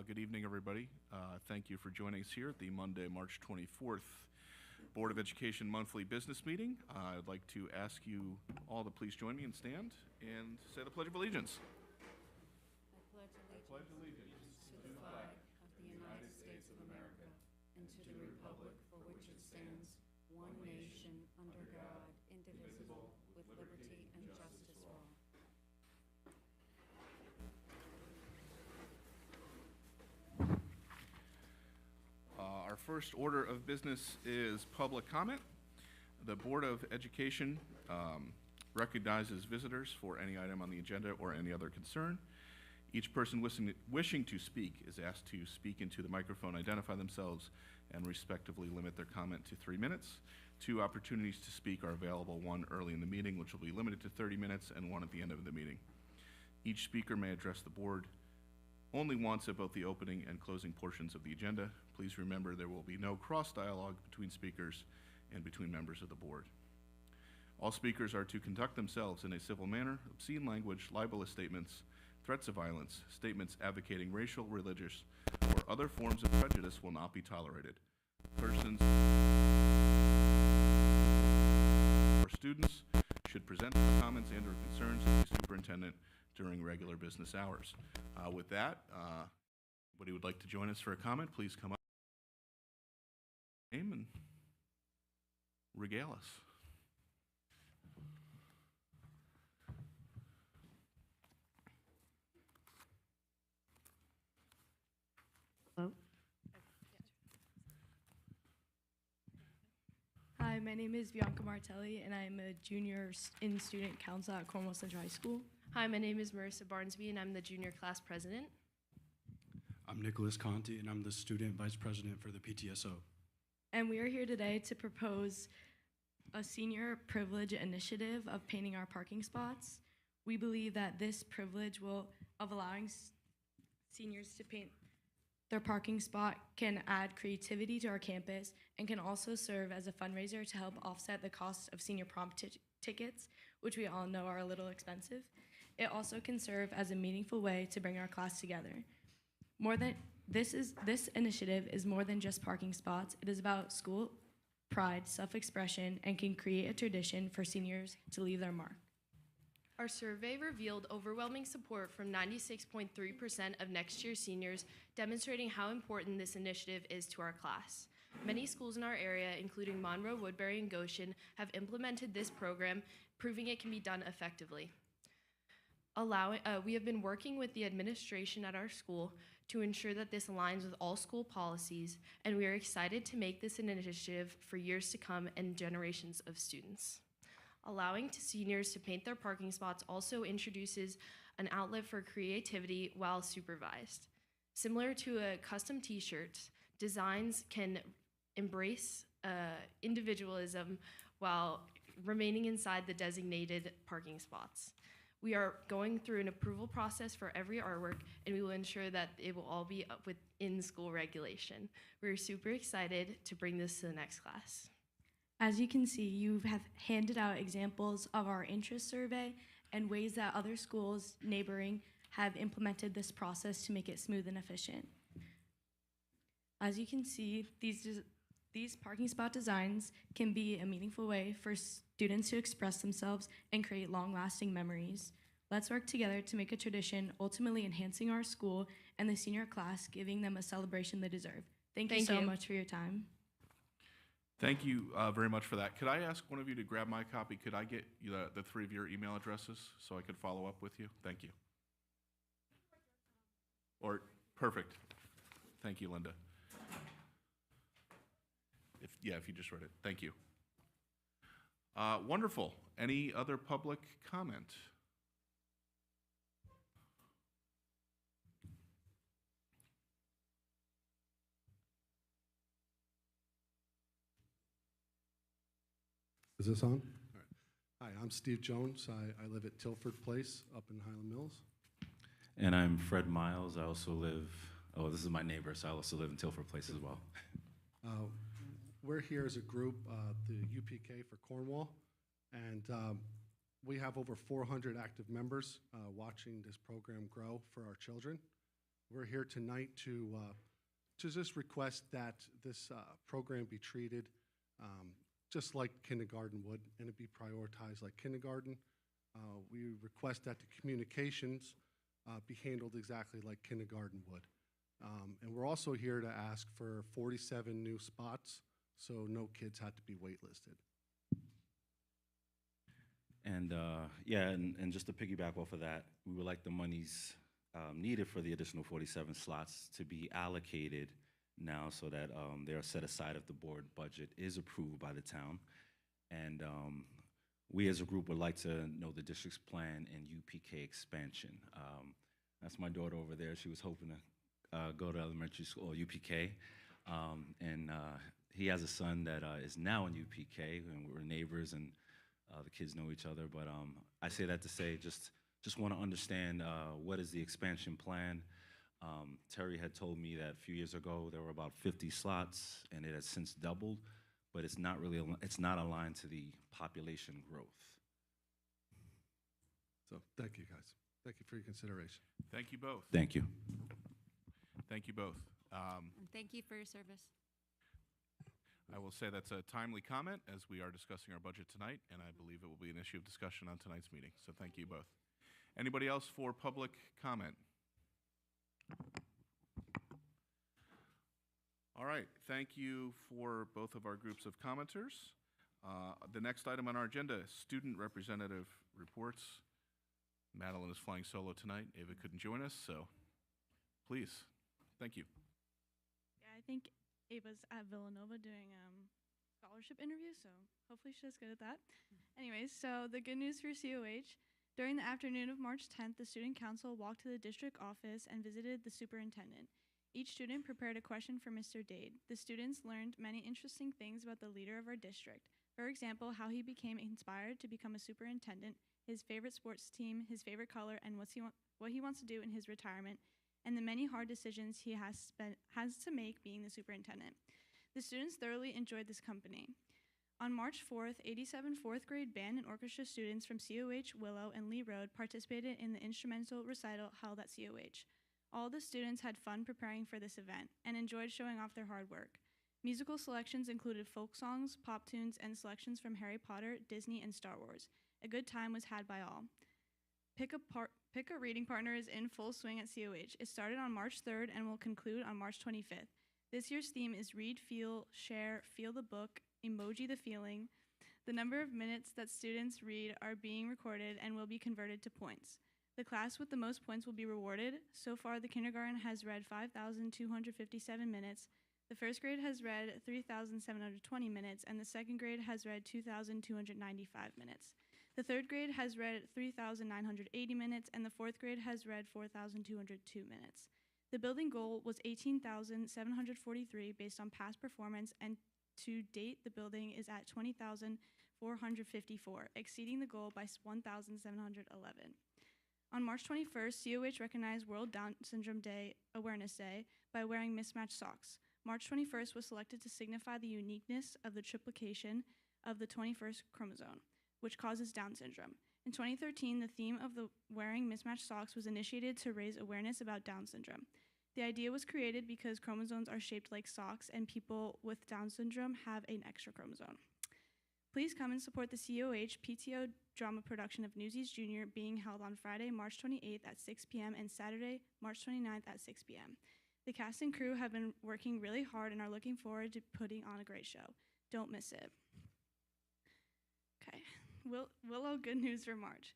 Good evening, everybody. Thank you for joining us here at the Monday, March 24th Board of Education Monthly Business Meeting. I'd like to ask you all to please join me and stand and say the Pledge of Allegiance. I pledge allegiance to the flag of the United States of America and to the republic for which it stands, one nation, under God, indivisible, with liberty and justice for all. Our first order of business is public comment. The Board of Education recognizes visitors for any item on the agenda or any other concern. Each person wishing to speak is asked to speak into the microphone, identify themselves, and respectively limit their comment to 3 minutes. 2 opportunities to speak are available, one early in the meeting, which will be limited to 30 minutes, and one at the end of the meeting. Each speaker may address the board only once at both the opening and closing portions of the agenda. Please remember there will be no cross-dialogue between speakers and between members of the board. All speakers are to conduct themselves in a civil manner. Obscene language, libelous statements, threats of violence, statements advocating racial, religious, or other forms of prejudice will not be tolerated. Persons or students should present their comments and/or concerns to the superintendent during regular business hours. With that, anybody would like to join us for a comment, please come up, name, and regale us. Hello. Hi, my name is Bianca Martelli, and I'm a junior in student council at Cornwall Central High School. Hi, my name is Marissa Barnsby, and I'm the junior class president. I'm Nicholas Conti, and I'm the student vice president for the PTSO. And we are here today to propose a senior privilege initiative of painting our parking spots. We believe that this privilege of allowing seniors to paint their parking spot can add creativity to our campus and can also serve as a fundraiser to help offset the cost of senior prom tickets, which we all know are a little expensive. It also can serve as a meaningful way to bring our class together. This initiative is more than just parking spots. It is about school pride, self-expression, and can create a tradition for seniors to leave their mark. Our survey revealed overwhelming support from 96.3% of next year's seniors, demonstrating how important this initiative is to our class. Many schools in our area, including Monroe, Woodbury, and Goshen, have implemented this program, proving it can be done effectively. We have been working with the administration at our school to ensure that this aligns with all school policies, and we are excited to make this an initiative for years to come and generations of students. Allowing seniors to paint their parking spots also introduces an outlet for creativity while supervised. Similar to a custom t-shirt, designs can embrace individualism while remaining inside the designated parking spots. We are going through an approval process for every artwork, and we will ensure that it will all be within school regulation. We're super excited to bring this to the next class. As you can see, you have handed out examples of our interest survey and ways that other schools neighboring have implemented this process to make it smooth and efficient. As you can see, these parking spot designs can be a meaningful way for students to express themselves and create long-lasting memories. Let's work together to make a tradition, ultimately enhancing our school and the senior class, giving them a celebration they deserve. Thank you so much for your time. Thank you very much for that. Could I ask one of you to grab my copy? Could I get the 3 of your email addresses so I could follow up with you? Thank you. Perfect. Thank you, Linda. If you just read it. Thank you. Wonderful. Any other public comment? Is this on? All right. Hi, I'm Steve Jones. I live at Tilford Place up in Highland Mills. And I'm Fred Miles. I also live, this is my neighbor, so I also live in Tilford Place as well. We're here as a group, the UPK for Cornwall, and we have over 400 active members watching this program grow for our children. We're here tonight to just request that this program be treated just like kindergarten would, and it be prioritized like kindergarten. We request that the communications be handled exactly like kindergarten would. And we're also here to ask for 47 new spots, so no kids had to be waitlisted. And yeah, and just to piggyback off of that, we would like the monies needed for the additional 47 slots to be allocated now so that they are set aside if the board budget is approved by the town. And we as a group would like to know the district's plan and UPK expansion. That's my daughter over there. She was hoping to go to elementary school, or UPK. And he has a son that is now in UPK, and we're neighbors, and the kids know each other. But I say that to say just want to understand what is the expansion plan. Terry had told me that a few years ago there were about 50 slots, and it has since doubled, but it's not really, it's not aligned to the population growth. So thank you, guys. Thank you for your consideration. Thank you both. Thank you. Thank you both. And thank you for your service. I will say that's a timely comment as we are discussing our budget tonight, and I believe it will be an issue of discussion on tonight's meeting. So thank you both. Anybody else for public comment? All right, thank you for both of our groups of commenters. The next item on our agenda, student representative reports. Madeline is flying solo tonight. Ava couldn't join us, so please, thank you. Yeah, I think Ava's at Villanova doing scholarship interview, so hopefully she does good at that. Anyways, so the good news for COH, during the afternoon of March 10th, the student council walked to the district office and visited the superintendent. Each student prepared a question for Mr. Dade. The students learned many interesting things about the leader of our district. For example, how he became inspired to become a superintendent, his favorite sports team, his favorite color, and what he wants to do in his retirement, and the many hard decisions he has to make being the superintendent. The students thoroughly enjoyed this company. On March 4th, 87 fourth grade band and orchestra students from COH, Willow, and Lee Road participated in the instrumental recital held at COH. All the students had fun preparing for this event and enjoyed showing off their hard work. Musical selections included folk songs, pop tunes, and selections from Harry Potter, Disney, and Star Wars. A good time was had by all. Pick a Reading Partner is in full swing at COH. It started on March 3rd and will conclude on March 25th. This year's theme is Read, Feel, Share, Feel the Book, Emoji the Feeling. The number of minutes that students read are being recorded and will be converted to points. The class with the most points will be rewarded. So far, the kindergarten has read 5,257 minutes. The first grade has read 3,720 minutes, and the second grade has read 2,295 minutes. The third grade has read 3,980 minutes, and the fourth grade has read 4,202 minutes. The building goal was 18,743 based on past performance, and to date, the building is at 20,454, exceeding the goal by 1,711. On March 21st, COH recognized World Down Syndrome Awareness Day by wearing mismatched socks. March 21st was selected to signify the uniqueness of the triplication of the 21st chromosome, which causes Down syndrome. In 2013, the theme of the wearing mismatched socks was initiated to raise awareness about Down syndrome. The idea was created because chromosomes are shaped like socks and people with Down syndrome have an extra chromosome. Please come and support the COH PTO drama production of Newsies Jr. being held on Friday, March 28th at 6 p.m. and Saturday, March 29th at 6 p.m. The cast and crew have been working really hard and are looking forward to putting on a great show. Don't miss it. Okay, Willow, good news for March.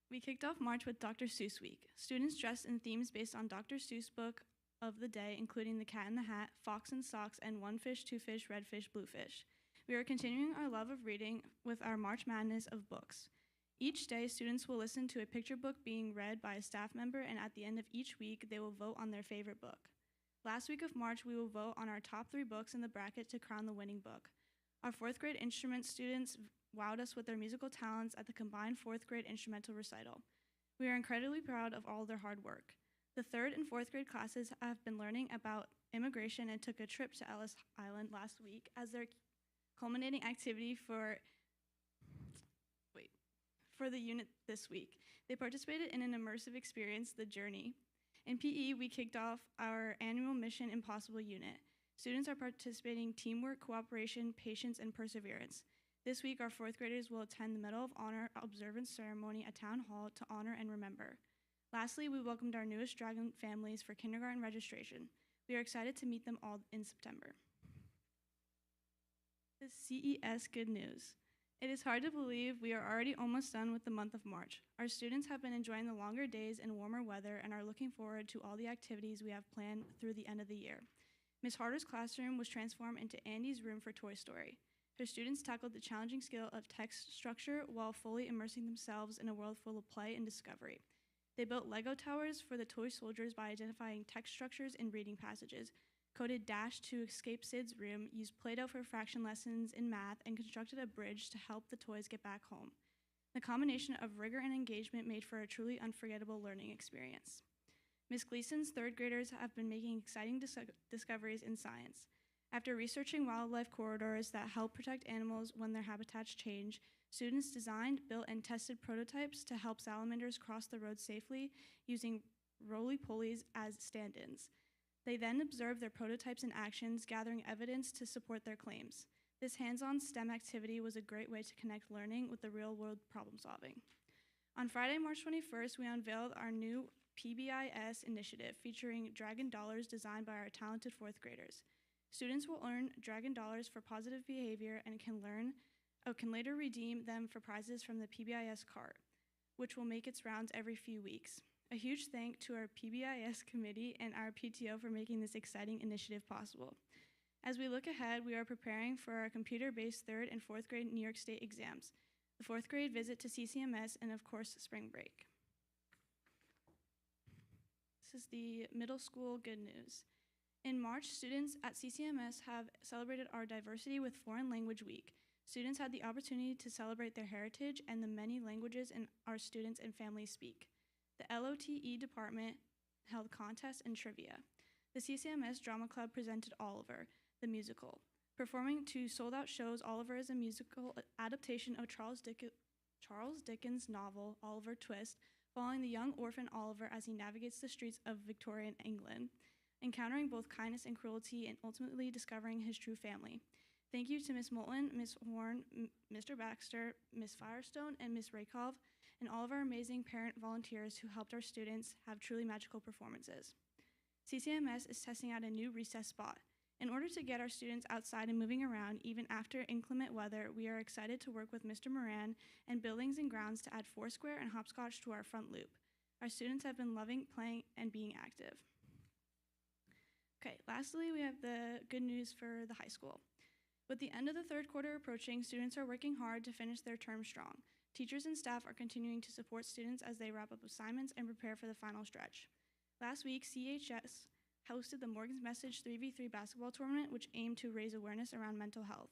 We kicked off March with Dr. Seuss Week. Students dressed in themes based on Dr. Seuss' book of the day, including The Cat in the Hat, Fox and Socks, and One Fish, Two Fish, Red Fish, Blue Fish. We are continuing our love of reading with our March Madness of books. Each day, students will listen to a picture book being read by a staff member, and at the end of each week, they will vote on their favorite book. Last week of March, we will vote on our top 3 books in the bracket to crown the winning book. Our 4th grade instrument students wowed us with their musical talents at the combined 4th grade instrumental recital. We are incredibly proud of all their hard work. The 3rd and 4th grade classes have been learning about immigration and took a trip to Ellis Island last week as their culminating activity for the unit this week. They participated in an immersive experience, The Journey. In PE, we kicked off our annual Mission Impossible unit. Students are participating teamwork, cooperation, patience, and perseverance. This week, our fourth graders will attend the Medal of Honor observance ceremony at Town Hall to honor and remember. Lastly, we welcomed our newest Dragon families for kindergarten registration. We are excited to meet them all in September. The CES good news. It is hard to believe we are already almost done with the month of March. Our students have been enjoying the longer days and warmer weather and are looking forward to all the activities we have planned through the end of the year. Ms. Harder's classroom was transformed into Andy's room for Toy Story. Her students tackled the challenging skill of text structure while fully immersing themselves in a world full of play and discovery. They built Lego towers for the toy soldiers by identifying text structures and reading passages, coded Dash to escape Sid's room, used Play-Doh for fraction lessons in math, and constructed a bridge to help the toys get back home. The combination of rigor and engagement made for a truly unforgettable learning experience. Ms. Gleason's third graders have been making exciting discoveries in science. After researching wildlife corridors that help protect animals when their habitats change, students designed, built, and tested prototypes to help salamanders cross the road safely using roly-polies as stand-ins. They then observed their prototypes in actions, gathering evidence to support their claims. This hands-on STEM activity was a great way to connect learning with the real-world problem-solving. On Friday, March 21st, we unveiled our new PBIS initiative featuring Dragon Dollars designed by our talented fourth graders. Students will earn Dragon Dollars for positive behavior and can later redeem them for prizes from the PBIS cart, which will make its rounds every few weeks. A huge thank to our PBIS committee and our PTO for making this exciting initiative possible. As we look ahead, we are preparing for our computer-based third and fourth grade New York State exams, the fourth grade visit to CCMS, and of course, spring break. This is the middle school good news. In March, students at CCMS have celebrated our Diversity with Foreign Language Week. Students had the opportunity to celebrate their heritage and the many languages our students and families speak. The LOTE department held contests and trivia. The CCMS Drama Club presented Oliver, the musical. Performing 2 sold-out shows, Oliver is a musical adaptation of Charles Dickens' novel, Oliver Twist, following the young orphan Oliver as he navigates the streets of Victorian England, encountering both kindness and cruelty and ultimately discovering his true family. Thank you to Ms. Moulton, Ms. Horn, Mr. Baxter, Ms. Firestone, and Ms. Rakov, and all of our amazing parent volunteers who helped our students have truly magical performances. CCMS is testing out a new recess spot. In order to get our students outside and moving around, even after inclement weather, we are excited to work with Mr. Moran and Buildings and Grounds to add Foursquare and hopscotch to our front loop. Our students have been loving playing and being active. Okay, lastly, we have the good news for the high school. With the end of the third quarter approaching, students are working hard to finish their term strong. Teachers and staff are continuing to support students as they wrap up assignments and prepare for the final stretch. Last week, CHS hosted the Morgan's Message 3v3 basketball tournament, which aimed to raise awareness around mental health.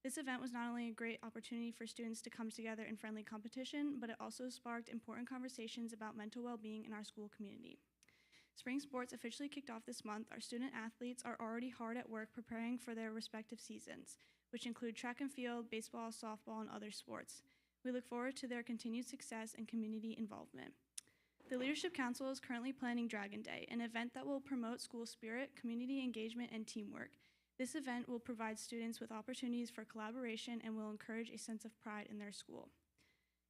This event was not only a great opportunity for students to come together in friendly competition, but it also sparked important conversations about mental well-being in our school community. Spring sports officially kicked off this month. Our student athletes are already hard at work preparing for their respective seasons, which include track and field, baseball, softball, and other sports. We look forward to their continued success and community involvement. The Leadership Council is currently planning Dragon Day, an event that will promote school spirit, community engagement, and teamwork. This event will provide students with opportunities for collaboration and will encourage a sense of pride in their school.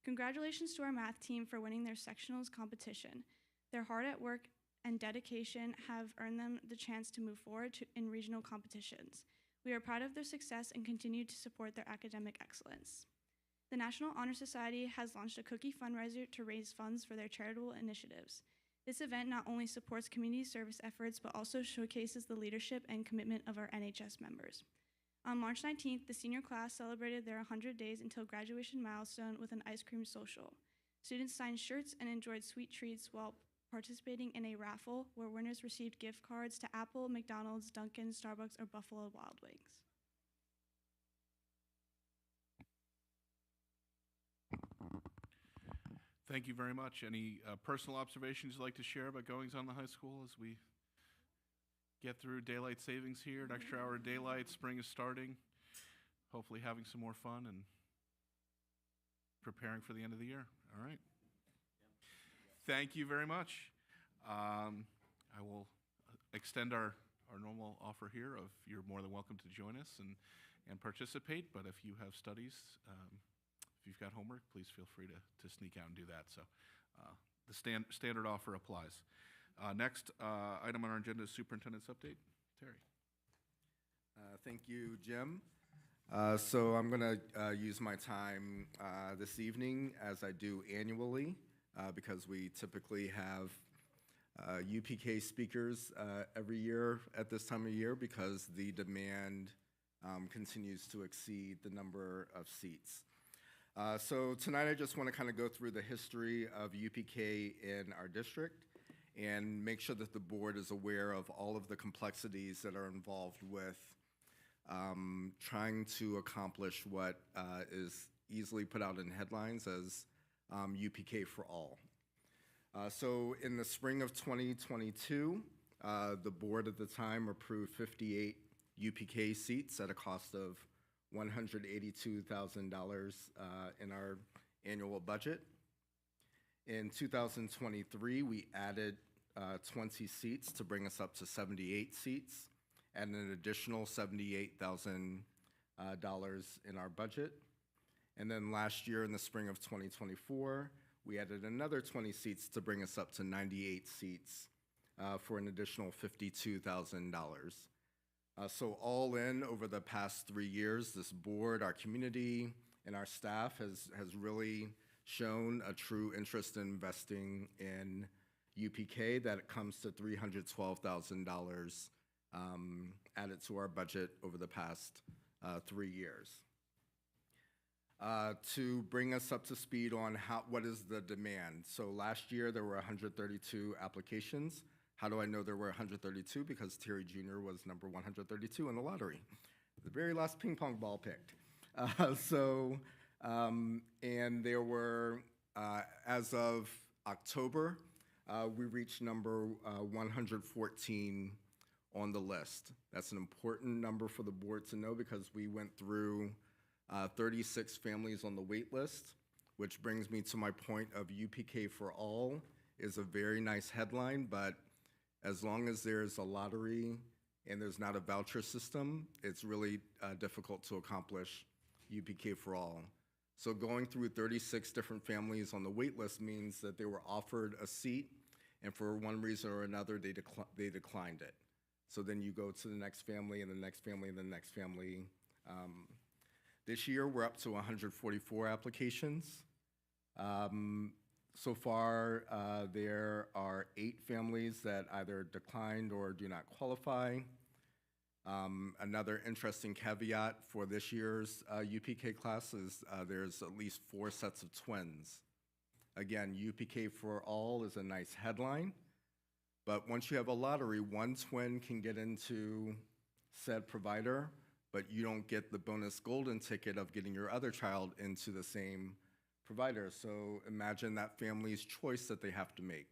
Congratulations to our math team for winning their sectionals competition. Their hard at work and dedication have earned them the chance to move forward in regional competitions. We are proud of their success and continue to support their academic excellence. The National Honor Society has launched a cookie fundraiser to raise funds for their charitable initiatives. This event not only supports community service efforts, but also showcases the leadership and commitment of our NHS members. On March 19th, the senior class celebrated their 100 days until graduation milestone with an ice cream social. Students signed shirts and enjoyed sweet treats while participating in a raffle where winners received gift cards to Apple, McDonald's, Dunkin', Starbucks, or Buffalo Wild Wings. Thank you very much. Any personal observations you'd like to share about goings on in the high school as we get through daylight savings here, an extra hour of daylight, spring is starting, hopefully having some more fun and preparing for the end of the year. All right. Thank you very much. I will extend our normal offer here of you're more than welcome to join us and participate, but if you have studies, if you've got homework, please feel free to sneak out and do that. So the standard offer applies. Next item on our agenda is superintendent's update. Terry. Thank you, Jim. So I'm going to use my time this evening as I do annually because we typically have UPK speakers every year at this time of year because the demand continues to exceed the number of seats. So tonight I just want to kind of go through the history of UPK in our district and make sure that the board is aware of all of the complexities that are involved with trying to accomplish what is easily put out in headlines as UPK for all. So in the spring of 2022, the board at the time approved 58 UPK seats at a cost of $182,000 in our annual budget. In 2023, we added 20 seats to bring us up to 78 seats and an additional $78,000 in our budget. And then last year in the spring of 2024, we added another 20 seats to bring us up to 98 seats for an additional $52,000. So all in, over the past 3 years, this board, our community, and our staff has really shown a true interest in investing in UPK that comes to $312,000 added to our budget over the past 3 years. To bring us up to speed on what is the demand. So last year there were 132 applications. How do I know there were 132? Because Terry Jr. was number 132 in the lottery, the very last ping pong ball picked. And there were, as of October, we reached number 114 on the list. That's an important number for the board to know because we went through 36 families on the wait list, which brings me to my point of UPK for all is a very nice headline, but as long as there's a lottery and there's not a voucher system, it's really difficult to accomplish UPK for all. So going through 36 different families on the wait list means that they were offered a seat, and for one reason or another, they declined it. So then you go to the next family and the next family and the next family. This year, we're up to 144 applications. So far, there are 8 families that either declined or do not qualify. Another interesting caveat for this year's UPK class is there's at least 4 sets of twins. Again, UPK for all is a nice headline, but once you have a lottery, one twin can get into said provider, but you don't get the bonus golden ticket of getting your other child into the same provider. So imagine that family's choice that they have to make.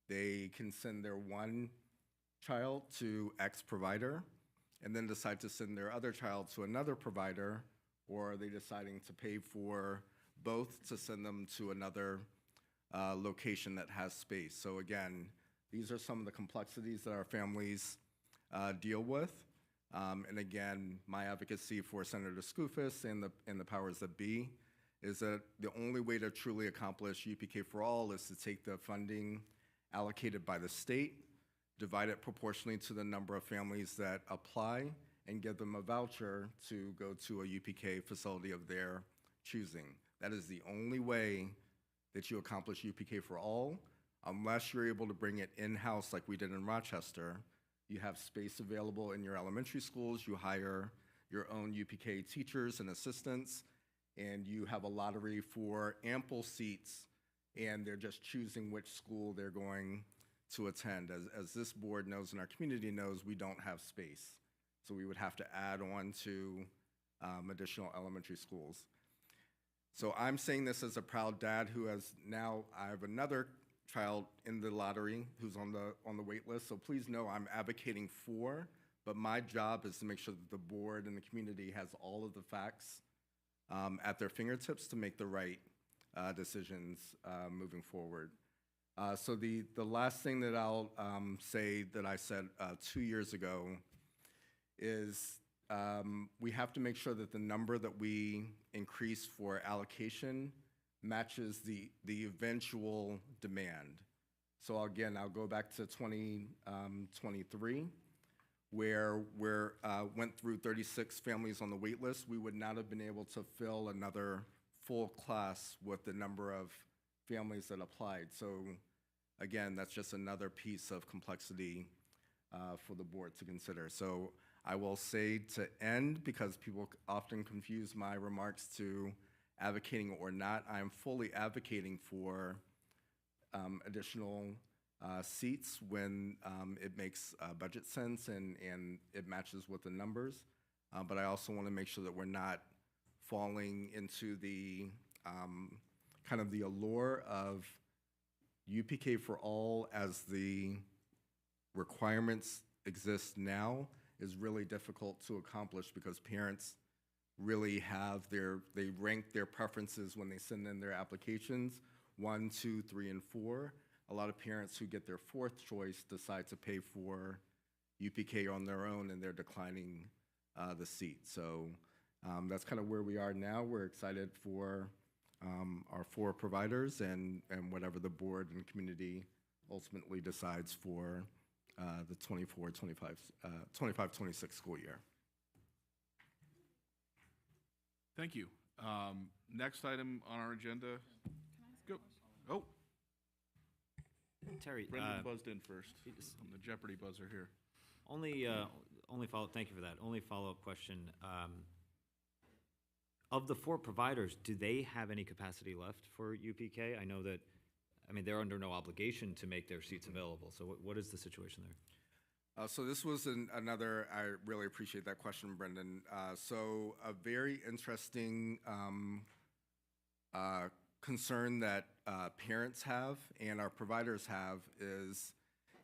They can send their one child to X provider and then decide to send their other child to another provider, or are they deciding to pay for both to send them to another location that has space? So again, these are some of the complexities that our families deal with. And again, my advocacy for Senator Skoufis and the powers that be is that the only way to truly accomplish UPK for all is to take the funding allocated by the state, divide it proportionally to the number of families that apply, and give them a voucher to go to a UPK facility of their choosing. That is the only way that you accomplish UPK for all, unless you're able to bring it in-house like we did in Rochester. You have space available in your elementary schools, you hire your own UPK teachers and assistants, and you have a lottery for ample seats, and they're just choosing which school they're going to attend. As this board knows and our community knows, we don't have space. So we would have to add on to additional elementary schools. So I'm saying this as a proud dad who has now, I have another child in the lottery who's on the wait list. So please know I'm advocating for, but my job is to make sure that the board and the community has all of the facts at their fingertips to make the right decisions moving forward. So the last thing that I'll say that I said 2 years ago is we have to make sure that the number that we increase for allocation matches the eventual demand. So again, I'll go back to 2023, where we went through 36 families on the wait list. We would not have been able to fill another full class with the number of families that applied. So again, that's just another piece of complexity for the board to consider. So I will say to end, because people often confuse my remarks to advocating or not, I'm fully advocating for additional seats when it makes budget sense and it matches with the numbers. But I also want to make sure that we're not falling into the kind of the allure of UPK for all as the requirements exist now is really difficult to accomplish because parents really they rank their preferences when they send in their applications, 1, 2, 3, and 4. A lot of parents who get their fourth choice decide to pay for UPK on their own and they're declining the seat. So that's kind of where we are now. We're excited for our 4 providers and whatever the board and community ultimately decides for the 25-26 school year. Thank you. Next item on our agenda. Go. Oh, Terry, Brendan buzzed in first. I'm the Jeopardy buzzer here. only follow. Thank you for that. Only follow-up question. Of the 4 providers, do they have any capacity left for UPK? I know that, they're under no obligation to make their seats available. So what is the situation there? So this was another, I really appreciate that question, Brendan. So a very interesting concern that parents have and our providers have is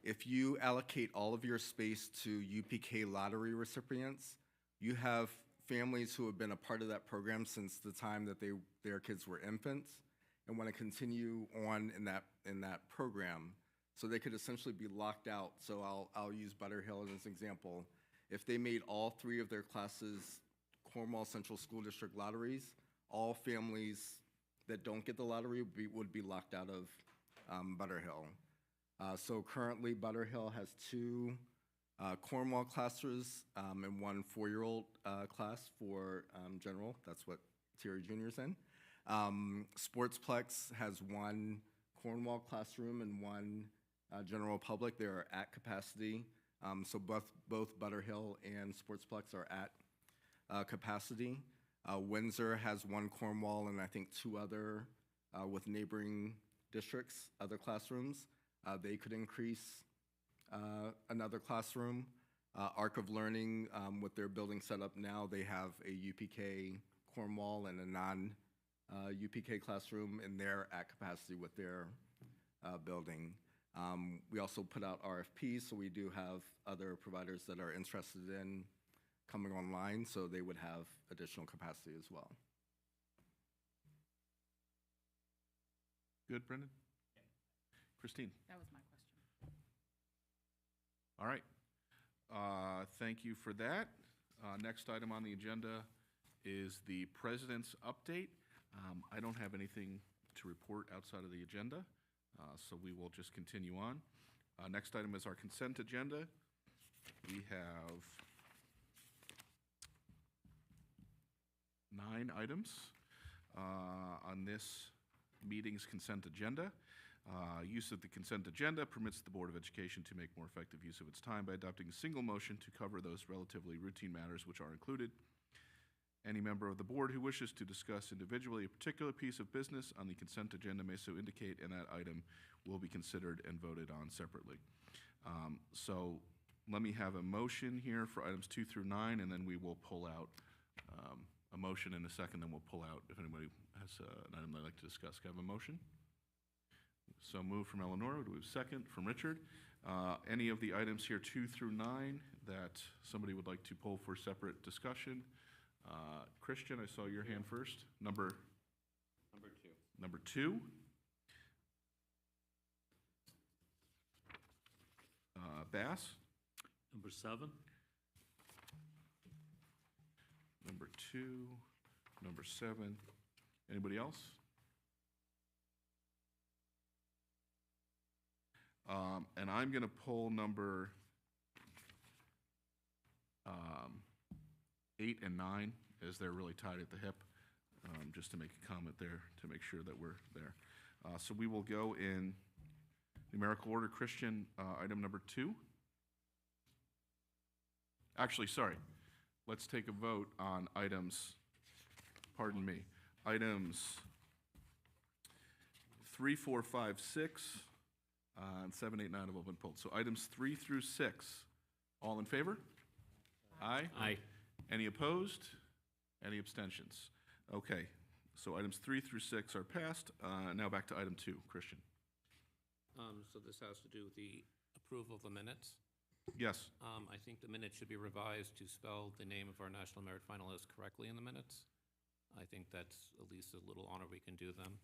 if you allocate all of your space to UPK lottery recipients, you have families who have been a part of that program since the time that their kids were infants and want to continue on in that program. So they could essentially be locked out. So I'll use Butterhill as an example. If they made all 3 of their classes Cornwall Central School District lotteries, all families that don't get the lottery would be locked out of Butterhill. So currently Butterhill has 2 Cornwall classes and 1 4-year-old class for general. That's what Terry Jr.'s in. Sportsplex has 1 Cornwall classroom and 1 general public. They are at capacity. So both Butterhill and Sportsplex are at capacity. Windsor has 1 Cornwall and I think 2 other with neighboring districts, other classrooms. They could increase another classroom. Arc of Learning, with their building set up now, they have a UPK Cornwall and a non-UPK classroom, and they're at capacity with their building. We also put out RFPs, so we do have other providers that are interested in coming online, so they would have additional capacity as well. Good, Brendan? Christine? That was my question. All right. Thank you for that. Next item on the agenda is the president's update. I don't have anything to report outside of the agenda, so we will just continue on. Next item is our consent agenda. We have 9 items on this meeting's consent agenda. Use of the consent agenda permits the Board of Education to make more effective use of its time by adopting a single motion to cover those relatively routine matters which are included. Any member of the board who wishes to discuss individually a particular piece of business on the consent agenda may so indicate, and that item will be considered and voted on separately. So let me have a motion here for items 2 through 9, and then we will pull out a motion in a second, then we'll pull out if anybody has an item they'd like to discuss. Can I have a motion? So moved from Eleanor. Do we have a second from Richard? Any of the items here 2 through 9 that somebody would like to pull for separate discussion? Christian, I saw your hand first. Number 2. Bass? Number 7. Number 2, number 7. Anybody else? And I'm going to pull number 8 and 9, as they're really tied at the hip, just to make a comment there, to make sure that we're there. So we will go in numerical order. Christian, item number 2. Actually, sorry. Let's take a vote on items, pardon me, items 3, 4, 5, 6, and 7, 8, 9 have all been pulled. So items 3 through 6, all in favor? Aye. Aye. Any opposed? Any abstentions? Okay, so items 3 through 6 are passed. Now back to item 2, Christian. So this has to do with the approval of the minutes. Yes. I think the minutes should be revised to spell the name of our National Merit finalists correctly in the minutes. I think that's at least a little honor we can do them.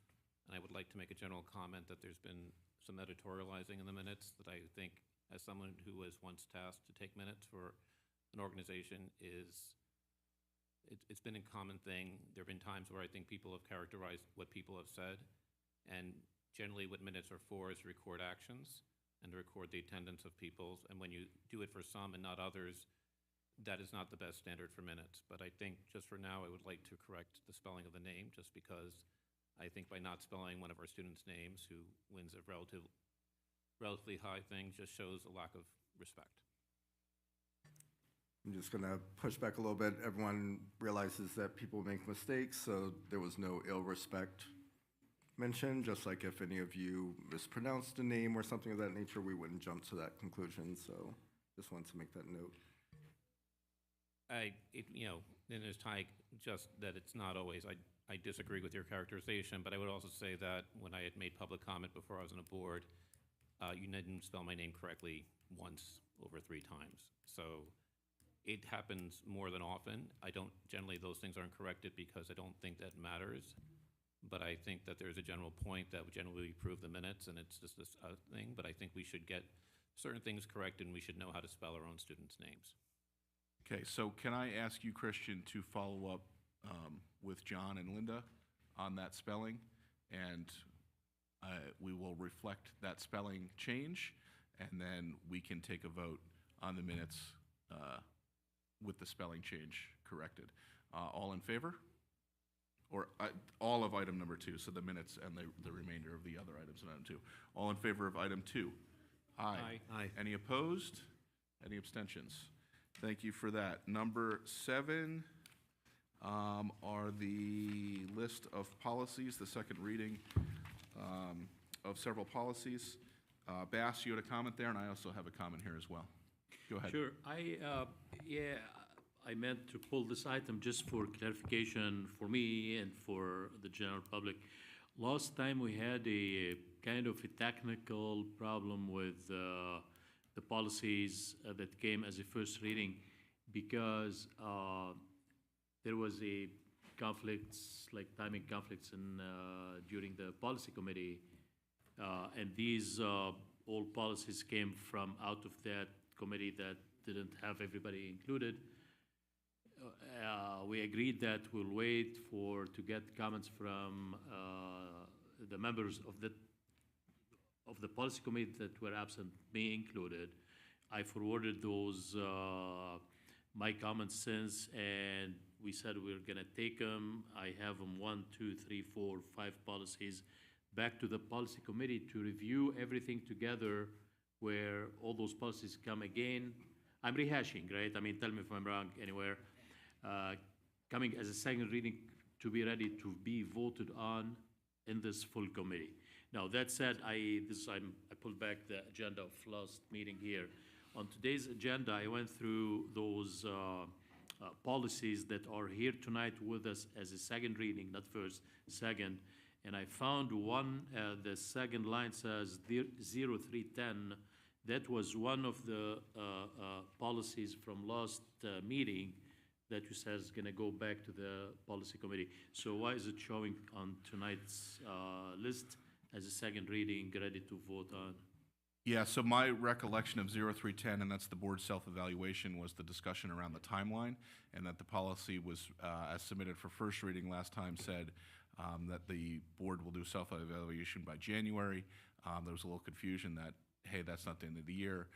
And I would like to make a general comment that there's been some editorializing in the minutes that I think, as someone who was once tasked to take minutes for an organization, it's been a common thing. There have been times where I think people have characterized what people have said, and generally what minutes are for is to record actions and to record the attendance of people's, and when you do it for some and not others, that is not the best standard for minutes. But I think just for now, I would like to correct the spelling of the name, just because I think by not spelling one of our students' names who wins a relatively high thing just shows a lack of respect. I'm just going to push back a little bit. Everyone realizes that people make mistakes, so there was no ill respect mentioned. Just like if any of you mispronounced a name or something of that nature, we wouldn't jump to that conclusion. So just wanted to make that note. Then there's just that it's not always, I disagree with your characterization, but I would also say that when I had made public comment before I was on a board, you didn't spell my name correctly once over 3 times. So it happens more than often. Generally those things aren't corrected because I don't think that matters. But I think that there's a general point that generally we approve the minutes and it's just this thing, but I think we should get certain things corrected and we should know how to spell our own students' names. Okay, so can I ask you, Christian, to follow up with John and Linda on that spelling? And we will reflect that spelling change, and then we can take a vote on the minutes with the spelling change corrected. All in favor? Or all of item number 2, so the minutes and the remainder of the other items in item 2. All in favor of item 2? Aye. Aye. Any opposed? Any abstentions? Thank you for that. Number 7 are the list of policies, the second reading of several policies. Bass, you had a comment there, and I also have a comment here as well. Go ahead. Sure. I meant to pull this item just for clarification for me and for the general public. Last time we had a kind of a technical problem with the policies that came as a first reading because there was a conflicts, like timing conflicts during the policy committee, and these all policies came from out of that committee that didn't have everybody included. We agreed that we'll wait to get comments from the members of the policy committee that were absent, me included. I forwarded those my comments since, and we said we're gonna take them. I have them 1, 2, 3, 4, 5 policies back to the policy committee to review everything together, where all those policies come again. I'm rehashing, right? I mean, tell me if I'm wrong anywhere. Coming as a second reading to be ready to be voted on in this full committee. Now, that said, I pulled back the agenda of last meeting here. On today's agenda, I went through those policies that are here tonight with us as a second reading, not first, second. And I found one, the second line says 0310. That was one of the policies from last meeting that you said is gonna go back to the policy committee. So why is it showing on tonight's list as a second reading, ready to vote on? Yeah, so my recollection of 0310, and that's the board self-evaluation, was the discussion around the timeline, and that the policy was, as submitted for first reading last time, said that the board will do self-evaluation by January. There was a little confusion that, hey, that's not the end of the year.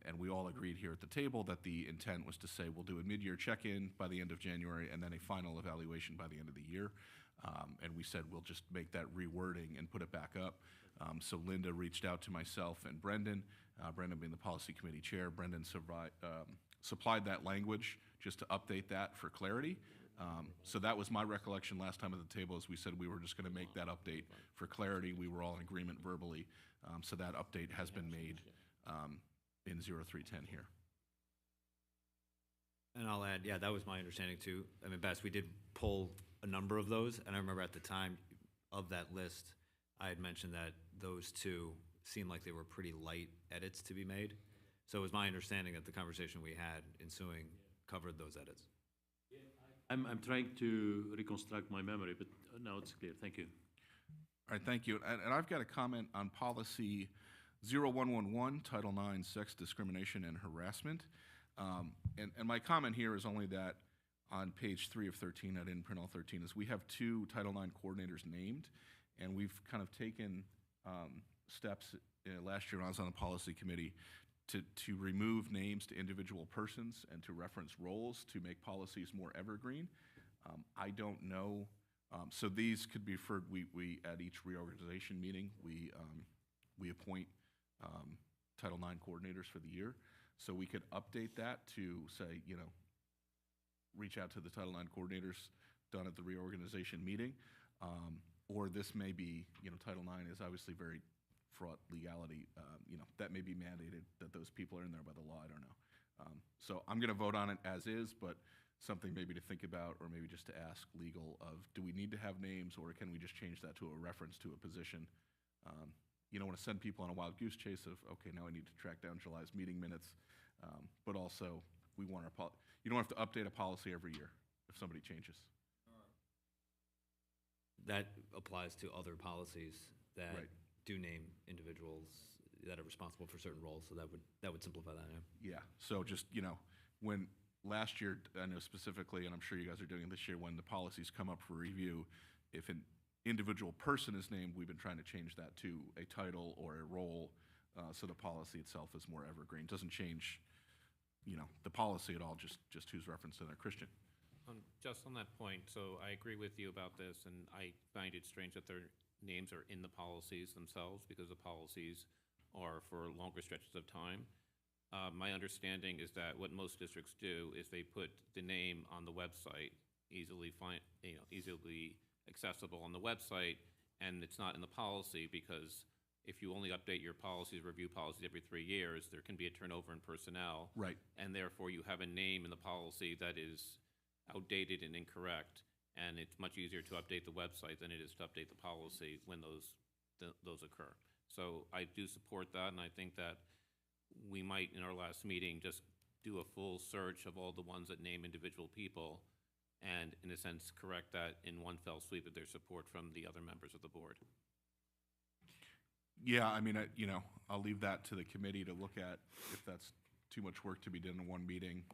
And we all agreed here at the table that the intent was to say we'll do a mid-year check-in by the end of January and then a final evaluation by the end of the year. And we said we'll just make that rewording and put it back up. So Linda reached out to myself and Brendan, Brendan being the policy committee chair. Brendan supplied that language just to update that for clarity. So that was my recollection last time at the table, as we said we were just going to make that update for clarity. We were all in agreement verbally. So that update has been made in 0310 here. And I'll add, yeah, that was my understanding too. I mean, Bess, we did pull a number of those, and I remember at the time of that list, I had mentioned that those two seemed like they were pretty light edits to be made. So it was my understanding that the conversation we had ensuing covered those edits. I'm trying to reconstruct my memory, but now it's clear. Thank you. All right, thank you. And I've got a comment on policy 0111, Title IX, sex discrimination and harassment. And my comment here is only that on page 3 of 13, I didn't print all 13, is we have 2 Title IX coordinators named, and we've kind of taken steps last year when I was on the policy committee to remove names to individual persons and to reference roles to make policies more evergreen. I don't know. So these could be referred, we at each reorganization meeting, we appoint Title IX coordinators for the year. So we could update that to say, you know, reach out to the Title IX coordinators done at the reorganization meeting. Or this may be, you know, Title IX is obviously very fraught legality. You know, that may be mandated that those people are in there by the law, I don't know. So I'm gonna vote on it as is, but something maybe to think about, or maybe just to ask legal of, do we need to have names, or can we just change that to a reference to a position? You don't want to send people on a wild goose chase of, okay, now I need to track down July's meeting minutes, but also we want our, you don't have to update a policy every year if somebody changes. That applies to other policies that Right. do name individuals that are responsible for certain roles, so that would simplify that, yeah. Yeah, so just, you know, when last year, I know specifically, and I'm sure you guys are doing it this year, when the policies come up for review, if an individual person is named, we've been trying to change that to a title or a role, so the policy itself is more evergreen. Doesn't change, you know, the policy at all, just who's referenced in there. Christian? Just on that point, so I agree with you about this, and I find it strange that their names are in the policies themselves, because the policies are for longer stretches of time. My understanding is that what most districts do is they put the name on the website, easily accessible on the website, and it's not in the policy, because if you only update your policies, review policies every 3 years, there can be a turnover in personnel. Right. And therefore, you have a name in the policy that is outdated and incorrect, and it's much easier to update the website than it is to update the policy when those occur. So I do support that, and I think that we might, in our last meeting, just do a full search of all the ones that name individual people, and in a sense correct that in one fell sweep with their support from the other members of the board. Yeah, I mean, you know, I'll leave that to the committee to look at if that's too much work to be done in one meeting,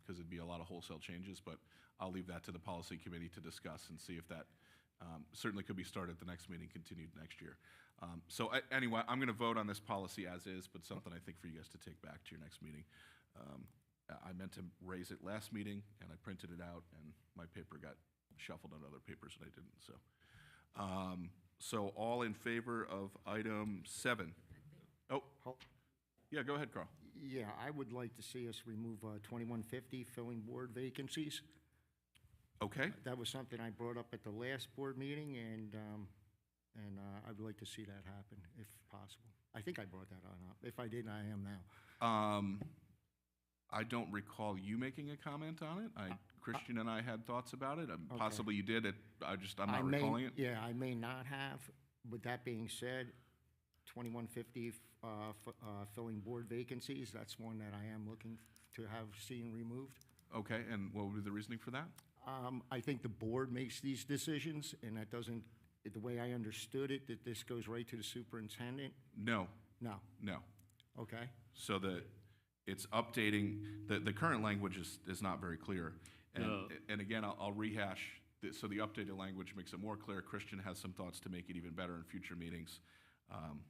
because it'd be a lot of wholesale changes, but I'll leave that to the policy committee to discuss and see if that certainly could be started at the next meeting, continued next year. So anyway, I'm going to vote on this policy as is, but something I think for you guys to take back to your next meeting. I meant to raise it last meeting, and I printed it out, and my paper got shuffled on other papers, and I didn't, so. So all in favor of item 7? Oh, yeah, go ahead, Carl. Yeah, I would like to see us remove 2150 filling board vacancies. Okay. That was something I brought up at the last board meeting, and I would like to see that happen if possible. I think I brought that on up. If I didn't, I am now. I don't recall you making a comment on it. Christian and I had thoughts about it. Possibly you did. I'm not recalling it. Yeah, I may not have. With that being said, 2150 filling board vacancies, that's one that I am looking to have seen removed. Okay, and what would be the reasoning for that? I think the board makes these decisions, and that doesn't, the way I understood it, that this goes right to the superintendent. No, No. No. Okay. So it's updating, the current language is not very clear. And again, I'll rehash, so the updated language makes it more clear. Christian has some thoughts to make it even better in future meetings.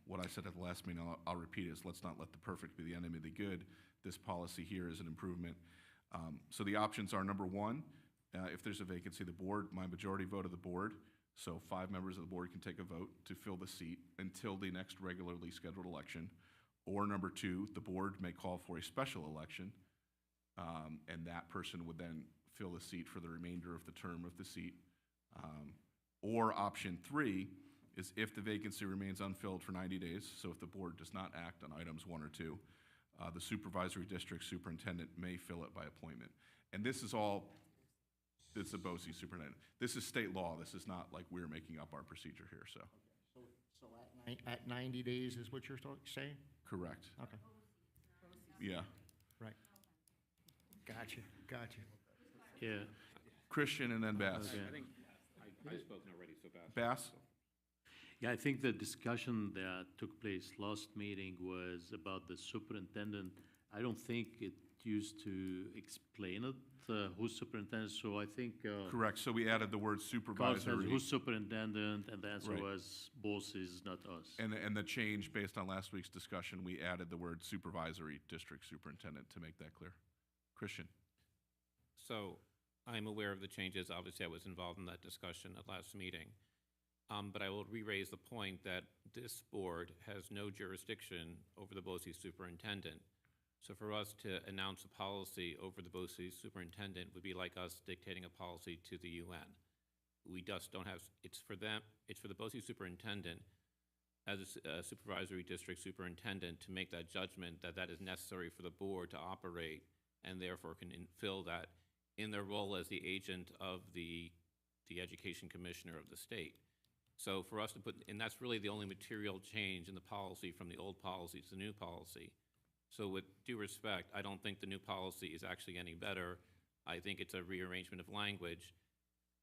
What I said at the last meeting, I'll repeat, is let's not let the perfect be the enemy of the good. This policy here is an improvement. So the options are, number one, if there's a vacancy, the board, my majority vote of the board, so 5 members of the board can take a vote to fill the seat until the next regularly scheduled election. Or number two, the board may call for a special election, and that person would then fill the seat for the remainder of the term of the seat. Or option three is if the vacancy remains unfilled for 90 days, so if the board does not act on items 1 or 2, the supervisory district superintendent may fill it by appointment. And this is all, it's a BOCES superintendent. This is state law. This is not like we're making up our procedure here, so. So at 90 days is what you're saying? Correct. Okay. Yeah. Right. Gotcha. Yeah. Christian and then Bass. Okay. I think I've spoken already, so Bass. Bass? Yeah, I think the discussion that took place last meeting was about the superintendent. I don't think it used to explain it, who's superintendent, so I think. Correct, so we added the word Carl supervisory. says who's superintendent, and the answer Right. was BOCES, not us. And the change based on last week's discussion, we added the word supervisory district superintendent to make that clear. Christian? So I'm aware of the changes. Obviously, I was involved in that discussion at last meeting. But I will re-raise the point that this board has no jurisdiction over the BOCES superintendent. So for us to announce a policy over the BOCES superintendent would be like us dictating a policy to the UN. We just don't have, it's for them, it's for the BOCES superintendent as a supervisory district superintendent to make that judgment that that is necessary for the board to operate and therefore can fill that in their role as the agent of the education commissioner of the state. So for us to put, and that's really the only material change in the policy from the old policy to the new policy. So with due respect, I don't think the new policy is actually any better. I think it's a rearrangement of language.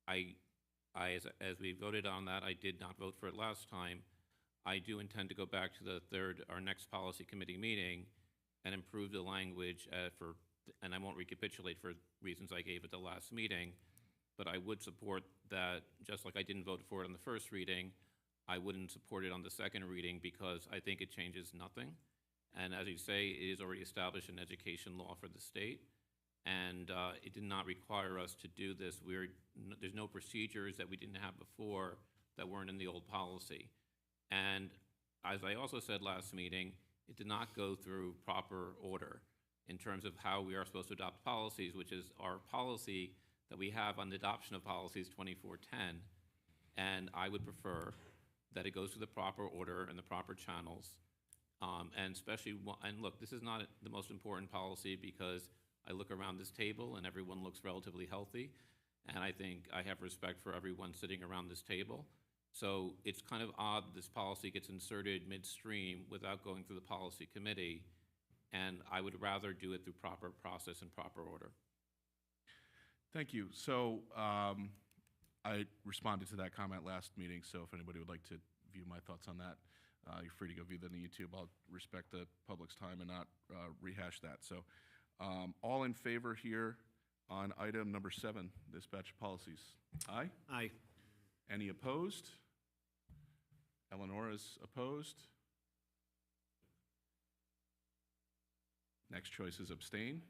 As we voted on that, I did not vote for it last time. I do intend to go back to our next policy committee meeting and improve the language and I won't recapitulate for reasons I gave at the last meeting, but I would support that, just like I didn't vote for it on the first reading, I wouldn't support it on the second reading because I think it changes nothing. And as you say, it is already established in education law for the state, and it did not require us to do this. There's no procedures that we didn't have before that weren't in the old policy. And as I also said last meeting, it did not go through proper order in terms of how we are supposed to adopt policies, which is our policy that we have on the adoption of policies 2410, and I would prefer that it goes through the proper order and the proper channels, and especially, and look, this is not the most important policy because I look around this table and everyone looks relatively healthy, and I think I have respect for everyone sitting around this table. So it's kind of odd this policy gets inserted midstream without going through the policy committee, and I would rather do it through proper process and proper order. Thank you. So I responded to that comment last meeting, so if anybody would like to view my thoughts on that, you're free to go view that on YouTube. I'll respect the public's time and not rehash that. So all in favor here on item number 7, dispatch policies? Aye? Aye. Any opposed? Eleanor is opposed. Next choice is abstain.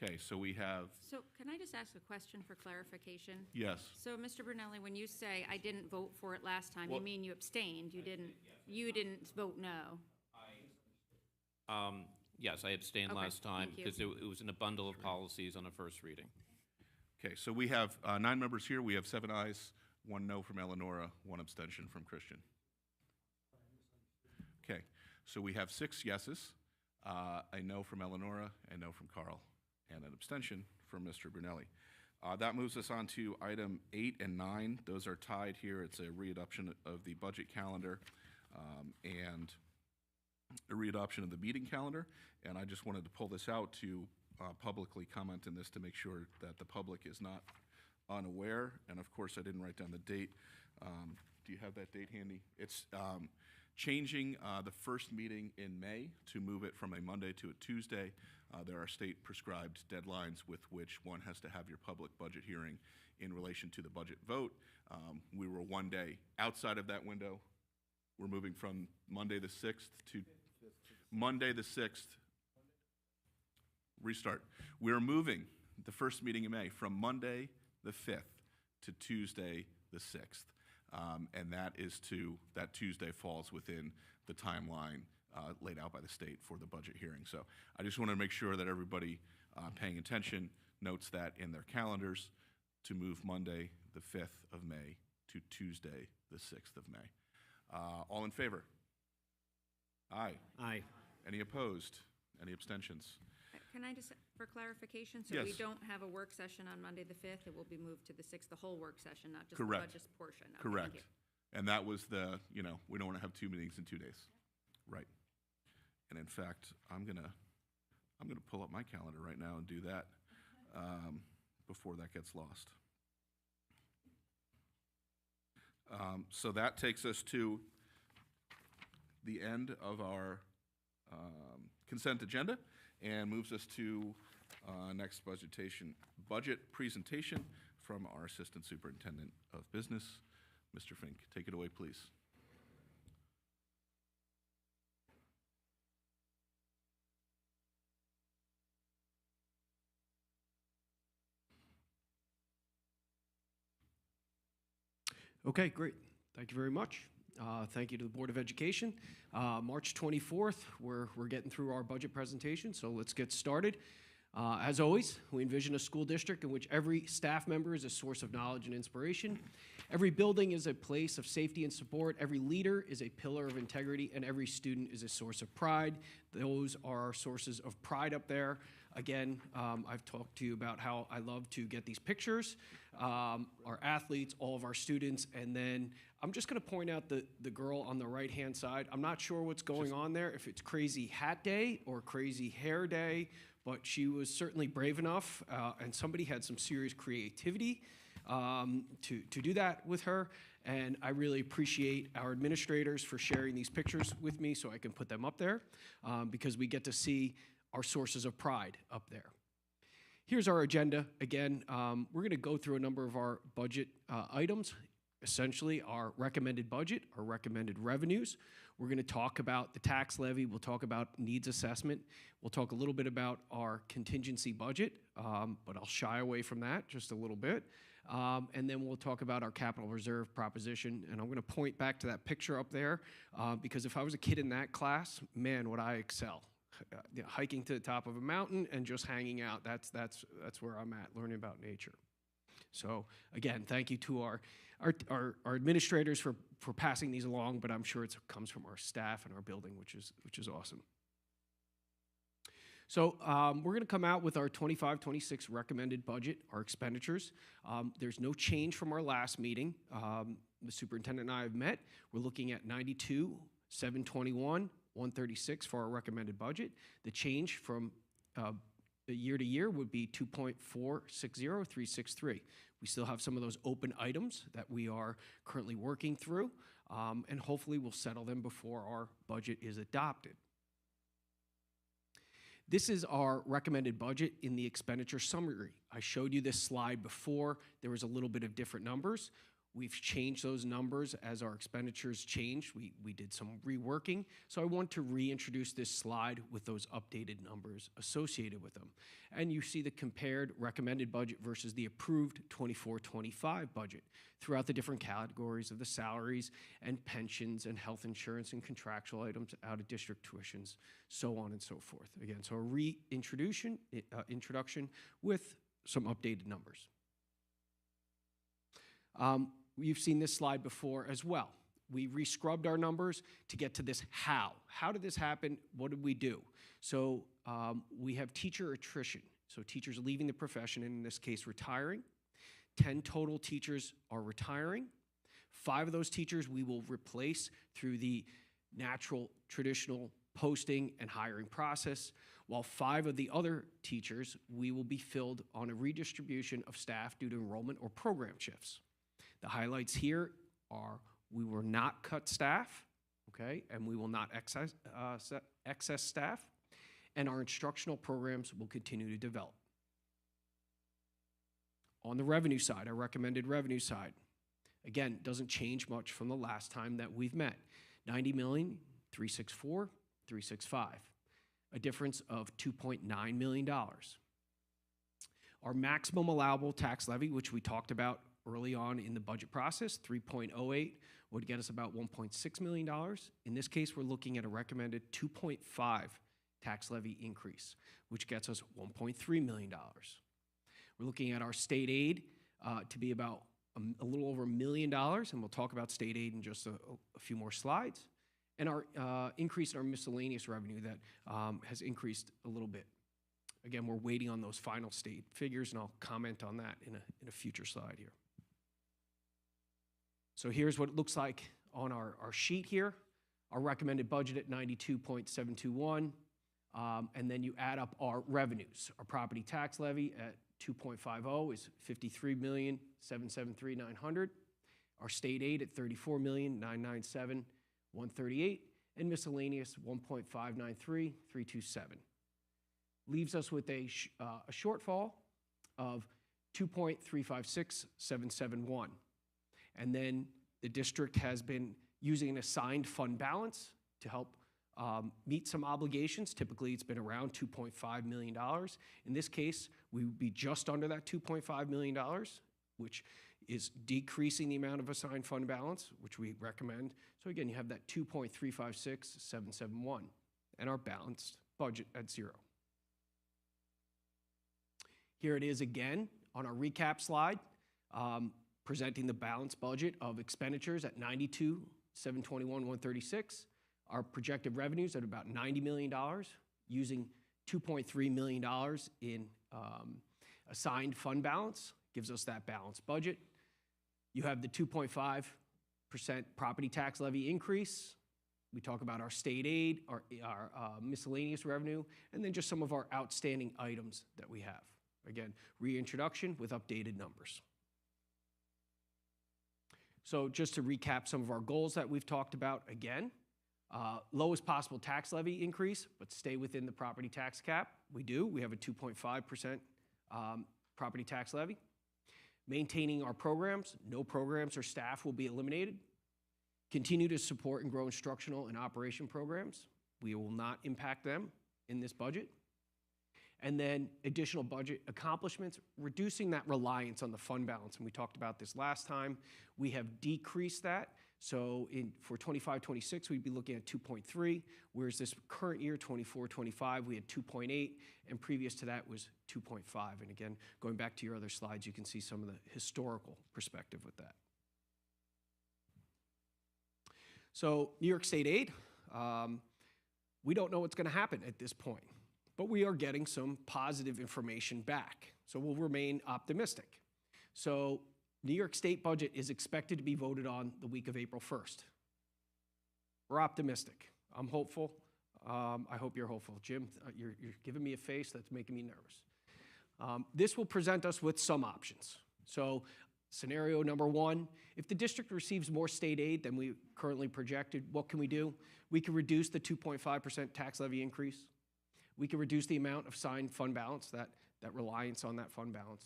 Okay, so we have, So can I just ask a question for clarification? yes. So, Mr. Brunelli, when you say I didn't vote for it last time, you Well- mean you abstained? You didn't vote no? Yes, I abstained Okay, last time thank you. because it was in a bundle of policies on a first reading. Okay, so we have 9 members here. We have 7 ayes, 1 no from Eleonora, 1 abstention from Christian. Okay, so we have 6 yeses, a no from Eleonora, a no from Carl, and an abstention from Mr. Brunelli. That moves us on to item 8 and 9. Those are tied here. It's a readoption of the budget calendar and a readoption of the meeting calendar. And I just wanted to pull this out to publicly comment on this to make sure that the public is not unaware. And of course, I didn't write down the date. Do you have that date handy? It's changing the first meeting in May to move it from a Monday to a Tuesday. There are state prescribed deadlines with which one has to have your public budget hearing in relation to the budget vote. We were one day outside of that window. We're moving from Monday the 6th to Monday the 6th. Restart. We're moving the first meeting in May from Monday the 5th to Tuesday the 6th. And that Tuesday falls within the timeline laid out by the state for the budget hearing. So I just want to make sure that everybody paying attention notes that in their calendars to move Monday the 5th of May to Tuesday the 6th of May. All in favor? Aye. Aye. Any opposed? Any abstentions? Can I just, for clarification, so we Yes. don't have a work session on Monday the 5th, it will be moved to the 6th, the whole work session, not just the Correct. budget portion? Okay, thank Correct. you. And that was we don't want to have 2 meetings in 2 days. Right. And in fact, I'm gonna pull up my calendar right now and do that before that gets lost. So that takes us to the end of our consent agenda and moves us to next budget presentation from our Assistant Superintendent of Business, Mr. Fink. Take it away, please. Okay, great. Thank you very much. Thank you to the Board of Education. March 24th, we're getting through our budget presentation, so let's get started. As always, we envision a school district in which every staff member is a source of knowledge and inspiration. Every building is a place of safety and support. Every leader is a pillar of integrity, and every student is a source of pride. Those are our sources of pride up there. Again, I've talked to you about how I love to get these pictures, our athletes, all of our students, and then I'm just going to point out the girl on the right-hand side. I'm not sure what's going on there, if it's crazy hat day or crazy hair day, but she was certainly brave enough, and somebody had some serious creativity to do that with her. And I really appreciate our administrators for sharing these pictures with me so I can put them up there, because we get to see our sources of pride up there. Here's our agenda. Again, we're going to go through a number of our budget items, essentially our recommended budget, our recommended revenues. We're going to talk about the tax levy. We'll talk about needs assessment. We'll talk a little bit about our contingency budget, but I'll shy away from that just a little bit. And then we'll talk about our capital reserve proposition. And I'm going to point back to that picture up there, because if I was a kid in that class, man, would I excel. Hiking to the top of a mountain and just hanging out, that's where I'm at, learning about nature. So again, thank you to our administrators for passing these along, but I'm sure it comes from our staff and our building, which is awesome. So we're going to come out with our 25-26 recommended budget, our expenditures. There's no change from our last meeting. The superintendent and I have met. We're looking at 92,721. 136 for our recommended budget. The change from year to year would be 2.460363. We still have some of those open items that we are currently working through, and hopefully we'll settle them before our budget is adopted. This is our recommended budget in the expenditure summary. I showed you this slide before. There was a little bit of different numbers. We've changed those numbers as our expenditures changed. We did some reworking. So I want to reintroduce this slide with those updated numbers associated with them. And you see the compared recommended budget versus the approved 24-25 budget throughout the different categories of the salaries and pensions and health insurance and contractual items, out-of-district tuitions, so on and so forth. Again, so a introduction with some updated numbers. You've seen this slide before as well. We rescrubbed our numbers to get to this how. How did this happen? What did we do? So we have teacher attrition. So teachers leaving the profession, and in this case retiring. 10 total teachers are retiring. 5 of those teachers we will replace through the natural traditional posting and hiring process, while 5 of the other teachers we will be filled on a redistribution of staff due to enrollment or program shifts. The highlights here are we will not cut staff, okay? And we will not excess staff, and our instructional programs will continue to develop. On the revenue side, our recommended revenue side, again, doesn't change much from the last time that we've met. 90 million, 364, 365, a difference of $2.9 million. Our maximum allowable tax levy, which we talked about early on in the budget process, 3.08, would get us about $1.6 million. In this case, we're looking at a recommended 2.5 tax levy increase, which gets us $1.3 million. We're looking at our state aid to be about a little over $1 million, and we'll talk about state aid in just a few more slides. And our increase in our miscellaneous revenue that has increased a little bit. Again, we're waiting on those final state figures, and I'll comment on that in a future slide here. So here's what it looks like on our sheet here. Our recommended budget at 92.721, and then you add up our revenues. Our property tax levy at 2.50 is $53,773,900. Our state aid at $34,997,138, and miscellaneous 1.593,327. Leaves us with a shortfall of 2.356771. And then the district has been using an assigned fund balance to help meet some obligations. Typically, it's been around $2.5 million. In this case, we would be just under that $2.5 million, which is decreasing the amount of assigned fund balance, which we recommend. So again, you have that 2.356771 and our balanced budget at 0. Here it is again on our recap slide, presenting the balanced budget of expenditures at 92,721,136. Our projected revenues at about $90 million, using $2.3 million in assigned fund balance, gives us that balanced budget. You have the 2.5% property tax levy increase. We talk about our state aid, our miscellaneous revenue, and then just some of our outstanding items that we have. Again, reintroduction with updated numbers. So just to recap some of our goals that we've talked about again, lowest possible tax levy increase, but stay within the property tax cap. We do. We have a 2.5% property tax levy. Maintaining our programs. No programs or staff will be eliminated. Continue to support and grow instructional and operation programs. We will not impact them in this budget. And then additional budget accomplishments, reducing that reliance on the fund balance. And we talked about this last time. We have decreased that. So for 25-26, we'd be looking at 2.3, whereas this current year, 24-25, we had 2.8, and previous to that was 2.5. And again, going back to your other slides, you can see some of the historical perspective with that. So New York State aid, we don't know what's going to happen at this point, but we are getting some positive information back. So we'll remain optimistic. So New York State budget is expected to be voted on the week of April 1st. We're optimistic. I'm hopeful. I hope you're hopeful. Jim, you're giving me a face that's making me nervous. This will present us with some options. So scenario number one, if the district receives more state aid than we currently projected, what can we do? We can reduce the 2.5% tax levy increase. We can reduce the amount of assigned fund balance, that reliance on that fund balance.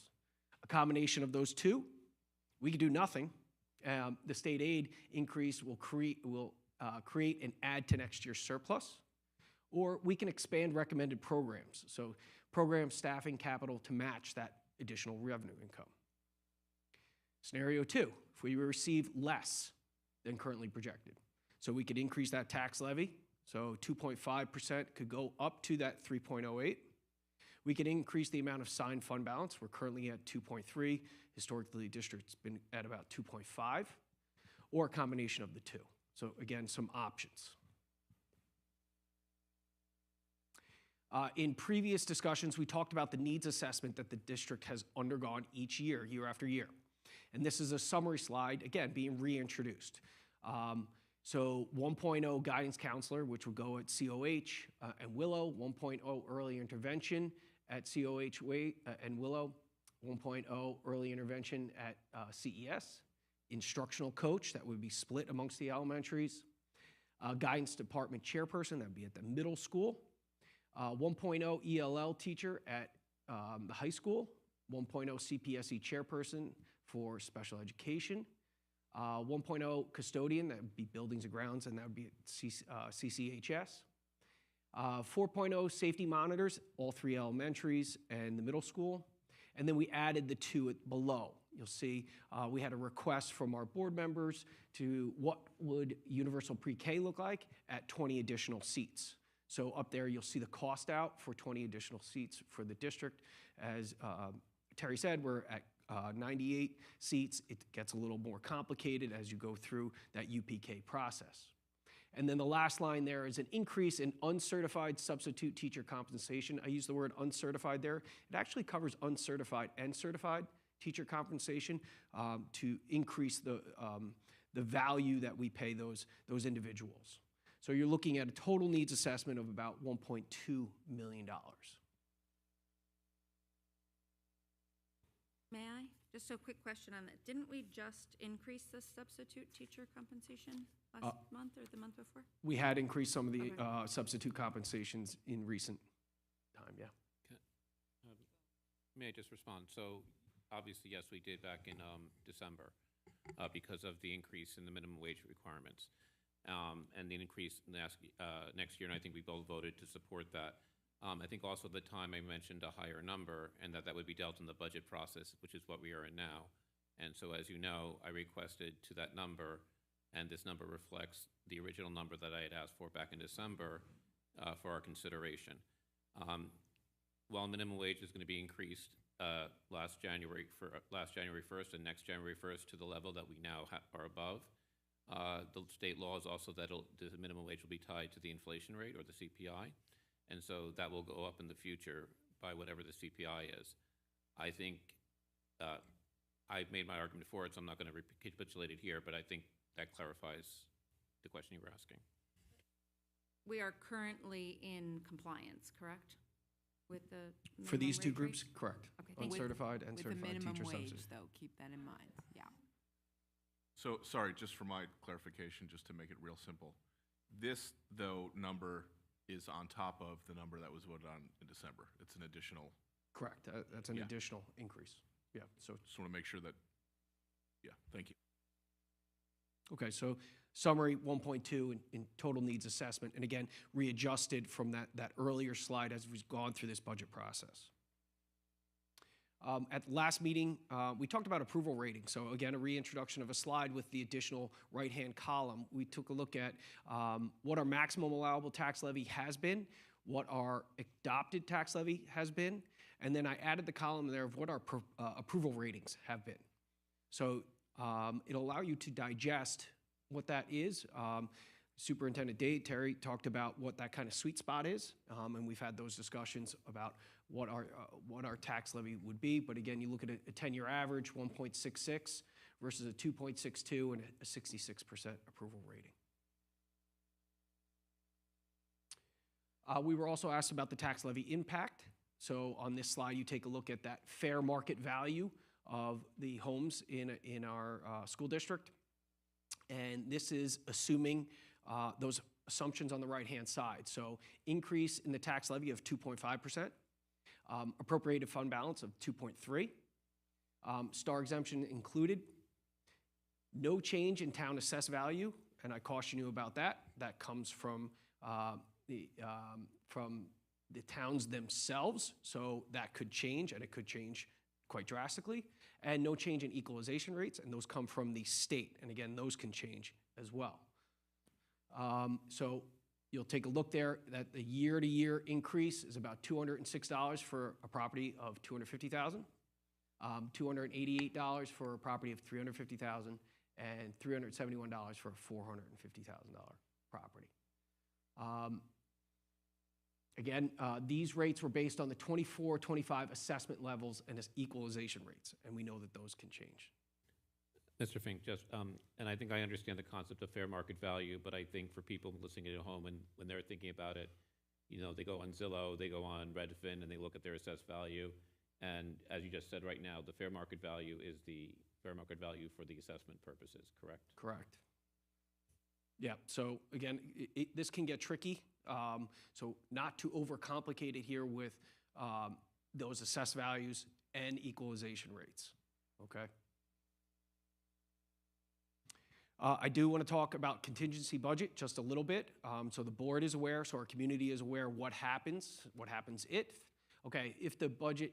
A combination of those two, we could do nothing. The state aid increase will create and add to next year's surplus, or we can expand recommended programs. So program staffing capital to match that additional revenue income. Scenario two, if we receive less than currently projected. So we could increase that tax levy. So 2.5% could go up to that 3.08. We can increase the amount of assigned fund balance. We're currently at 2.3. Historically, the district's been at about 2.5, or a combination of the two. So again, some options. In previous discussions, we talked about the needs assessment that the district has undergone each year, year after year. And this is a summary slide, again, being reintroduced. So 1.0 guidance counselor, which will go at COH and Willow, 1.0 early intervention at COH and Willow, 1.0 early intervention at CES, instructional coach, that would be split amongst the elementaries, guidance department chairperson, that would be at the middle school. 1.0 ELL teacher at the high school. 1.0 CPSE chairperson for special education. 1.0 custodian, that would be buildings and grounds, and that would be at CCHS. 4.0 safety monitors, all 3 elementaries and the middle school. And then we added the 2 below. You'll see we had a request from our board members to what would universal pre-K look like at 20 additional seats. So up there, you'll see the cost out for 20 additional seats for the district. As Terry said, we're at 98 seats. It gets a little more complicated as you go through that UPK process. And then the last line there is an increase in uncertified substitute teacher compensation. I use the word uncertified there. It actually covers uncertified and certified teacher compensation to increase the value that we pay those individuals. So you're looking at a total needs assessment of about $1.2 million. May I? Just a quick question on that. Didn't we just increase the substitute teacher compensation last month or the month before? We had increased some of the Okay. substitute compensations in recent time, yeah. May I just respond? So obviously, yes, we did back in December because of the increase in the minimum wage requirements and the increase next year, and I think we both voted to support that. I think also at the time I mentioned a higher number and that would be dealt in the budget process, which is what we are in now. And so as you know, I requested to that number, and this number reflects the original number that I had asked for back in December for our consideration. While minimum wage is going to be increased last January 1st and next January 1st to the level that we now are above, the state law is also that the minimum wage will be tied to the inflation rate or the CPI. And so that will go up in the future by whatever the CPI is. I think I've made my argument for it, so I'm not going to recapitulate it here, but I think that clarifies the question you were asking. We are currently in compliance, correct? With the For these two minimum groups, wage rate? correct. Okay, thank you. Uncertified and With the certified minimum teacher wage, subsidy. though, keep that in mind, yeah. So, sorry, just for my clarification, just to make it real simple. This, though, number is on top of the number that was voted on in December. It's an additional, Correct, that's an Yeah. additional increase. Yeah, so, just want to make sure that, yeah, thank you. okay, so summary 1.2 in total needs assessment, and again, readjusted from that earlier slide as we've gone through this budget process. At the last meeting, we talked about approval rating. So again, a reintroduction of a slide with the additional right-hand column. We took a look at what our maximum allowable tax levy has been, what our adopted tax levy has been, and then I added the column there of what our approval ratings have been. So it'll allow you to digest what that is. Superintendent Terry talked about what that kind of sweet spot is, and we've had those discussions about what our tax levy would be. But again, you look at a 10-year average, 1.66 versus a 2.62 and a 66% approval rating. We were also asked about the tax levy impact. So on this slide, you take a look at that fair market value of the homes in our school district. And this is assuming those assumptions on the right-hand side. So increase in the tax levy of 2.5%, appropriated fund balance of 2.3, star exemption included, no change in town assessed value, and I caution you about that. That comes from the towns themselves, so that could change, and it could change quite drastically, and no change in equalization rates, and those come from the state, and again, those can change as well. So you'll take a look there that the year-to-year increase is about $206 for a property of $250,000, $288 for a property of $350,000, and $371 for a $450,000 property. Again, these rates were based on the 24-25 assessment levels and equalization rates, and we know that those can change. Mr. Fink, just, and I think I understand the concept of fair market value, but I think for people listening at home and when they're thinking about it, you know, they go on Zillow, they go on Redfin, and they look at their assessed value. And as you just said right now, the fair market value is the fair market value for the assessment purposes, correct? Correct. Yeah, so again, this can get tricky. So not to overcomplicate it here with those assessed values and equalization rates, okay? I do want to talk about contingency budget just a little bit. So the board is aware, so our community is aware what happens if the budget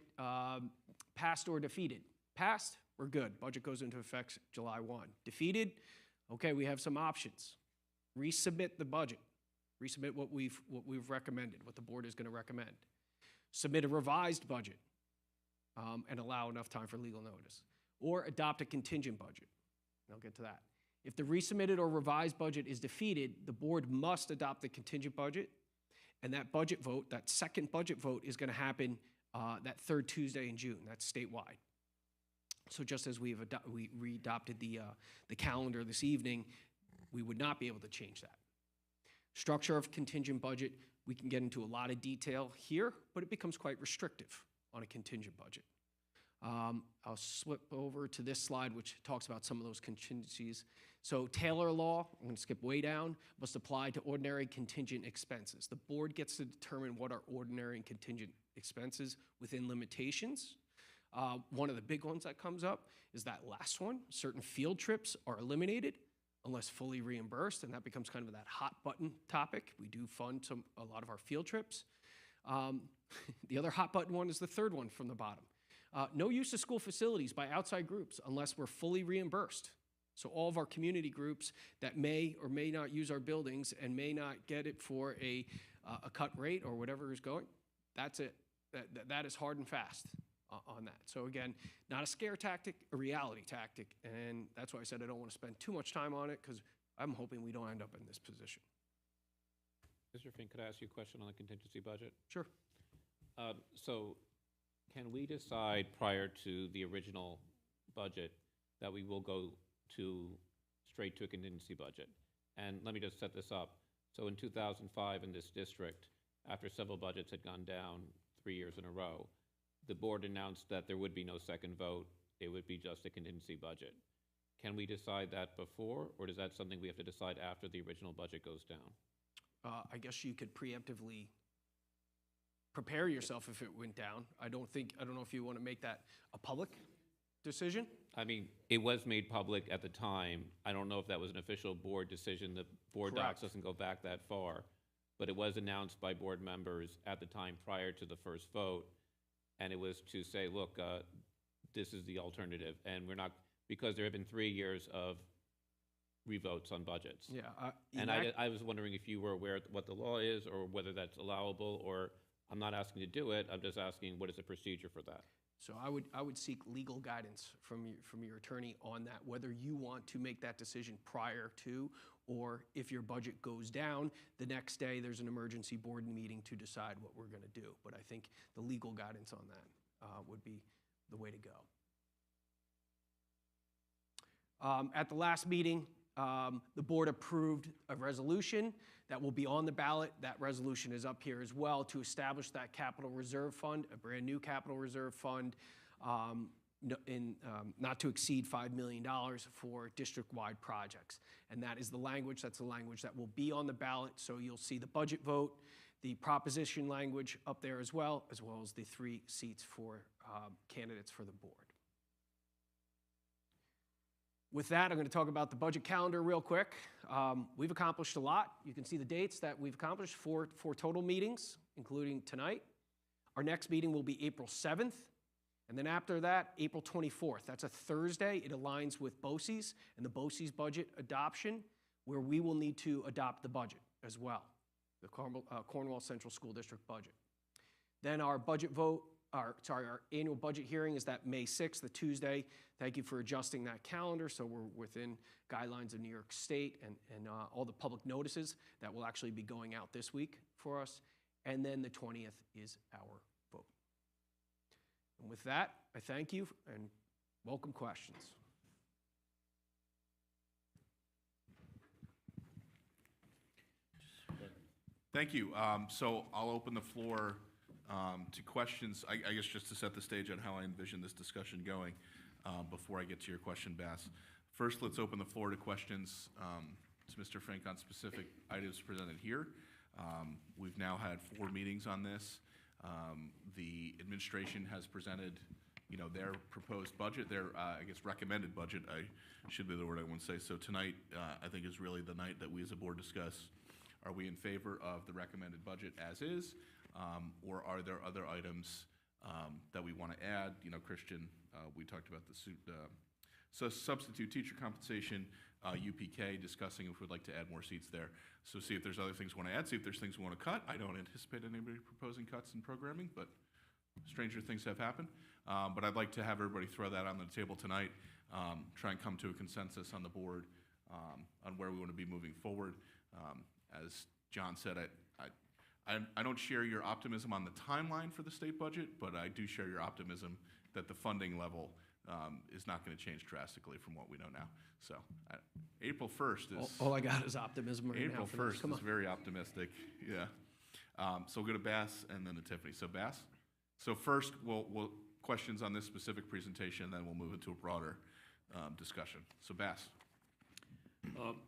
passed or defeated. Passed, we're good. Budget goes into effect July 1. Defeated, okay, we have some options. Resubmit the budget. Resubmit what we've recommended, what the board is going to recommend. Submit a revised budget and allow enough time for legal notice. Or adopt a contingent budget. And I'll get to that. If the resubmitted or revised budget is defeated, the board must adopt the contingent budget, and that budget vote, that second budget vote, is going to happen that third Tuesday in June. That's statewide. So just as we re-adopted the calendar this evening, we would not be able to change that. Structure of contingent budget, we can get into a lot of detail here, but it becomes quite restrictive on a contingent budget. I'll slip over to this slide, which talks about some of those contingencies. So Taylor law, I'm going to skip way down, must apply to ordinary contingent expenses. The board gets to determine what are ordinary and contingent expenses within limitations. One of the big ones that comes up is that last one. Certain field trips are eliminated unless fully reimbursed, and that becomes kind of that hot button topic. We do fund a lot of our field trips. The other hot button one is the third one from the bottom. No use of school facilities by outside groups unless we're fully reimbursed. So all of our community groups that may or may not use our buildings and may not get it for a cut rate or whatever is going, that's it. That is hard and fast on that. So again, not a scare tactic, a reality tactic. And that's why I said I don't want to spend too much time on it, because I'm hoping we don't end up in this position. Mr. Fink, could I ask you a question on the contingency budget? Sure. So can we decide prior to the original budget that we will go straight to a contingency budget? And let me just set this up. So in 2005 in this district, after several budgets had gone down 3 years in a row, the board announced that there would be no second vote. It would be just a contingency budget. Can we decide that before, or is that something we have to decide after the original budget goes down? I guess you could preemptively prepare yourself if it went down. I don't know if you want to make that a public decision. I mean, it was made public at the time. I don't know if that was an official board decision. The board docs doesn't go back that far, but it was announced by board members at the time prior to the first vote, and it was to say, look, this is the alternative, and we're not, because there have been 3 years of revotes on budgets. Yeah. And I was wondering if you were aware of what the law is, or whether that's allowable, or I'm not asking to do it, I'm just asking what is the procedure for that? So I would seek legal guidance from your attorney on that, whether you want to make that decision prior to, or if your budget goes down, the next day there's an emergency board meeting to decide what we're going to do. But I think the legal guidance on that would be the way to go. At the last meeting, the board approved a resolution that will be on the ballot. That resolution is up here as well, to establish that capital reserve fund, a brand new capital reserve fund, not to exceed $5 million for district-wide projects. And that is the language, that's the language that will be on the ballot. So you'll see the budget vote, the proposition language up there as well as the 3 seats for candidates for the board. With that, I'm going to talk about the budget calendar real quick. We've accomplished a lot. You can see the dates that we've accomplished, four total meetings, including tonight. Our next meeting will be April 7th, and then after that, April 24th. That's a Thursday. It aligns with BOCES and the BOCES budget adoption, where we will need to adopt the budget as well, the Cornwall Central School District budget. Then our budget vote, our annual budget hearing is that May 6th, the Tuesday. Thank you for adjusting that calendar so we're within guidelines of New York State and all the public notices that will actually be going out this week for us. And then the 20th is our vote. And with that, I thank you and welcome questions. Thank you. So I'll open the floor to questions, I guess just to set the stage on how I envision this discussion going before I get to your question, Bass. First, let's open the floor to questions. to Mr. Frank on specific items presented here. We've now had 4 meetings on this. The administration has presented, their proposed budget, their, I guess, recommended budget, should be the word I want to say. So tonight, I think is really the night that we as a board discuss, are we in favor of the recommended budget as is, or are there other items that we want to add? Christian, we talked about so substitute teacher compensation, UPK, discussing if we'd like to add more seats there. So see if there's other things we want to add, see if there's things we want to cut. I don't anticipate anybody proposing cuts in programming, but stranger things have happened. But I'd like to have everybody throw that on the table tonight, try and come to a consensus on the board on where we want to be moving forward. As John said, I don't share your optimism on the timeline for the state budget, but I do share your optimism that the funding level is not going to change drastically from what we know now. So April 1st is... All I got is optimism right April now. for this. 1st Come is on. very optimistic, yeah. So we'll go to Bass and then to Tiffany. So Bass? So first, we'll questions on this specific presentation, then we'll move into a broader discussion. So Bass?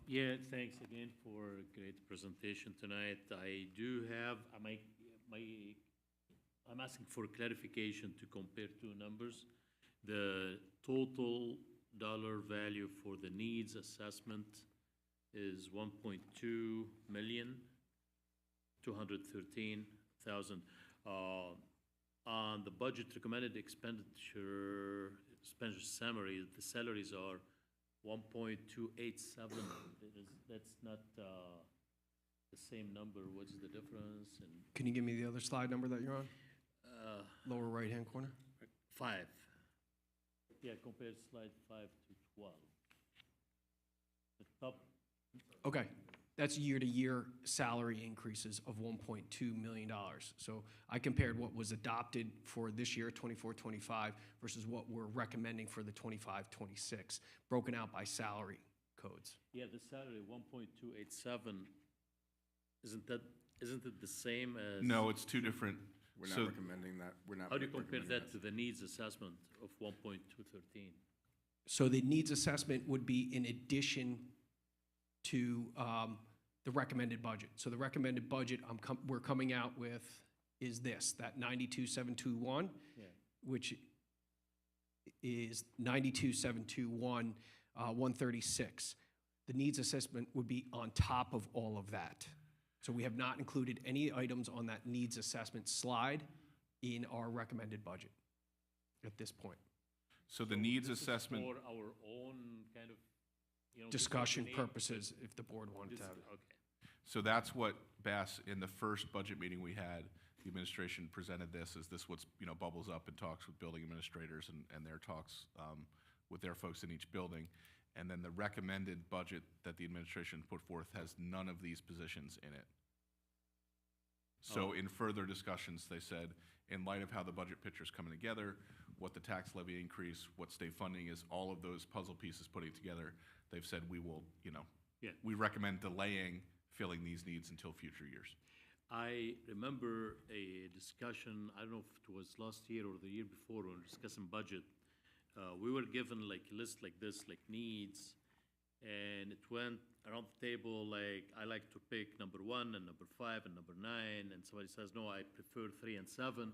Yeah, thanks again for a great presentation tonight. I do have, I'm asking for clarification to compare two numbers. The total dollar value for the needs assessment is 1.2 million, 213,000. On the budget recommended expenditure summary, the salaries are 1.287. That's not the same number. What's the difference? And Can you give me the other slide number that you're on? Lower right-hand corner. 5. Yeah, compare slide 5 to 12. The top. Okay, that's year-to-year salary increases of $1.2 million. So I compared what was adopted for this year, 24-25, versus what we're recommending for the 25-26, broken out by salary codes. Yeah, the salary 1.287. Isn't it the same as? No, it's two different. We're not recommending that. We're not. How do you compare recommending that to the needs assessment of 1.213? So the needs assessment would be in addition to the recommended budget. So the recommended budget we're coming out with is this, that 92,721, Yeah. which is 92,721, 136. The needs assessment would be on top of all of that. So we have not included any items on that needs assessment slide in our recommended budget at this point. So the needs This is assessment, for our own kind of, Discussion this is the name, purposes, if the board wanted to have it. Okay. so that's what Bass, in the first budget meeting we had, the administration presented this, is this what's, bubbles up in talks with building administrators and their talks with their folks in each building. And then the recommended budget that the administration put forth has none of these positions in it. So in further discussions, they said, in light of how the budget picture's coming together, what the tax levy increase, what state funding is, all of those puzzle pieces putting together, they've said we will, Yeah. we recommend delaying filling these needs until future years. I remember a discussion, I don't know if it was last year or the year before, when we were discussing budget. We were given like a list like this, like needs, and it went around the table like, I like to pick number 1 and number 5 and number 9, and somebody says, no, I prefer 3 and 7.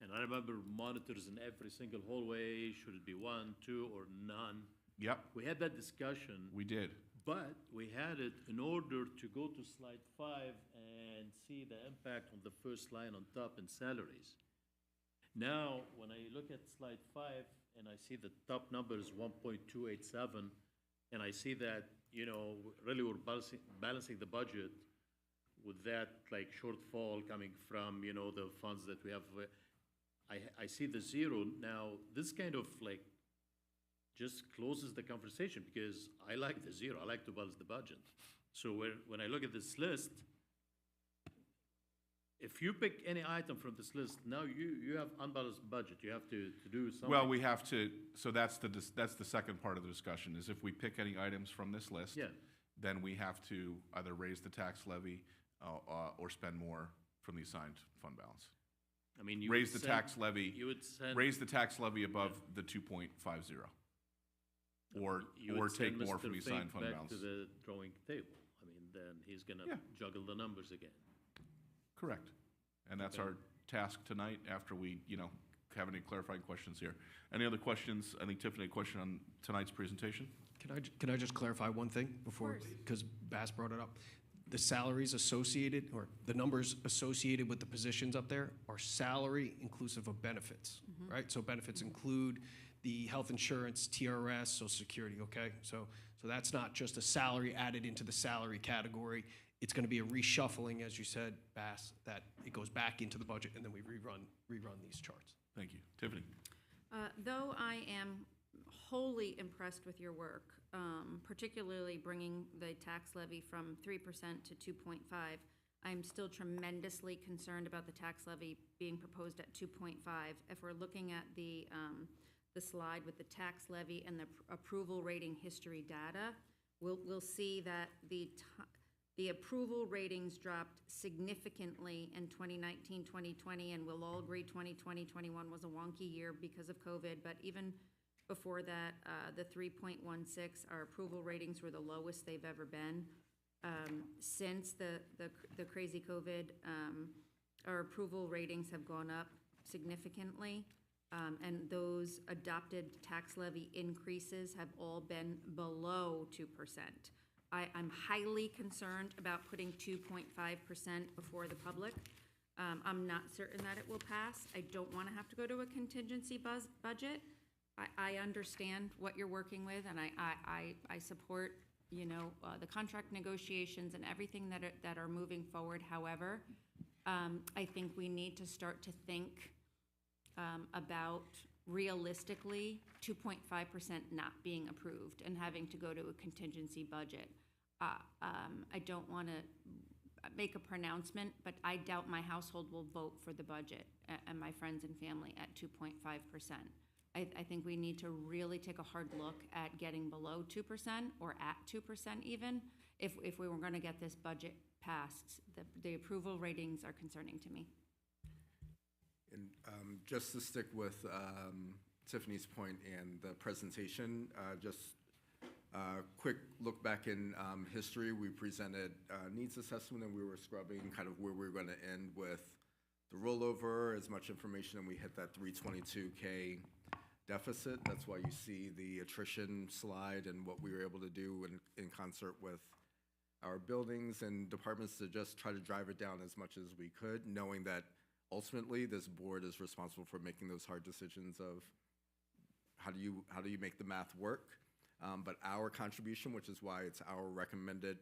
And I remember monitors in every single hallway, should it be 1, 2, or none? Yep, We had that discussion. we did. But we had it in order to go to slide 5 and see the impact on the first line on top in salaries. Now, when I look at slide 5 and I see the top number is 1.287, and I see that, really we're balancing the budget with that like shortfall coming from, the funds that we have. I see the zero. Now, this kind of like just closes the conversation because I like the zero. I like to balance the budget. So when I look at this list, if you pick any item from this list, now you have unbalanced budget. You have to do something. Well, we have to, so that's the second part of the discussion, is if we pick any items from this list, Yeah. then we have to either raise the tax levy or spend more from the assigned fund balance. I mean, you Raise would the send- tax levy, You would send. raise the tax levy above the 2.50. You or would take send more Mr. from the Fink assigned fund back balance. to the drawing table. I mean, then he's gonna Yeah. juggle the numbers again. Correct. And that's Okay. our task tonight after we, have any clarifying questions here. Any other questions? I think Tiffany, a question on tonight's presentation? Can I just clarify one thing before, because Bass brought it up? The salaries associated, or the numbers associated with the positions up there are salary inclusive of benefits, right? So benefits include the health insurance, TRS, Social Security, okay? So that's not just a salary added into the salary category. It's gonna be a reshuffling, as you said, Bass, that it goes back into the budget and then we rerun these charts. Thank you. Tiffany? Though I am wholly impressed with your work, particularly bringing the tax levy from 3% to 2.5, I'm still tremendously concerned about the tax levy being proposed at 2.5. If we're looking at the slide with the tax levy and the approval rating history data, we'll see that the approval ratings dropped significantly in 2019, 2020, and we'll all agree 2020, 21 was a wonky year because of COVID, but even before that, the 3.16, our approval ratings were the lowest they've ever been. Since the crazy COVID, our approval ratings have gone up significantly, and those adopted tax levy increases have all been below 2%. I'm highly concerned about putting 2.5% before the public. I'm not certain that it will pass. I don't want to have to go to a contingency budget. I understand what you're working with, and I support, the contract negotiations and everything that are moving forward. However, I think we need to start to think about realistically 2.5% not being approved and having to go to a contingency budget. I don't want to make a pronouncement, but I doubt my household will vote for the budget and my friends and family at 2.5%. I think we need to really take a hard look at getting below 2% or at 2% even if we were going to get this budget passed. The approval ratings are concerning to me. And just to stick with Tiffany's point and the presentation, just a quick look back in history. We presented needs assessment, and we were scrubbing kind of where we were going to end with the rollover, as much information, and we hit that 322K deficit. That's why you see the attrition slide and what we were able to do in concert with our buildings and departments to just try to drive it down as much as we could, knowing that ultimately this board is responsible for making those hard decisions of how do you make the math work. But our contribution, which is why it's our recommended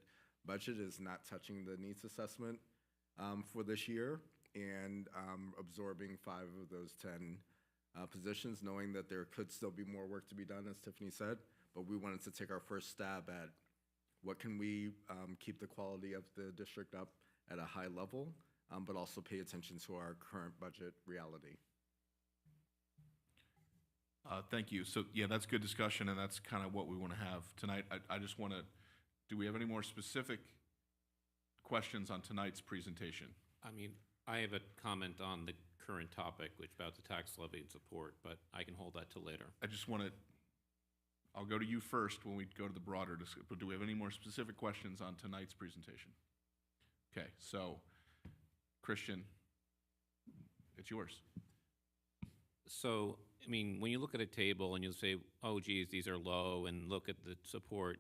budget, is not touching the needs assessment for this year and absorbing 5 of those 10 positions, knowing that there could still be more work to be done, as Tiffany said. But we wanted to take our first stab at what can we keep the quality of the district up at a high level, but also pay attention to our current budget reality. Thank you. So, yeah, that's good discussion, and that's kind of what we want to have tonight. I just want to, do we have any more specific questions on tonight's presentation? I mean, I have a comment on the current topic, which about the tax levy and support, but I can hold that till later. I just want to, I'll go to you first when we go to the broader discussion, but do we have any more specific questions on tonight's presentation? Okay, so, Christian, it's yours. So, I mean, when you look at a table and you'll say, oh, geez, these are low, and look at the support,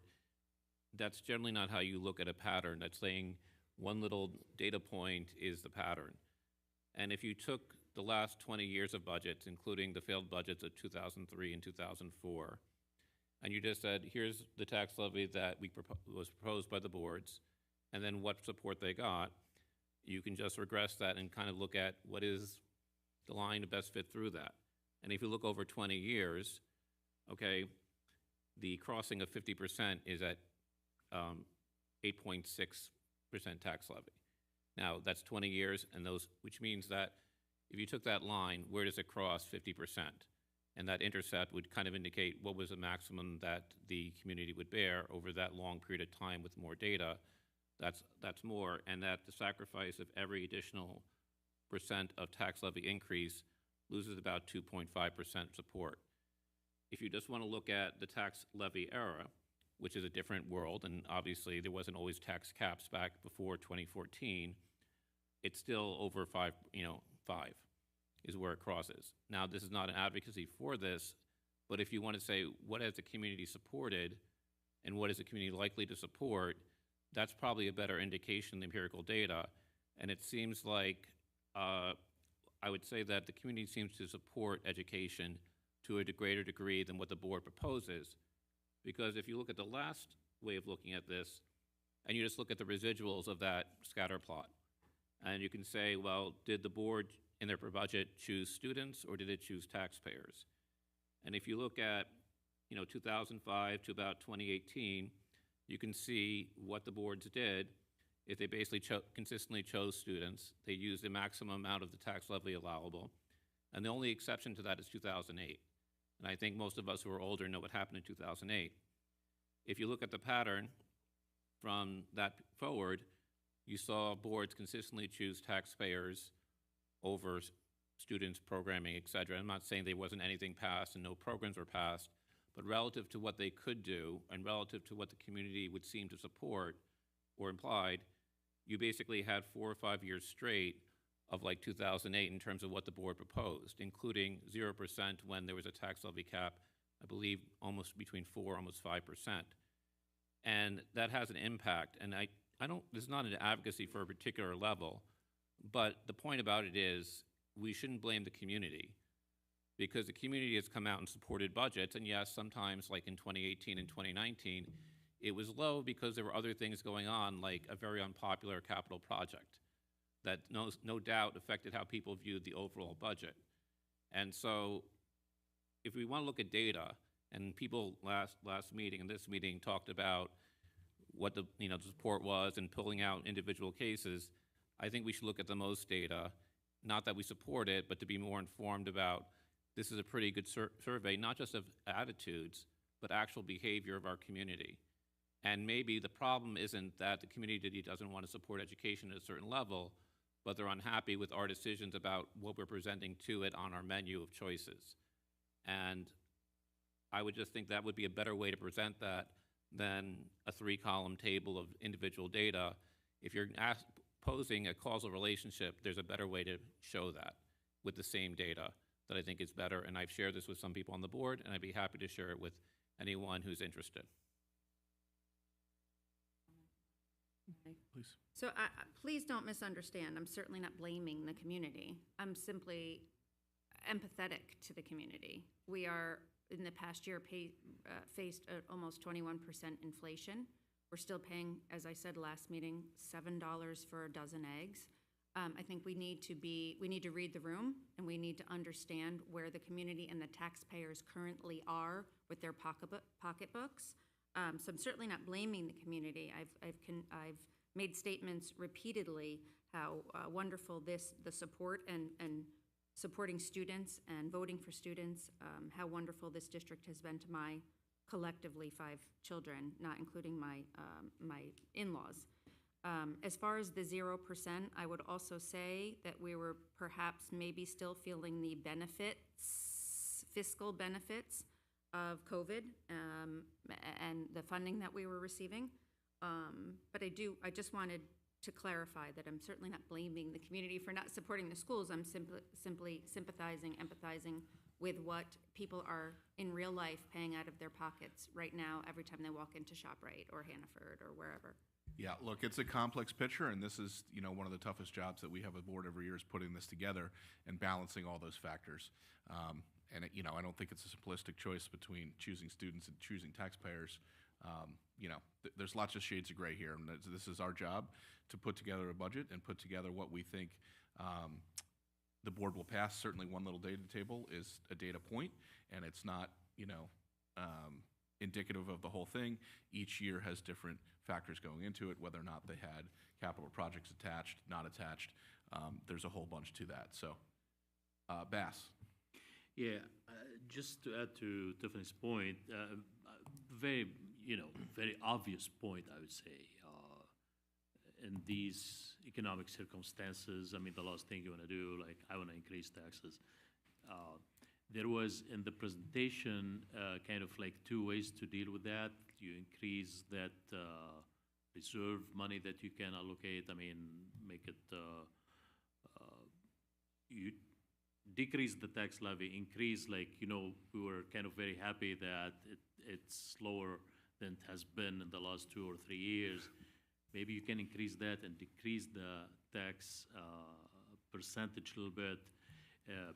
that's generally not how you look at a pattern. That's saying one little data point is the pattern. And if you took the last 20 years of budgets, including the failed budgets of 2003 and 2004, and you just said, here's the tax levy that was proposed by the boards, and then what support they got, you can just regress that and kind of look at what is the line to best fit through that. And if you look over 20 years, okay, the crossing of 50% is at 8.6% tax levy. Now, that's 20 years, and which means that if you took that line, where does it cross 50%? And that intercept would kind of indicate what was the maximum that the community would bear over that long period of time with more data. That's more, and that the sacrifice of every additional % of tax levy increase loses about 2.5% support. if you just want to look at the tax levy era, which is a different world, and obviously there wasn't always tax caps back before 2014, it's still over 5, 5 is where it crosses. Now, this is not an advocacy for this, but if you want to say what has the community supported and what is the community likely to support, that's probably a better indication than empirical data. And it seems like I would say that the community seems to support education to a greater degree than what the board proposes. Because if you look at the last way of looking at this, and you just look at the residuals of that scatter plot, and you can say, well, did the board in their budget choose students or did it choose taxpayers? And if you look at 2005 to about 2018, you can see what the boards did. If they basically consistently chose students, they used the maximum amount of the tax levy allowable. And the only exception to that is 2008. And I think most of us who are older know what happened in 2008. If you look at the pattern from that forward, you saw boards consistently choose taxpayers over students, programming, et cetera. I'm not saying there wasn't anything passed and no programs were passed, but relative to what they could do and relative to what the community would seem to support or implied, you basically had 4 or 5 years straight of like 2008 in terms of what the board proposed, including 0% when there was a tax levy cap, I believe almost between 4, almost 5%. And that has an impact. And I don't, this is not an advocacy for a particular level, but the point about it is we shouldn't blame the community because the community has come out and supported budgets. And yes, sometimes like in 2018 and 2019, it was low because there were other things going on, like a very unpopular capital project that no doubt affected how people viewed the overall budget. And so if we want to look at data, and people last meeting and this meeting talked about what the the support was and pulling out individual cases, I think we should look at the most data, not that we support it, but to be more informed about this is a pretty good survey, not just of attitudes, but actual behavior of our community. And maybe the problem isn't that the community doesn't want to support education at a certain level, but they're unhappy with our decisions about what we're presenting to it on our menu of choices. And I would just think that would be a better way to present that than a 3-column table of individual data. If you're posing a causal relationship, there's a better way to show that with the same data that I think is better. And I've shared this with some people on the board, and I'd be happy to share it with anyone who's interested. Please. So please don't misunderstand. I'm certainly not blaming the community. I'm simply empathetic to the community. We are, in the past year, faced almost 21% inflation. We're still paying, as I said last meeting, $7 for a dozen eggs. I think we need to read the room, and we need to understand where the community and the taxpayers currently are with their pocketbooks. So I'm certainly not blaming the community. I've made statements repeatedly how wonderful the support and supporting students and voting for students, how wonderful this district has been to my collectively 5 children, not including my in-laws. As far as the 0%, I would also say that we were perhaps maybe still feeling the fiscal benefits of COVID and the funding that we were receiving. But I just wanted to clarify that I'm certainly not blaming the community for not supporting the schools. I'm simply sympathizing, empathizing with what people are in real life paying out of their pockets right now every time they walk into ShopRite or Hannaford or wherever. Yeah, look, it's a complex picture, and this is, one of the toughest jobs that we have a board every year is putting this together and balancing all those factors. And I don't think it's a simplistic choice between choosing students and choosing taxpayers. There's lots of shades of gray here, and this is our job to put together a budget and put together what we think the board will pass. Certainly, one little data table is a data point, and it's not, indicative of the whole thing. Each year has different factors going into it, whether or not they had capital projects attached, not attached. There's a whole bunch to that. So, Bass. Yeah, just to add to Tiffany's point, very obvious point, I would say. In these economic circumstances, I mean, the last thing you want to do, like, I want to increase taxes. There was in the presentation kind of like two ways to deal with that. You increase that reserve money that you can allocate. I mean, make it, you decrease the tax levy, increase, like, you know, we were kind of very happy that it's lower than it has been in the last 2 or 3 years. Maybe you can increase that and decrease the tax percentage a little bit.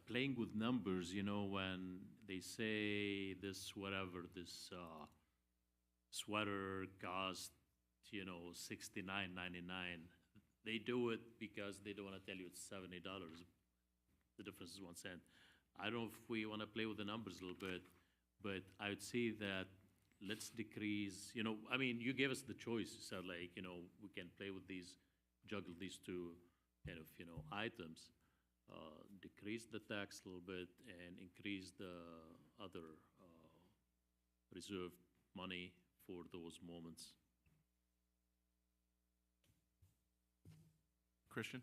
Playing with numbers, you know, when they say this, whatever, this sweater cost, you know, $69.99, they do it because they don't want to tell you it's $70. The difference is 1 cent. I don't know if we want to play with the numbers a little bit, but I would say that let's decrease, you know, I mean, you gave us the choice. You said, like, you know, we can play with these, juggle these two kind of, you know, items. Decrease the tax a little bit and increase the other reserved money for those moments. Christian?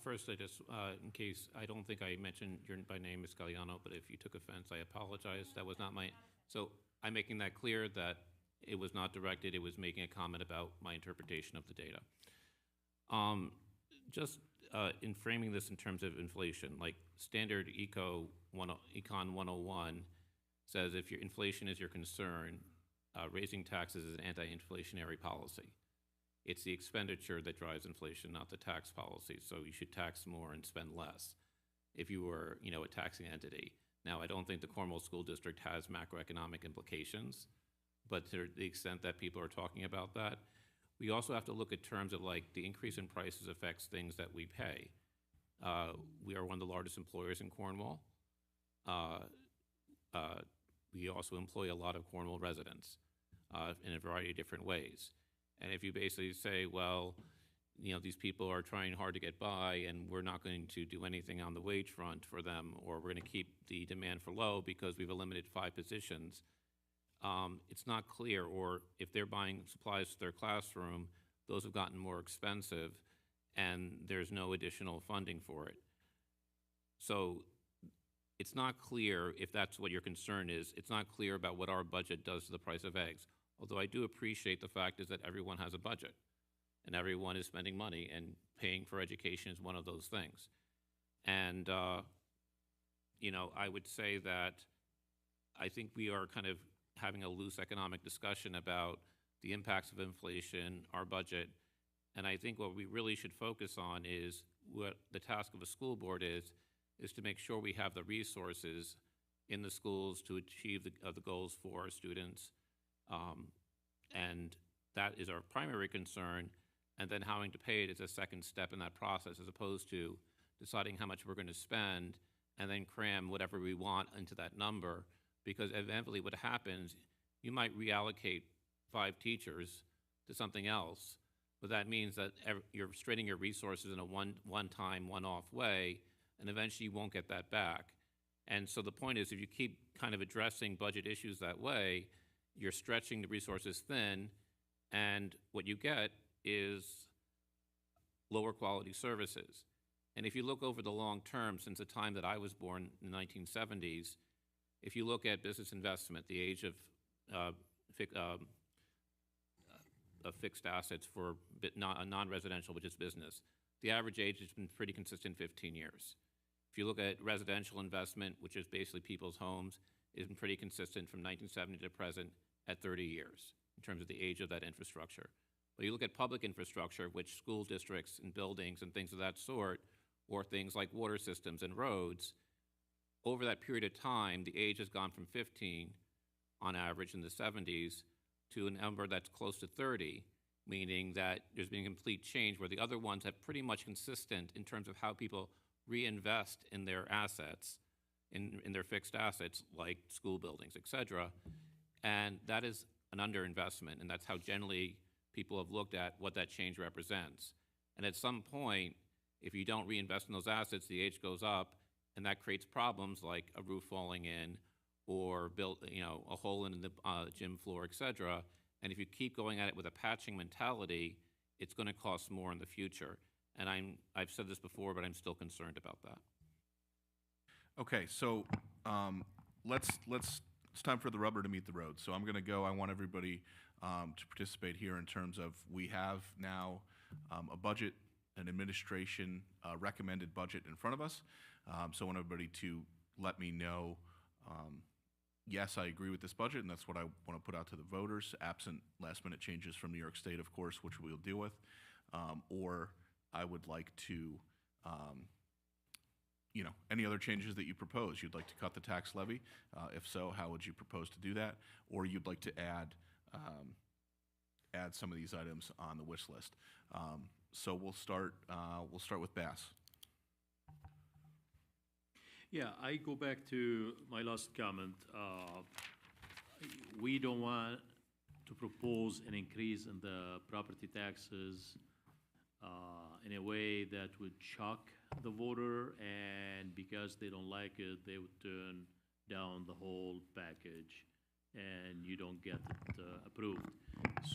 First, I just, in case, I don't think I mentioned your by name, Ms. Galliano, but if you took offense, I apologize. That was not my, so I'm making that clear that it was not directed, it was making a comment about my interpretation of the data. Just in framing this in terms of inflation, like standard Econ 101 says if your inflation is your concern, raising taxes is an anti-inflationary policy. It's the expenditure that drives inflation, not the tax policy. So you should tax more and spend less if you were, you know, a taxing entity. Now, I don't think the Cornwall School District has macroeconomic implications, but to the extent that people are talking about that, we also have to look at terms of like the increase in prices affects things that we pay. We are one of the largest employers in Cornwall. We also employ a lot of Cornwall residents in a variety of different ways. And if you basically say, well, you know, these people are trying hard to get by and we're not going to do anything on the wage front for them, or we're going to keep the demand for low because we've eliminated 5 positions, it's not clear. Or if they're buying supplies for their classroom, those have gotten more expensive and there's no additional funding for it. So it's not clear if that's what your concern is. It's not clear about what our budget does to the price of eggs. Although I do appreciate the fact is that everyone has a budget and everyone is spending money, and paying for education is one of those things. And, you know, I would say that I think we are kind of having a loose economic discussion about the impacts of inflation, our budget, and I think what we really should focus on is what the task of a school board is to make sure we have the resources in the schools to achieve the goals for our students. And that is our primary concern, and then having to pay it is a second step in that process, as opposed to deciding how much we're going to spend and then cram whatever we want into that number, because eventually what happens, you might reallocate 5 teachers to something else, but that means that you're straining your resources in a one-time, one-off way, and eventually you won't get that back. And so the point is, if you keep kind of addressing budget issues that way, you're stretching the resources thin, and what you get is lower quality services. And if you look over the long term, since the time that I was born in the 1970s, if you look at business investment, the age of fixed assets for non-residential, which is business, the average age has been pretty consistent, 15 years. If you look at residential investment, which is basically people's homes, it's been pretty consistent from 1970 to present at 30 years in terms of the age of that infrastructure. But you look at public infrastructure, which school districts and buildings and things of that sort, or things like water systems and roads, over that period of time, the age has gone from 15 on average in the 70s to a number that's close to 30, meaning that there's been a complete change where the other ones have pretty much consistent in terms of how people reinvest in their assets, in their fixed assets, like school buildings, et cetera. And that is an underinvestment, and that's how generally people have looked at what that change represents. And at some point, if you don't reinvest in those assets, the age goes up, and that creates problems like a roof falling in, or a hole in the gym floor, et cetera. And if you keep going at it with a patching mentality, it's going to cost more in the future. And I've said this before, but I'm still concerned about that. Okay, so It's time for the rubber to meet the road. So I'm going to go. I want everybody to participate here in terms of we have now a budget, an administration recommended budget in front of us. So I want everybody to let me know, yes, I agree with this budget, and that's what I want to put out to the voters, absent last-minute changes from New York State, of course, which we'll deal with, or I would like to, any other changes that you propose. You'd like to cut the tax levy? If so, how would you propose to do that? Or you'd like to add some of these items on the wish list. So we'll start with Bass. Yeah, I go back to my last comment. We don't want to propose an increase in the property taxes in a way that would shock the voter, and because they don't like it, they would turn down the whole package, and you don't get it approved.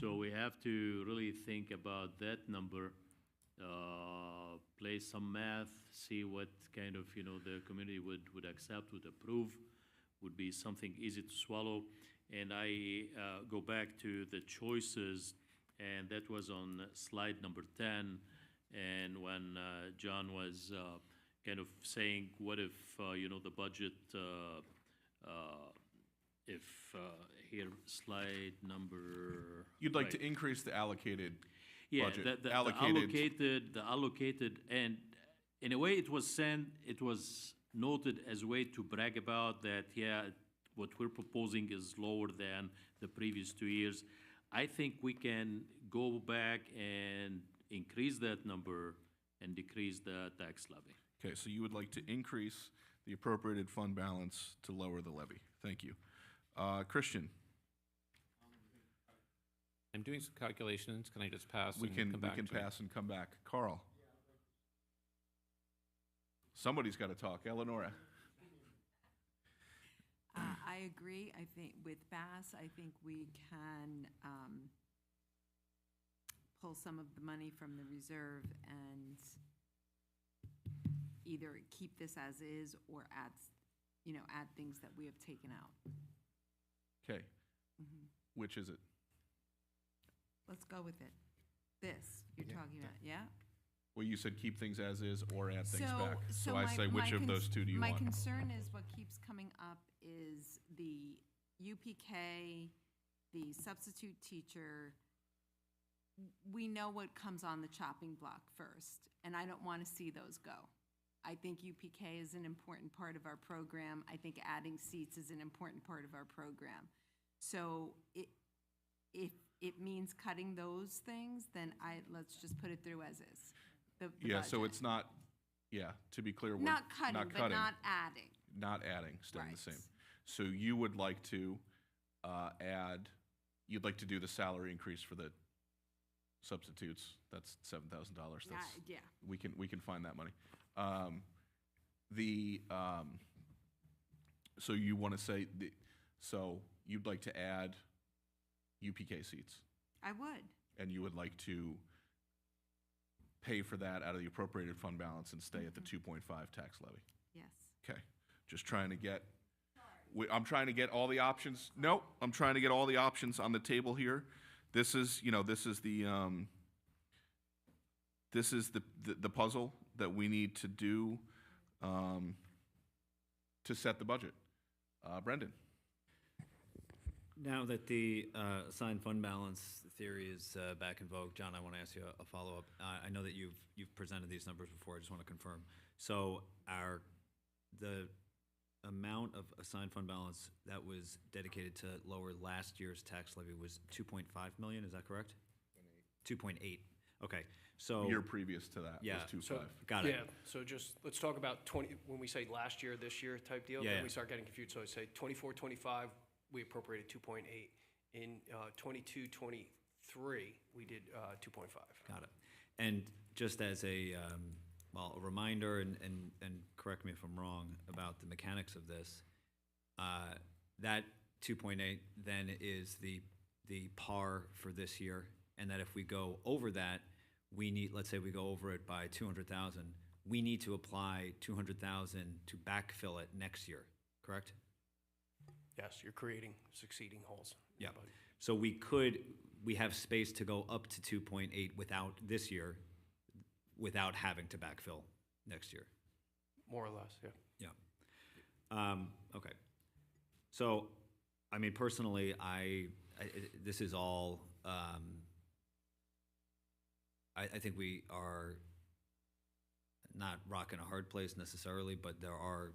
So we have to really think about that number, play some math, see what kind of, the community would accept, would approve, would be something easy to swallow. And I go back to the choices, and that was on slide number 10. And when John was kind of saying, what if, the budget, if here, slide number. You'd like right. to increase the allocated Yeah, budget. the allocated, and in a way it was noted as a way to brag about that, yeah, what we're proposing is lower than the previous 2 years. I think we can go back and increase that number and decrease the tax levy. Okay, so you would like to increase the appropriated fund balance to lower the levy. Thank you. Christian? I'm doing some calculations. Can I just pass We and can come back to it? pass and come back. Carl? Somebody's got to talk. Eleonora? I agree. I think with Bass, I think we can pull some of the money from the reserve and either keep this as is or add things that we have taken out. Okay. Which is it? Let's go with it. This you're talking about, yeah? Well, you said keep things as is or add things So- back. So so I my- say, which my of those two do you My want? concern is what keeps coming up is the UPK, the substitute teacher. We know what comes on the chopping block first, and I don't want to see those go. I think UPK is an important part of our program. I think adding seats is an important part of our program. So if it means cutting those things, then let's just put it through as is. The Yeah, so budget. it's not, to be clear, we're Not cutting, but not adding. Not adding, staying the Right. same. So you would like to you'd like to do the salary increase for the substitutes. That's $7,000. That's Yeah. we can find that money. So you want to say so you'd like to add UPK seats, I would. and you would like to pay for that out of the appropriated fund balance and stay at the 2.5 tax levy. Yes. Okay, just trying to get, I'm trying to get all the options, nope, I'm trying to get all the options on the table here. This is, this is the puzzle that we need to do to set the budget. Brendan? Now that the assigned fund balance theory is back in vogue, John, I want to ask you a follow-up. I know that you've presented these numbers before. I just want to confirm. So the amount of assigned fund balance that was dedicated to lower last year's tax levy was 2.5 million. Is that correct? 2.8. Okay. So Year previous to that Yeah. was 2.5. So, got it. Yeah, so just, let's talk about when we say last year, this year type deal, Yeah, then yeah. we start getting confused. So I say 24, 25, we appropriated 2.8. In 22, 23, we did 2.5. Got it. And just as a reminder, and correct me if I'm wrong about the mechanics of this, that 2.8 then is the par for this year, and that if we go over that, we need, let's say we go over it by 200,000, we need to apply 200,000 to backfill it next year, correct? correct? Yes, you're creating succeeding holes. in the Yeah. budget. So we have space to go up to 2.8 without this year, without having to backfill next year. More or less, yeah. Yeah. Okay. So, I mean, personally, this is all, I think we are not rocking a hard place necessarily, but there are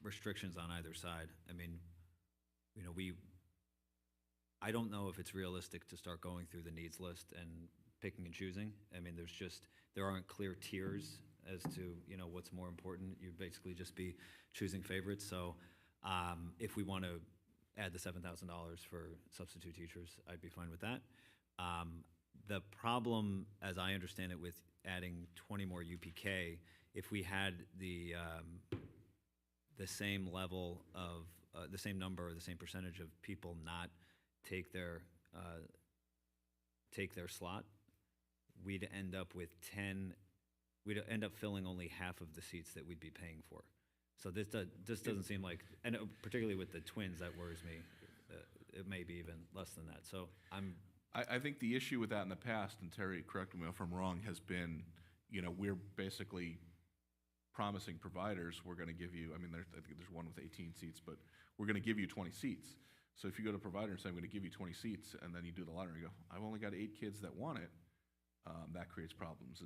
restrictions on either side. I mean, you know, I don't know if it's realistic to start going through the needs list and picking and choosing. I mean, there aren't clear tiers as to, you know, what's more important. You'd basically just be choosing favorites. So if we want to add the $7,000 for substitute teachers, I'd be fine with that. The problem, as I understand it, with adding 20 more UPK, if we had the same level of, the same number or the same percentage of people not take their slot, we'd end up with we'd end up filling only half of the seats that we'd be paying for. So this doesn't seem like, and particularly with the twins, that worries me. It may be even less than that. So I think the issue with that in the past, and Terry, correct me if I'm wrong, has been, you know, we're basically promising providers we're going to give you, I mean, I think there's one with 18 seats, but we're going to give you 20 seats. So if you go to a provider and say, I'm going to give you 20 seats, and then you do the lottery and go, I've only got 8 kids that want it, that creates problems.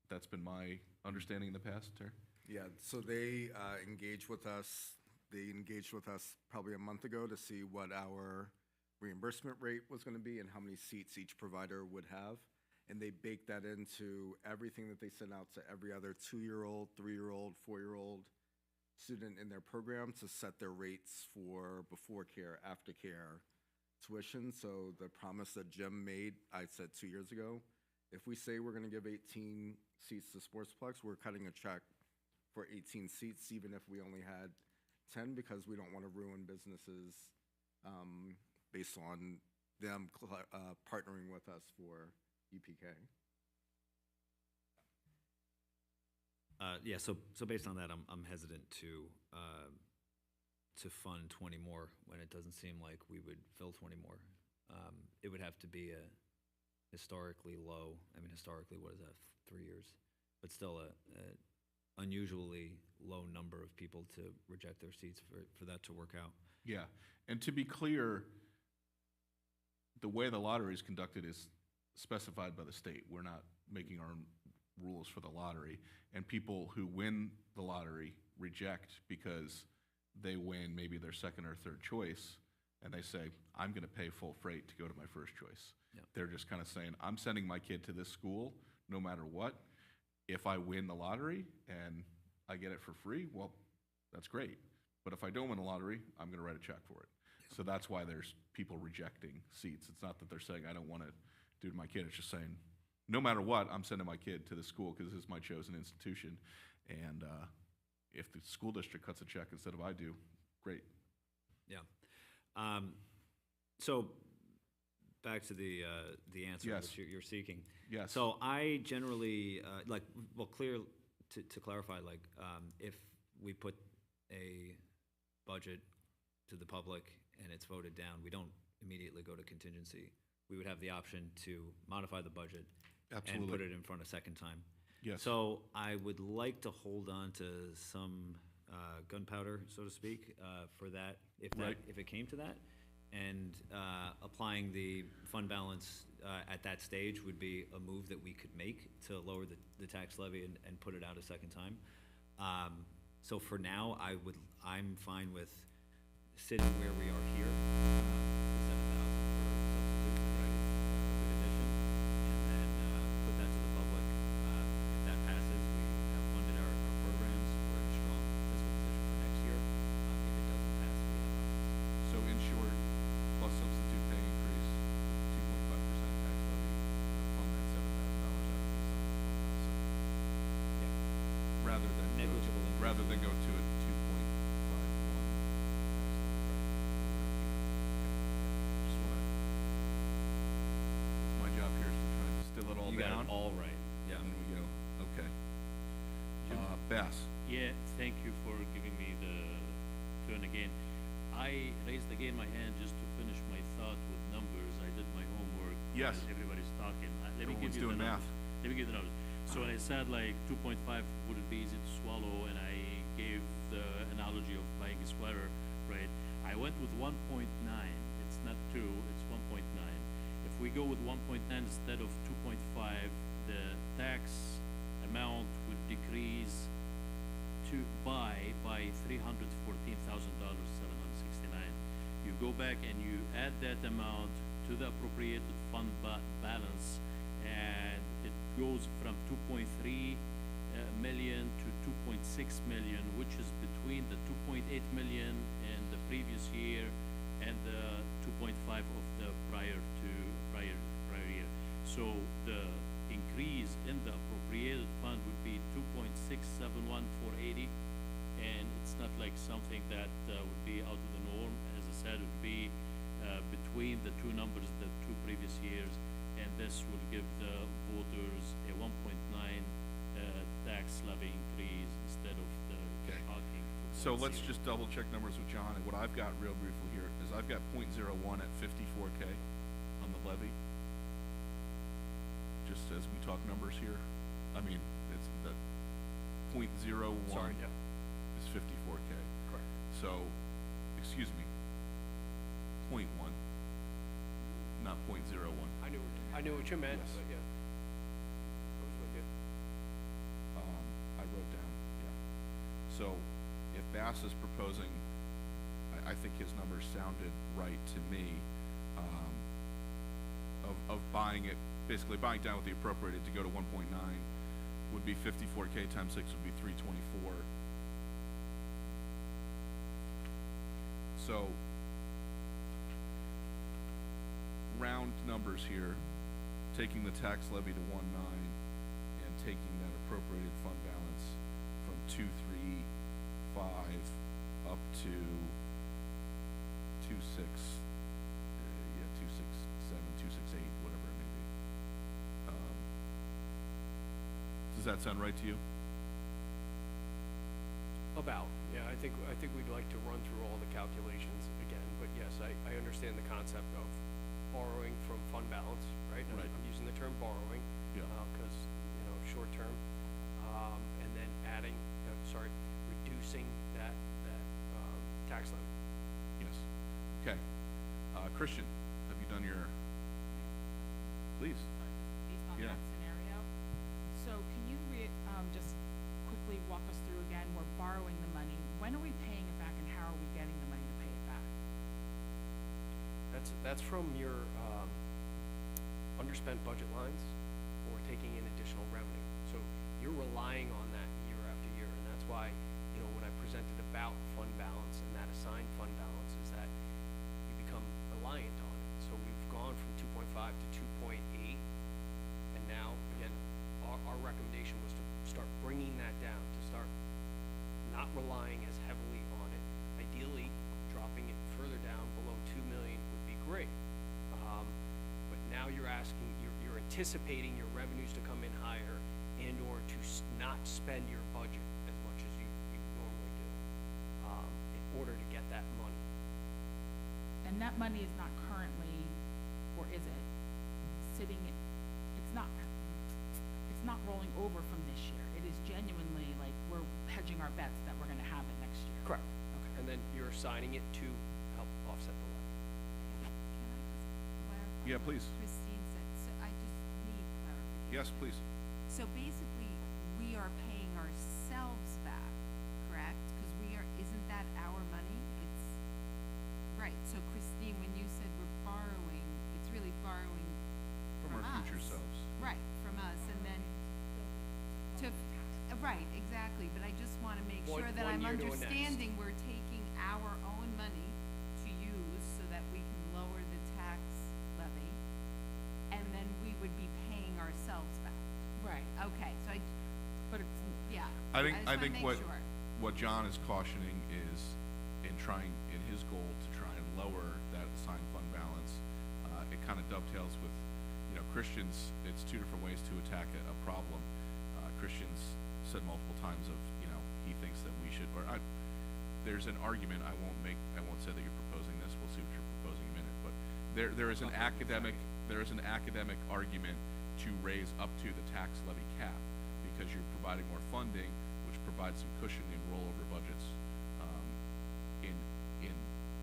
That's been my understanding in the past, Terry? Yeah, so they engaged with us. They engaged with us probably a month ago to see what our reimbursement rate was going to be and how many seats each provider would have. And they baked that into everything that they sent out to every other 2-year-old, 3-year-old, 4-year-old student in their program to set their rates for before care, after care tuition. So the promise that Jim made, I said 2 years ago, if we say we're going to give 18 seats to Sportsplex, we're cutting a check for 18 seats, even if we only had 10, because we don't want to ruin businesses based on them partnering with us for UPK. Yeah, so based on that, I'm hesitant to fund 20 more when it doesn't seem like we would fill 20 more. It would have to be a historically low, I mean, historically, what is that, 3 years? But still a unusually low number of people to reject their seats for that to work out. Yeah, and to be clear, the way the lottery is conducted is specified by the state. We're not making our own rules for the lottery, and people who win the lottery reject because they win maybe their second or third choice, and they say, I'm going to pay full freight to go to my first choice. Yep. They're just kind of saying, I'm sending my kid to this school no matter what. If I win the lottery and I get it for free, well, that's great. But if I don't win the lottery, I'm going to write a check for it. So that's why there's people rejecting seats. It's not that they're saying, I don't want to do it to my kid. It's just saying, no matter what, I'm sending my kid to this school because this is my chosen institution. And if the school district cuts a check instead of I do, great. Yeah. So back to the answer Yes. that you're seeking. Yes. So I generally to clarify, if we put a budget to the public and it's voted down, we don't immediately go to contingency. We would have the option to modify the budget Absolutely. and put it in front a second time. Yes. So I would like to hold on to some gunpowder, so to speak, for that, Right. if it came to that. And applying the fund balance at that stage would be a move that we could make to lower the tax levy and put it out a second time. So for now, I'm fine with sitting where we are here, the 7,000 for substitute, right? A good addition, and then put that to the public. If that passes, we have funded our programs. We're in a strong fiscal position for next year. If it doesn't pass, we have options. So in short, plus substitute pay increase, 2.5% tax levy, fund that $7,000 out of the Yeah. rather than Negligible increase. rather than go to a 2.51 Just want to. It's my job here is to try and distill it all You got down. it all right. Yeah. And then we go. Okay. Bass. Yeah, thank you for giving me the again. I raised again my hand just to finish my thought with numbers. I did my homework. Yes. while everybody's talking. Let me give Everyone's you the doing math. numbers. Let me give you the numbers. So when I said like 2.5 would it be easy to swallow, and I gave the analogy of buying a sweater, right? I went with 1.9. It's not 2, it's 1.9. If we go with 1.9 instead of 2.5, the tax amount would decrease by $314,769. You go back and you add that amount to the appropriated fund balance, and it goes from 2.3 million to 2.6 million, which is between the 2.8 million in the previous year and the 2.5 of the prior year. So the increase in the appropriated fund would be 2.671480, and it's not like something that would be out of the norm. As I said, it would be between the two numbers, the two previous years, and this will give the voters a 1.9 tax levy increase instead of the Okay. talking. So let's just double check numbers with John, and what I've got real briefly here is I've got .01 at 54K on the levy. Just as we talk numbers here, I mean, it's the .01 Sorry, yeah. is 54K. Correct. So, excuse me, .1, not .01. I knew what you meant, Yes. but yeah. I was with you. I wrote down, yeah. So if Bass is proposing, I think his numbers sounded right to me, of buying it, basically buying down with the appropriated to go to 1.9 would be 54K times 6 would be 324. So round numbers here, taking the tax levy to 1.9 and taking that appropriated fund balance from 235 up to 26, 267, 268, whatever it may be. Does that sound right to you? About, yeah, I think we'd like to run through all the calculations again, but yes, I understand the concept of borrowing from fund balance, right? Right. I'm using the term borrowing, Yeah. because, short term, and then reducing that tax levy. Yes. Okay. Christian, have you done your, please? Based on Yeah. that scenario. So can you just quickly walk us through again, we're borrowing the money, when are we paying it back and how are we getting the money to pay it back? That's from your underspent budget lines or taking in additional revenue. So you're relying on that year after year, and that's why, when I presented about fund balance and that assigned fund balance is that you become reliant on it. So we've gone from 2.5 to 2.8, and now, again, our recommendation was to start bringing that down, to start not relying as heavily on it. Ideally, dropping it further down below 2 million would be great. But now you're anticipating your revenues to come in higher and or to not spend your budget as much as you normally do in order to get that money. And that money is not currently, or is it, it's not rolling over from this year. It is genuinely like we're hedging our bets that we're gonna have it next year. Correct. And then you're assigning it to help offset the levy. Can I just clarify? Yeah, what please. Christine said, so I just need clarification. Yes, please. So basically, we are paying ourselves back, correct? Because isn't that our money? It's, right, so Christine, when you said we're borrowing, it's really borrowing From our future us. selves. Right, from us, and then right, exactly, but I just wanna make One- sure that one I'm year to a next. understanding we're taking our own money to use so that we can lower the tax levy, and then we would be paying ourselves back. Right, Okay, so but it's, yeah. I think just wanna make what sure. John is cautioning is in his goal to try and lower that assigned fund balance. It kind of dovetails with, Christians, it's two different ways to attack a problem. Christians said multiple times of, he thinks that we should, there's an argument, I won't say that you're proposing this, we'll see what you're proposing in a minute, but there is an academic argument to raise up to the tax levy cap, because you're providing more funding, which provides some cushion in rollover budgets in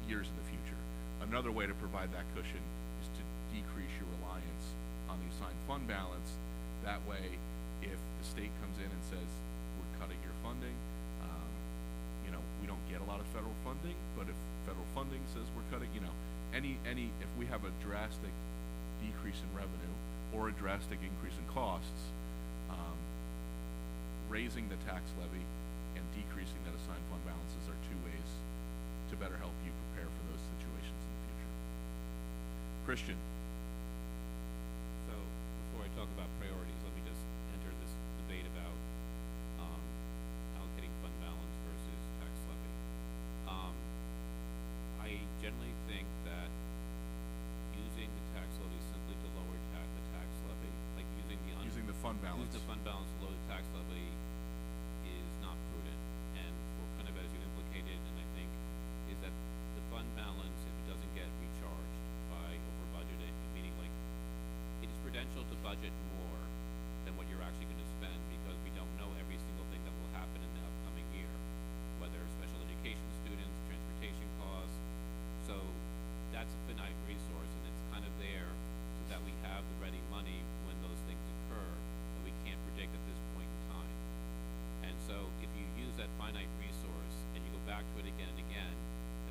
years in the future. Another way to provide that cushion is to decrease your reliance on the assigned fund balance. That way, if the state comes in and says, we're cutting your funding, we don't get a lot of federal funding, but if federal funding says we're cutting, if we have a drastic decrease in revenue or a drastic increase in costs, raising the tax levy and decreasing that assigned fund balances are two ways to better help you prepare for those situations in the future. Christian. So before I talk about priorities, let me just enter this debate about allocating fund balance versus tax levy. I generally think that using the tax levy simply to lower the tax levy, like using the fund balance. Using the fund balance to lower the tax levy is not prudent. And for kind of as you implicated, and I think, is that the fund balance, if it doesn't get recharged by over budgeting, meaning like it is prudential to budget more than what you're actually going to spend, because we don't know every single thing that will happen in the upcoming year, whether special education students, transportation costs. So that's a finite resource, and it's kind of there so that we have the ready money when those things occur that we can't predict at this point in time. And so if you use that finite resource and you go back to it again and again,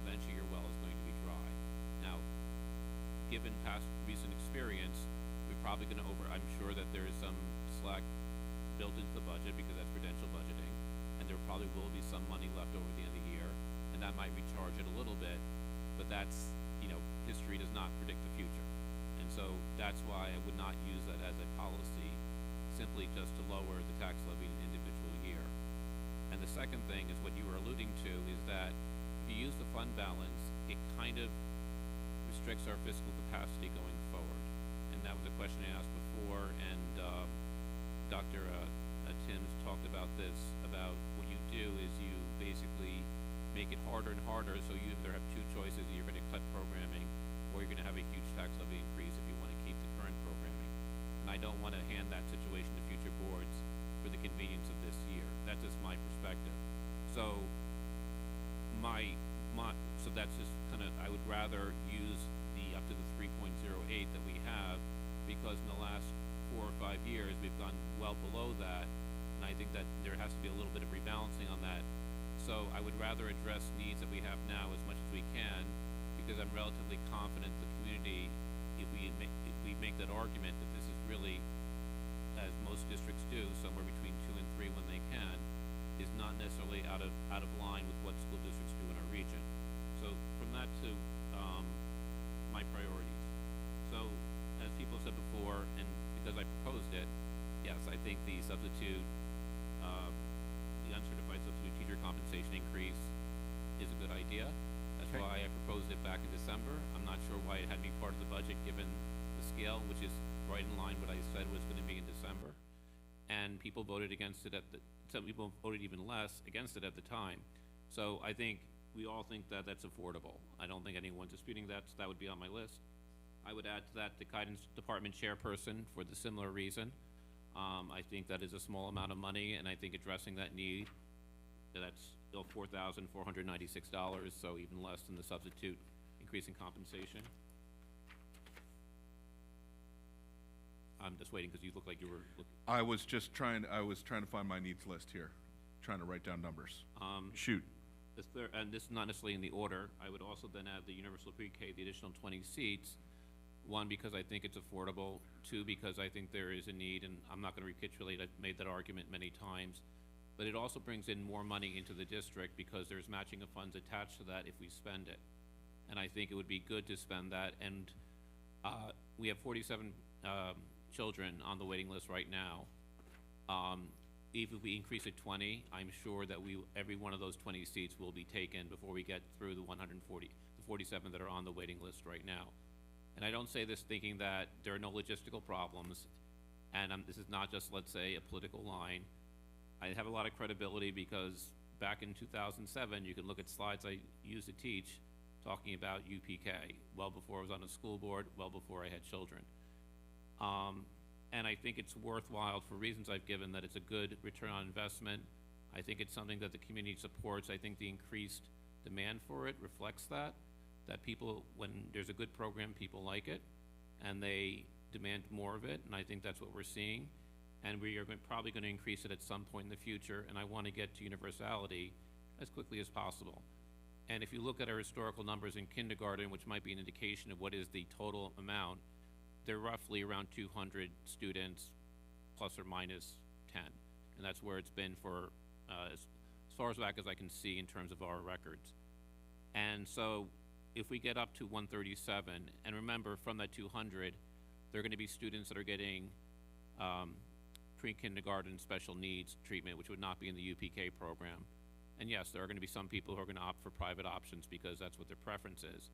eventually your well is going to be dry. Now, given past recent experience, we're probably going to I'm sure that there is some slack built into the budget because that's prudential budgeting, and there probably will be some money left over at the end of the year, and that might recharge it a little bit, but that's, history does not predict the future. And so that's why I would not use that as a policy, simply just to lower the tax levy in an individual year. And the second thing is what you were alluding to, is that if you use the fund balance, it kind of restricts our fiscal capacity going forward. And that was a question I asked before, and Dr. Timms talked about this, about what you do is you basically make it harder and harder, so you either have two choices: you're going to cut programming, or you're going to have a huge tax levy increase if you want to keep the current programming. And I don't want to hand that situation to future boards for the convenience of this year. That's just my perspective. So so that's just kind of, I would rather use the up to the 3.08 that we have, because in the last 4 or 5 years we've gone well below that, and I think that there has to be a little bit of rebalancing on that. So I would rather address needs that we have now as much as we can, because I'm relatively confident the community, if we make that argument that this is really, as most districts do, somewhere between 2 and 3 when they can, is not necessarily out of line with what school districts do in our region. So from that to my priorities. So as people said before, and because I proposed it, yes, I think the substitute, the uncertified substitute teacher compensation increase is a good idea. That's why I proposed it back in December. I'm not sure why it had to be part of the budget, given the scale, which is right in line what I said was going to be in December. And people voted against it some people voted even less against it at the time. So I think we all think that that's affordable. I don't think anyone's disputing that, so that would be on my list. I would add to that the guidance department chairperson for the similar reason. I think that is a small amount of money, and I think addressing that need, that's still $4,496, so even less than the substitute increase in compensation. I'm just waiting because you look like you were looking. I was trying to find my needs list here, trying to write down numbers. Shoot. And this is not necessarily in the order. I would also then add the universal pre-K, the additional 20 seats. 1, because I think it's affordable. 2, because I think there is a need, and I'm not going to recapitulate, I've made that argument many times. But it also brings in more money into the district because there's matching of funds attached to that if we spend it. And I think it would be good to spend that. And we have 47 children on the waiting list right now. Even if we increase it 20, I'm sure that every one of those 20 seats will be taken before we get through the 47 that are on the waiting list right now. And I don't say this thinking that there are no logistical problems, and this is not just, let's say, a political line. I have a lot of credibility because back in 2007, you can look at slides I used to teach talking about UPK, well before I was on the school board, well before I had children. And I think it's worthwhile for reasons I've given, that it's a good return on investment. I think it's something that the community supports. I think the increased demand for it reflects that people, when there's a good program, people like it, and they demand more of it, and I think that's what we're seeing. And we are probably going to increase it at some point in the future, and I want to get to universality as quickly as possible. And if you look at our historical numbers in kindergarten, which might be an indication of what is the total amount, they're roughly around 200 students, plus or minus 10. And that's where it's been for as far as back as I can see in terms of our records. And so if we get up to 137, and remember from that 200, there are going to be students that are getting pre-kindergarten special needs treatment, which would not be in the UPK program. And yes, there are going to be some people who are going to opt for private options because that's what their preference is.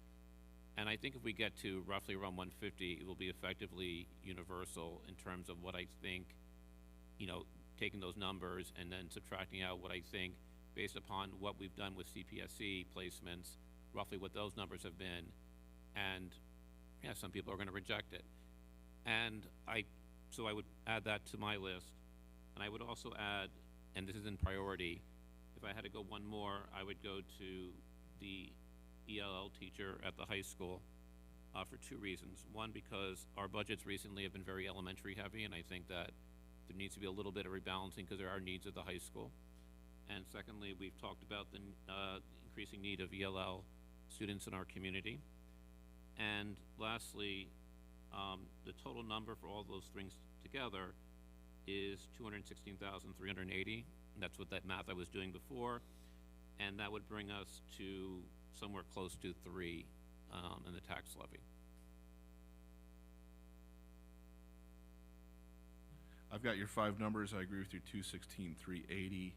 And I think if we get to roughly around 150, it will be effectively universal in terms of what I think, you know, taking those numbers and then subtracting out what I think, based upon what we've done with CPSC placements, roughly what those numbers have been. And yeah, some people are going to reject it. And so I would add that to my list. And I would also add, and this is in priority, if I had to go one more, I would go to the ELL teacher at the high school for two reasons. One, because our budgets recently have been very elementary heavy, and I think that there needs to be a little bit of rebalancing because there are needs at the high school. And secondly, we've talked about the increasing need of ELL students in our community. And lastly, the total number for all those things together is 216,380. That's what that math I was doing before. And that would bring us to somewhere close to 3 in the tax levy. I've got your 5 numbers. I agree with you, 216, 380.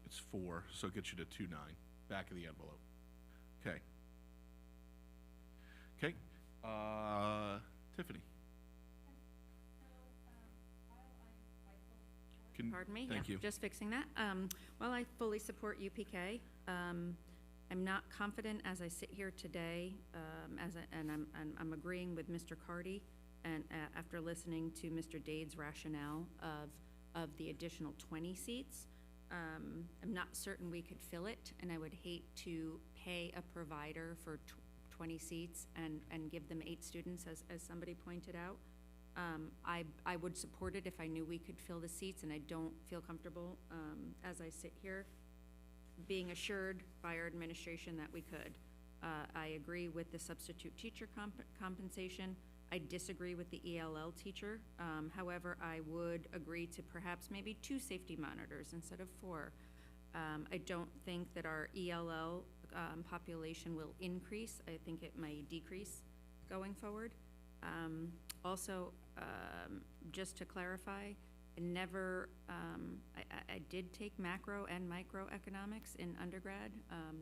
It's 4, so it gets you to 2.9, back of the envelope. Okay. Okay. Tiffany. Pardon me? Thank Yeah, you. just fixing that. While I fully support UPK, I'm not confident as I sit here today, and I'm agreeing with Mr. Carty, and after listening to Mr. Dade's rationale of the additional 20 seats, I'm not certain we could fill it, and I would hate to pay a provider for 20 seats and give them 8 students, as somebody pointed out. I would support it if I knew we could fill the seats, and I don't feel comfortable as I sit here being assured by our administration that we could. I agree with the substitute teacher compensation. I disagree with the ELL teacher. However, I would agree to perhaps maybe 2 safety monitors instead of 4. I don't think that our ELL population will increase. I think it may decrease going forward. Also, just to clarify, I did take macro and microeconomics in undergrad,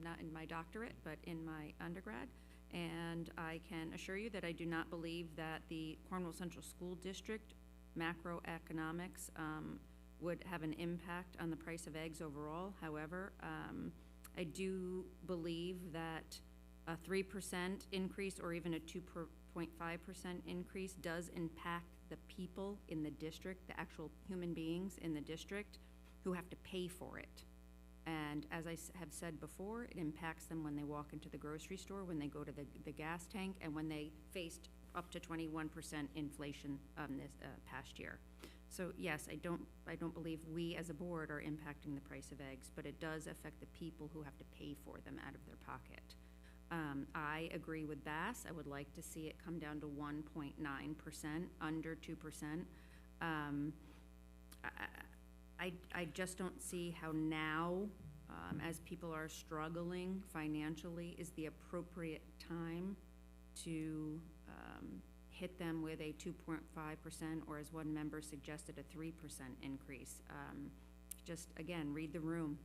not in my doctorate, but in my undergrad. And I can assure you that I do not believe that the Cornwall Central School District macroeconomics would have an impact on the price of eggs overall. However, I do believe that a 3% increase or even a 2.5% increase does impact the people in the district, the actual human beings in the district who have to pay for it. And as I have said before, it impacts them when they walk into the grocery store, when they go to the gas tank, and when they faced up to 21% inflation this past year. So yes, I don't believe we as a board are impacting the price of eggs, but it does affect the people who have to pay for them out of their pocket. I agree with Bass. I would like to see it come down to 1.9%, under 2%. I just don't see how now, as people are struggling financially, is the appropriate time to hit them with a 2.5%, or as one member suggested, a 3% increase. Just, again, read the room.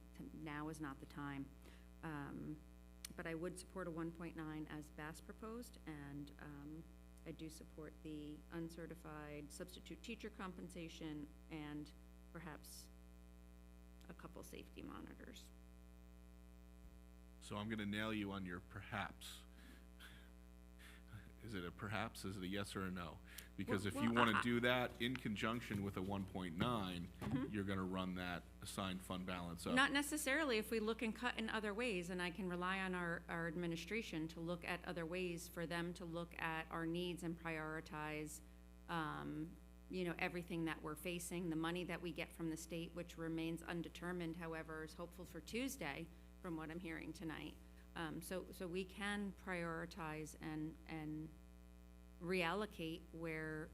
Now is not the time. but I would support a 1.9 as Bass proposed, and I do support the uncertified substitute teacher compensation and perhaps a couple safety monitors. So I'm gonna nail you on your perhaps. Is it a perhaps, is it a yes or a no? Because if you wanna do that in conjunction with a 1.9, you're gonna run that assigned fund balance up. Not necessarily if we look and cut in other ways, and I can rely on our administration to look at other ways for them to look at our needs and prioritize, you know, everything that we're facing, the money that we get from the state, which remains undetermined, however, is hopeful for Tuesday, from what I'm hearing tonight. So we can prioritize and reallocate where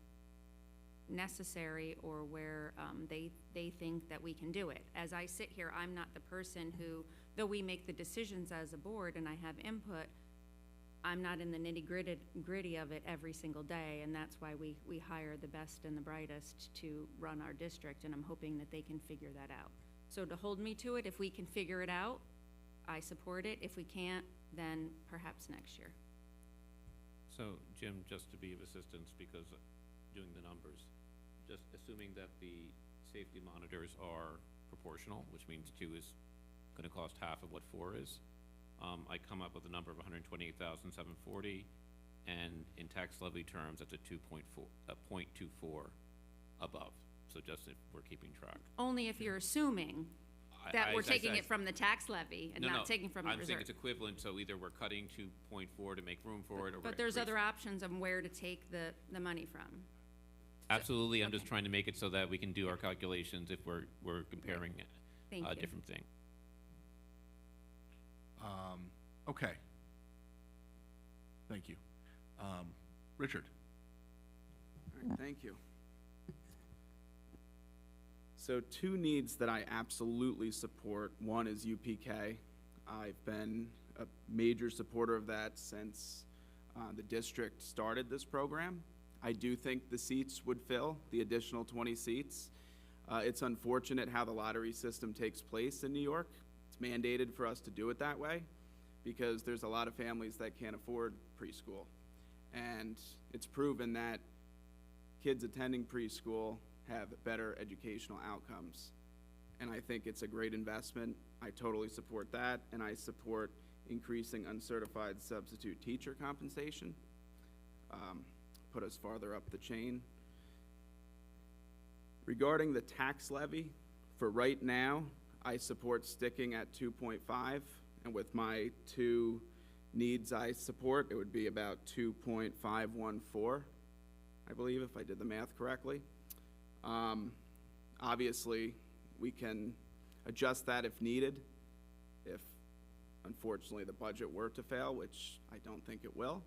necessary or where they think that we can do it. As I sit here, I'm not the person who, though we make the decisions as a board and I have input, I'm not in the nitty-gritty of it every single day, and that's why we hire the best and the brightest to run our district, and I'm hoping that they can figure that out. So to hold me to it, if we can figure it out, I support it. If we can't, then perhaps next year. So, Jim, just to be of assistance, because doing the numbers, just assuming that the safety monitors are proportional, which means 2 is gonna cost half of what 4 is, I come up with a number of 128,740, and in tax levy terms, that's a 0.24 above. So just if we're keeping track. Only if you're assuming that we're taking it from the tax levy and not taking from the I'm saying reserve. it's equivalent, so either we're cutting 2.4 to make room for it, or we're But there's increasing. other options on where to take the money from. Absolutely, I'm just trying to make it so that we can do our calculations if we're comparing Thank a you. different thing. Okay. Thank you. Richard? All right, thank you. So 2 needs that I absolutely support. One is UPK. I've been a major supporter of that since the district started this program. I do think the seats would fill, the additional 20 seats. It's unfortunate how the lottery system takes place in New York. It's mandated for us to do it that way because there's a lot of families that can't afford preschool. And it's proven that kids attending preschool have better educational outcomes. And I think it's a great investment. I totally support that, and I support increasing uncertified substitute teacher compensation. Put us farther up the chain. Regarding the tax levy, for right now, I support sticking at 2.5, and with my 2 needs I support, it would be about 2.514, I believe, if I did the math correctly. Obviously, we can adjust that if needed, if unfortunately the budget were to fail, which I don't think it will.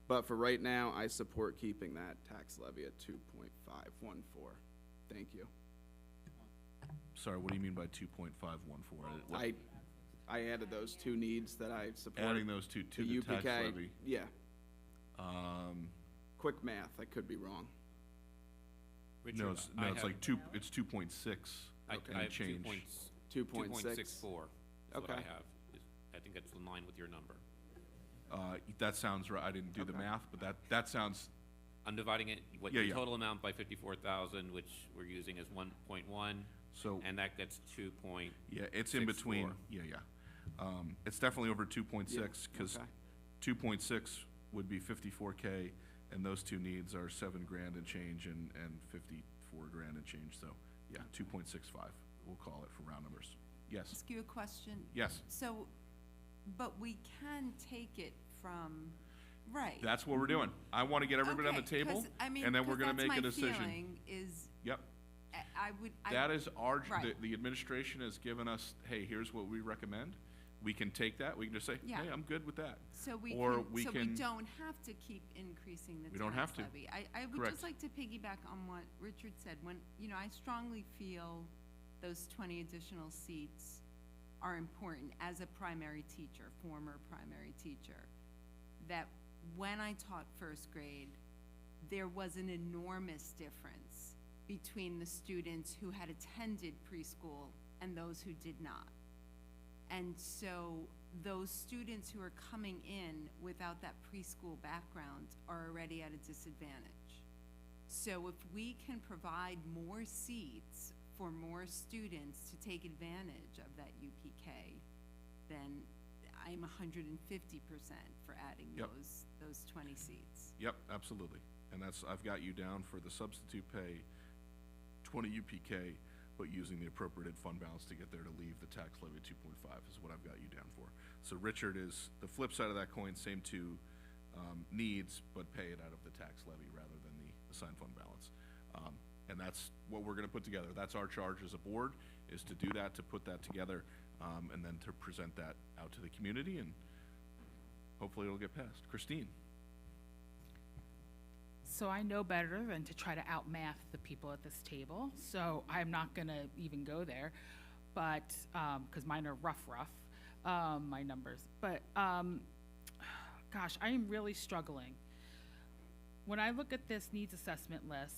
But for right now, I support keeping that tax levy at 2.514. Thank you. Sorry, what do you mean by 2.514? I added those 2 needs that I support. Adding those 2 to the tax levy? Yeah. Quick math, I could be wrong. Richard, No, it's like 2.6 I and have change. 2.64 is what Okay. I have. I think that's in line with your number. That sounds right. I didn't do the math, but that sounds. I'm dividing it, Yeah. total amount by 54,000, which we're using as 1.1, So and that gets 2. Yeah, it's in between. Yeah. It's definitely over 2.6 because okay. 2.6 would be 54K, and those 2 needs are $7,000 and change and $54,000 and change. So yeah, 2.65. We'll call it for round numbers. Yes. Ask you a question? Yes. So, but we can take it from, right? That's what we're doing. I want to get everybody on the Okay, table, 'cause, I mean, and then we're 'cause going to that's make a my decision. feeling is, Yep. that is our, right. the administration has given us, hey, here's what we recommend. We can take that. We can just say, Yeah. hey, I'm good with that. So we Or can, we so we can- don't have to keep increasing the We don't have tax to. levy. I would Correct. just like to piggyback on what Richard said. When, I strongly feel those 20 additional seats are important as a primary teacher, former primary teacher, that when I taught first grade, there was an enormous difference between the students who had attended preschool and those who did not. And so those students who are coming in without that preschool background are already at a disadvantage. So if we can provide more seats for more students to take advantage of that UPK, then I'm 150% for adding Yep. those 20 seats. Yep, absolutely. And that's, I've got you down for the substitute pay, 20 UPK, but using the appropriated fund balance to get there to leave the tax levy at 2.5 is what I've got you down for. So Richard is the flip side of that coin, same two needs, but pay it out of the tax levy rather than the assigned fund balance. And that's what we're gonna put together. That's our charge as a board, is to do that, to put that together, and then to present that out to the community, and hopefully it'll get passed. Christine? So I know better than to try to outmath the people at this table, so I'm not gonna even go there, but, because mine are rough, my numbers. But, gosh, I am really struggling. When I look at this needs assessment list,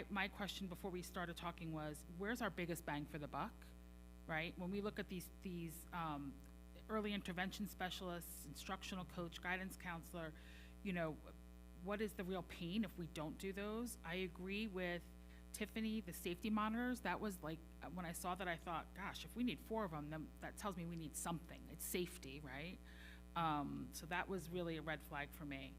my question before we started talking was, where's our biggest bang for the buck, right? When we look at these early intervention specialists, instructional coach, guidance counselor, you know, what is the real pain if we don't do those? I agree with Tiffany, the safety monitors. That was like, when I saw that, I thought, gosh, if we need 4 of them, then that tells me we need something. It's safety, right? So that was really a red flag for me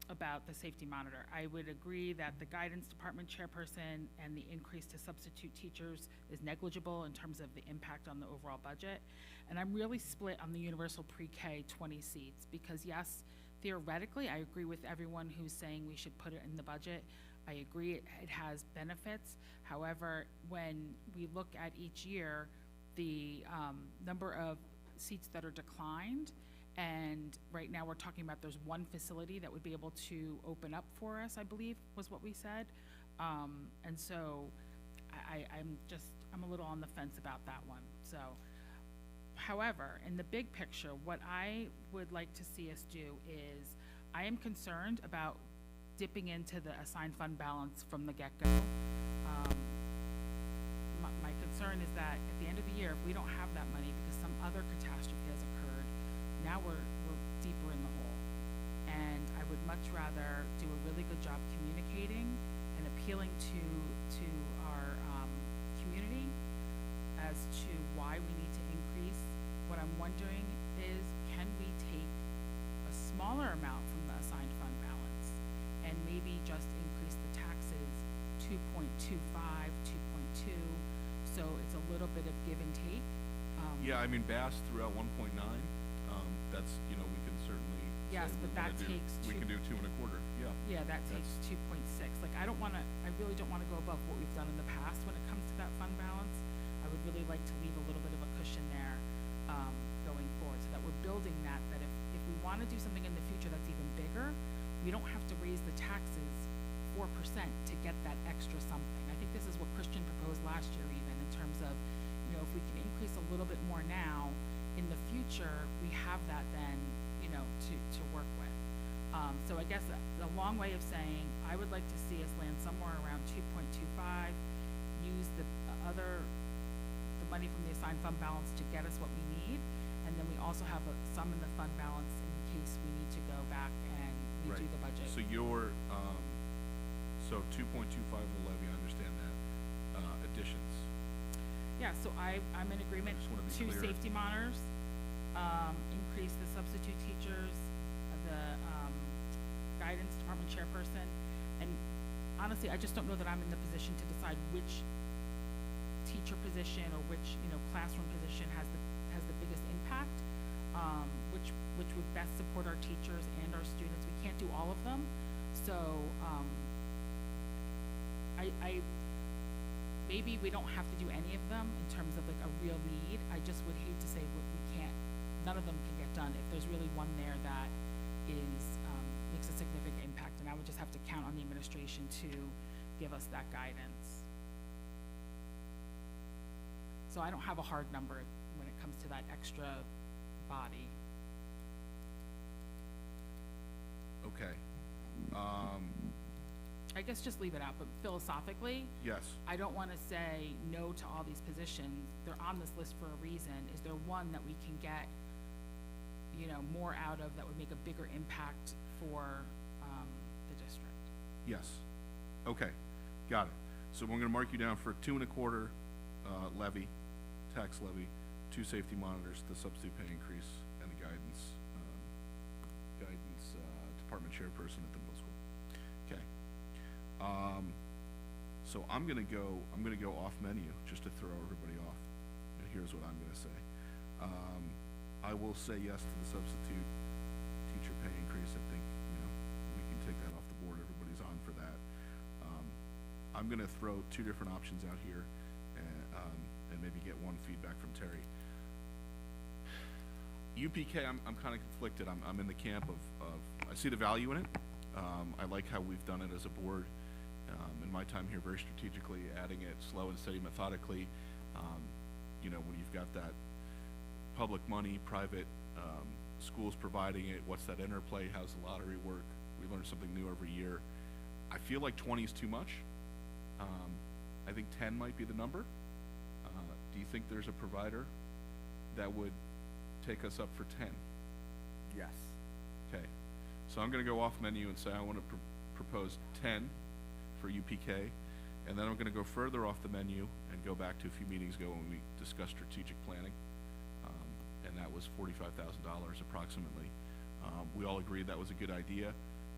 about the safety monitor. I would agree that the guidance department chairperson and the increase to substitute teachers is negligible in terms of the impact on the overall budget. And I'm really split on the universal pre-K 20 seats, because yes, theoretically, I agree with everyone who's saying we should put it in the budget. I agree it has benefits. However, when we look at each year, the number of seats that are declined, and right now we're talking about there's one facility that would be able to open up for us, I believe was what we said. And so I'm a little on the fence about that one. So, however, in the big picture, what I would like to see us do is, I am concerned about dipping into the assigned fund balance from the get-go. My concern is that at the end of the year, if we don't have that money because some other catastrophe has occurred, now we're deeper in the hole. And I would much rather do a really good job communicating and appealing to our community as to why we need to increase. What I'm wondering is, can we take a smaller amount from the assigned fund balance and maybe just increase the taxes 2.25, 2.2, so it's a little bit of give and take? Yeah, I mean, Bass threw out 1.9. That's, you know, we can certainly. Yes, say but we that wanna do- takes We can do 2.25, yeah. Yeah, that takes 2.6. Like, I really don't wanna go above what we've done in the past when it comes to that fund balance. I would really like to leave a little bit of a cushion there, going forward, so that we're building that if we wanna do something in the future that's even bigger, we don't have to raise the taxes 4% to get that extra something. I think this is what Christian proposed last year even, in terms of, you know, if we can increase a little bit more now, in the future, we have that then, you know, to work with. So I guess a long way of saying, I would like to see us land somewhere around 2.25, use the money from the assigned fund balance to get us what we need, and then we also have some in the fund balance in case we need to go back and redo Right. the budget. So you're, so 2.25 of the levy, I understand that, additions. Yeah, so I'm in agreement. I just wanna be 2 clear. safety monitors, increase the substitute teachers, the guidance department chairperson, and honestly, I just don't know that I'm in the position to decide which teacher position or which, you know, classroom position has the biggest impact, which would best support our teachers and our students. We can't do all of them, so I maybe we don't have to do any of them in terms of like a real need. I just would hate to say we can't, none of them can get done if there's really one there that is makes a significant impact, and I would just have to count on the administration to give us that guidance. So I don't have a hard number when it comes to that extra body. Okay. I guess just leave it out, but philosophically, Yes. I don't want to say no to all these positions. They're on this list for a reason. Is there one that we can get, you know, more out of that would make a bigger impact for the district? Yes. Okay, got it. So we're gonna mark you down for 2.25 levy, tax levy, 2 safety monitors, the substitute pay increase, and the guidance department chairperson at the middle school. Okay. So I'm gonna go off menu just to throw everybody off. And here's what I'm gonna say. I will say yes to the substitute teacher pay increase. I think, you know, we can take that off the board. Everybody's on for that. I'm gonna throw 2 different options out here and maybe get one feedback from Terry. UPK, I'm kind of conflicted. I'm in the camp of I see the value in it. I like how we've done it as a board in my time here, very strategically, adding it slow and steady, methodically. You know, when you've got that public money, private schools providing it, what's that interplay? How's the lottery work? We learn something new every year. I feel like 20 is too much. I think 10 might be the number. Do you think there's a provider that would take us up for 10? Yes. Okay, so I'm gonna go off menu and say I wanna propose 10 for UPK, and then I'm gonna go further off the menu and go back to a few meetings ago when we discussed strategic planning, and that was $45,000 approximately. We all agreed that was a good idea.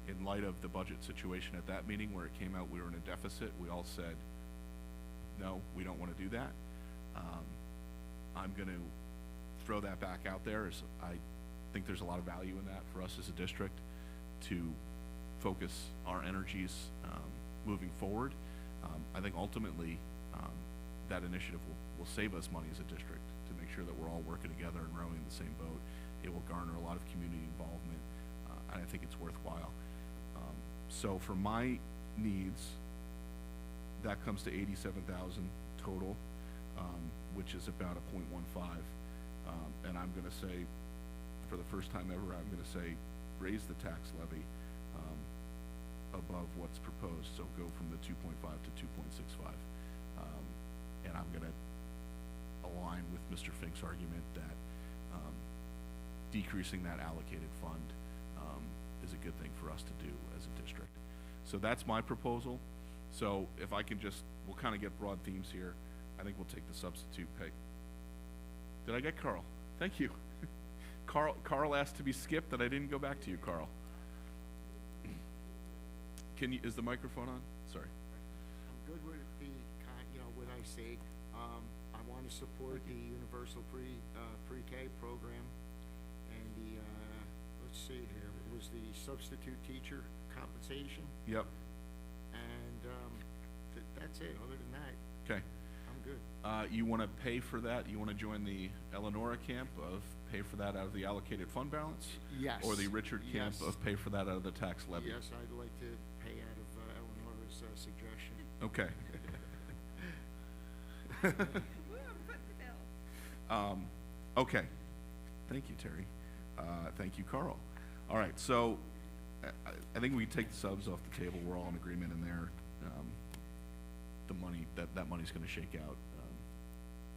In light of the budget situation at that meeting where it came out we were in a deficit, we all said, no, we don't wanna do that. I'm gonna throw that back out there, as I think there's a lot of value in that for us as a district to focus our energies moving forward. I think ultimately that initiative will save us money as a district to make sure that we're all working together and rowing in the same boat. It will garner a lot of community involvement, and I think it's worthwhile. So for my needs, that comes to 87,000 total, which is about a 0.15. And I'm gonna say, for the first time ever, I'm gonna say, raise the tax levy above what's proposed, so go from the 2.5 to 2.65. And I'm gonna align with Mr. Fink's argument that decreasing that allocated fund is a good thing for us to do as a district. So that's my proposal. So if I can just, we'll kind of get broad themes here. I think we'll take the substitute pay. Did I get Carl? Thank you. Carl asked to be skipped, and I didn't go back to you, Carl. Is the microphone on? Sorry. I'm good with the, you know, what I say. I want to support the universal pre-K program, and the, let's see here, it was the substitute teacher compensation. Yep. And that's it. Other than that, Okay. I'm good. You want to pay for that? You want to join the Eleonora camp of pay for that out of the allocated fund balance? Yes. Or the Richard camp Yes. of pay for that out of the tax levy? Yes, I'd like to pay out of Eleanor's suggestion. Okay. Okay. Thank you, Terry. Thank you, Carl. All right, so I think we can take the subs off the table. We're all in agreement in there. The money, that money's gonna shake out.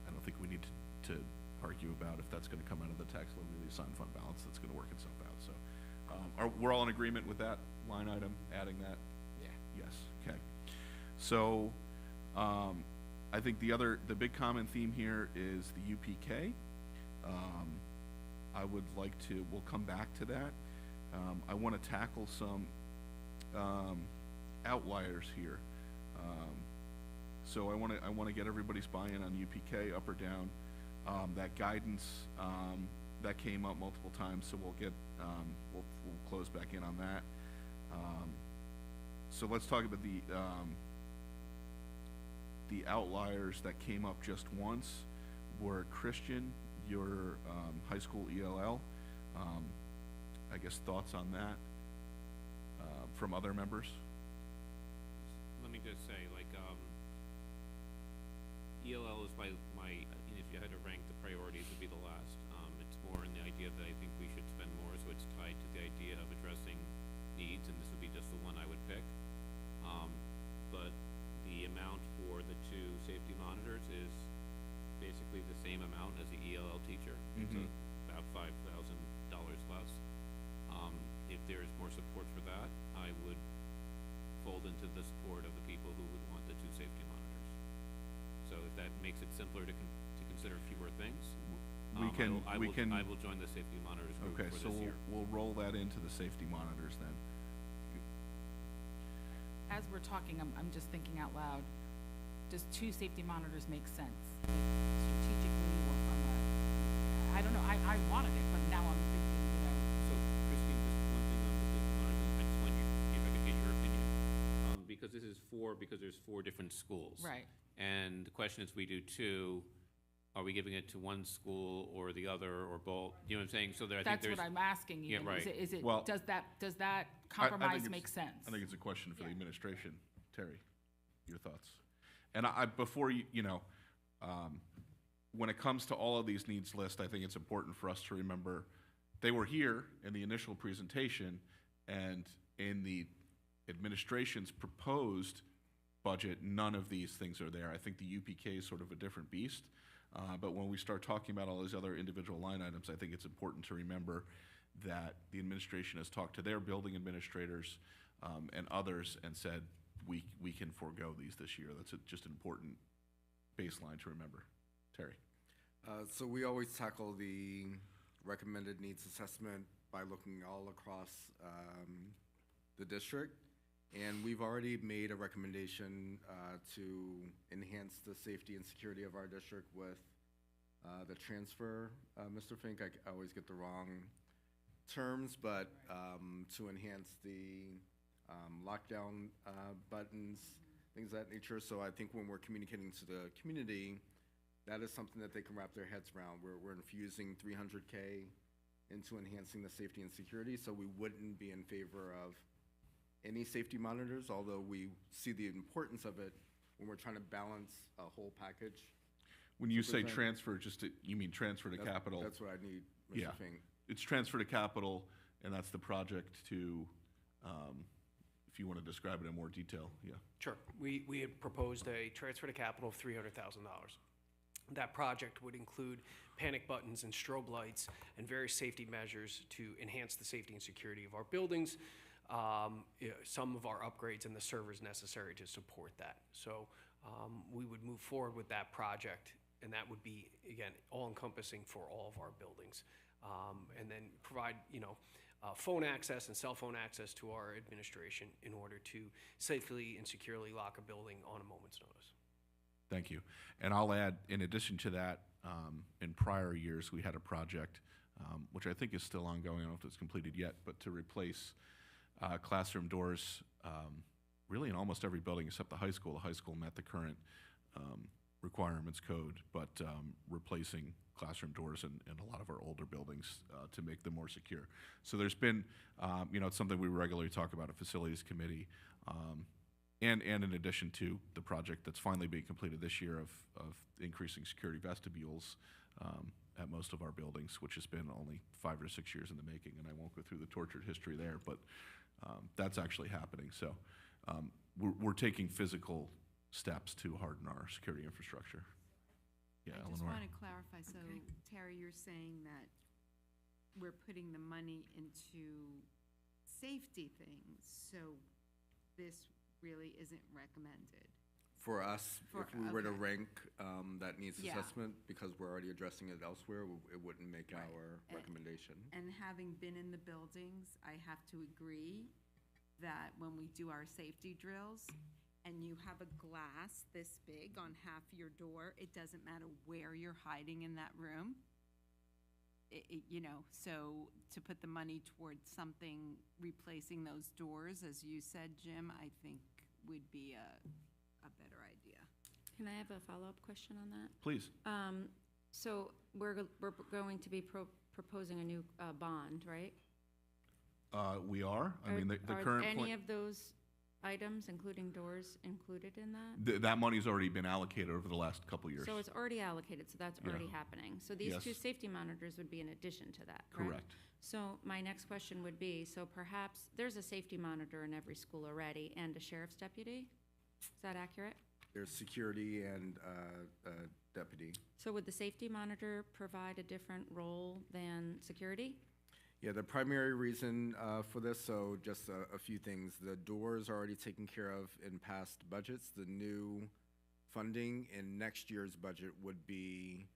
I don't think we need to argue about if that's gonna come out of the tax levy or the assigned fund balance. That's gonna work itself out, so. We're all in agreement with that line item, adding that? Yeah. Yes, okay. So, I think the big common theme here is the UPK. I would like to, we'll come back to that. I wanna tackle some, outliers here. So I wanna get everybody's buy-in on UPK, up or down. That guidance, that came up multiple times, so we'll get, we'll close back in on that. So let's talk about the outliers that came up just once were Christian, your high school ELL. I guess thoughts on that from other members? Let me just say, like, ELL is if you had to rank the priorities, would be the last. It's more in the idea that I think we should spend more, so it's tied to the idea of addressing needs, and this would be just the one I would pick. we can. I will join the safety monitors group Okay, for so this year. we'll roll that into the safety monitors then. As we're talking, I'm just thinking out loud. Does 2 safety monitors make sense? Like, strategically or from a, I don't know, I wanted it, but now I'm thinking, So, Christine, just one thing on the safety monitors, I just want you, if I could get your opinion. Because there's 4 different schools. Right. And the question is, we do 2, are we giving it to one school or the other or both? You know what I'm saying? So there, I think that's there's. what I'm asking you. Yeah, right. Is it, Well, does that I think compromise it's- make sense? I think it's a question for the Yeah. administration. Terry, your thoughts? And before when it comes to all of these needs lists, I think it's important for us to remember they were here in the initial presentation, and in the administration's proposed budget, none of these things are there. I think the UPK is sort of a different beast. But when we start talking about all these other individual line items, I think it's important to remember that the administration has talked to their building administrators and others and said, we can forego these this year. That's just an important baseline to remember. Terry. So we always tackle the recommended needs assessment by looking all across the district. And we've already made a recommendation to enhance the safety and security of our district with the transfer. Mr. Fink, I always get the wrong terms, but to enhance the lockdown buttons, things of that nature. So I think when we're communicating to the community, that is something that they can wrap their heads around. We're infusing $300K into enhancing the safety and security, so we wouldn't be in favor of any safety monitors, although we see the importance of it when we're trying to balance a whole package. When you say transfer, you mean transfer to That's- capital? That's what I need, Mr. Yeah, Fink. it's transfer to capital, and that's the project to, if you want to describe it in more detail, yeah. Sure. We had proposed a transfer to capital of $300,000. That project would include panic buttons and strobe lights and various safety measures to enhance the safety and security of our buildings, some of our upgrades and the servers necessary to support that. So we would move forward with that project, and that would be, again, all-encompassing for all of our buildings. And then provide, phone access and cell phone access to our administration in order to safely and securely lock a building on a moment's notice. Thank you. And I'll add, in addition to that, in prior years, we had a project, which I think is still ongoing, I don't know if it's completed yet, but to replace classroom doors, really in almost every building except the high school. The high school met the current requirements code, but replacing classroom doors in a lot of our older buildings to make them more secure. So there's been, it's something we regularly talk about at Facilities Committee, and in addition to the project that's finally being completed this year of increasing security vestibules at most of our buildings, which has been only 5 or 6 years in the making, and I won't go through the tortured history there, but that's actually happening. So we're taking physical steps to harden our security infrastructure. Yeah, I just Eleanor. want to clarify, so Terry, you're saying that we're putting the money into safety things, so this really isn't recommended? For us, if we were to okay. rank that needs Yeah. assessment, because we're already addressing it elsewhere, it wouldn't make Right. our And- recommendation. And having been in the buildings, I have to agree that when we do our safety drills, and you have a glass this big on half your door, it doesn't matter where you're hiding in that room. So to put the money towards something, replacing those doors, as you said, Jim, I think would be a better idea. Can I have a follow-up question on that? Please. So we're going to be proposing a new bond, right? We are. I mean, the Are current any plan. of those items, including doors, included in that? That money's already been allocated over the last couple years. So it's already allocated, so that's Yeah. already happening. So these Yes. 2 safety monitors would be in addition to that, correct? Correct. So my next question would be, so perhaps there's a safety monitor in every school already and a sheriff's deputy? Is that accurate? There's security and deputy. So would the safety monitor provide a different role than security? Yeah, the primary reason for this, so just a few things. The doors are already taken care of in past budgets. The new funding in next year's budget would be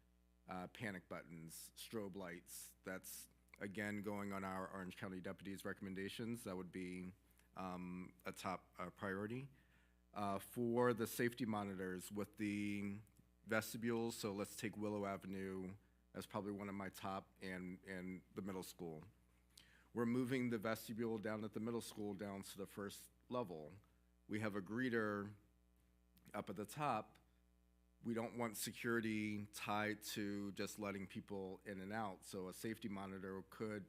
panic buttons, strobe lights. That's, again, going on our Orange County deputies' recommendations. That would be a top priority. For the safety monitors with the vestibules, so let's take Willow Avenue as probably one of my top, and the middle school. We're moving the vestibule down at the middle school down to the first level. We have a greeter up at the top. We don't want security tied to just letting people in and out. So a safety monitor could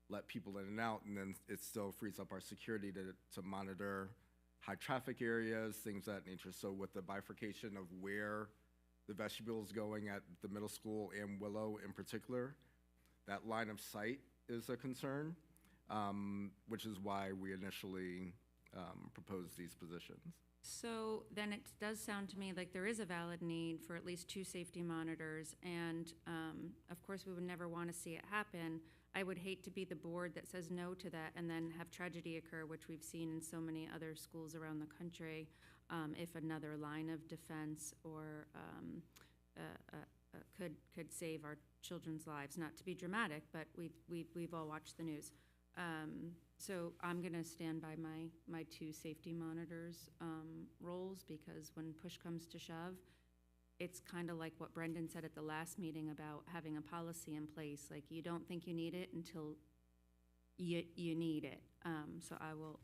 let people in and out, and then it still frees up our security to monitor high traffic areas, things of that nature. So with the bifurcation of where the vestibule is going at the middle school and Willow in particular, that line of sight is a concern, which is why we initially proposed these positions. So then it does sound to me like there is a valid need for at least 2 safety monitors, and of course, we would never want to see it happen. I would hate to be the board that says no to that and then have tragedy occur, which we've seen in so many other schools around the country, if another line of defense or could save our children's lives. Not to be dramatic, but we've all watched the news. So I'm going to stand by my 2 safety monitors roles, because when push comes to shove, it's kind of like what Brendan said at the last meeting about having a policy in place. Like, you don't think you need it until you need it. So I'll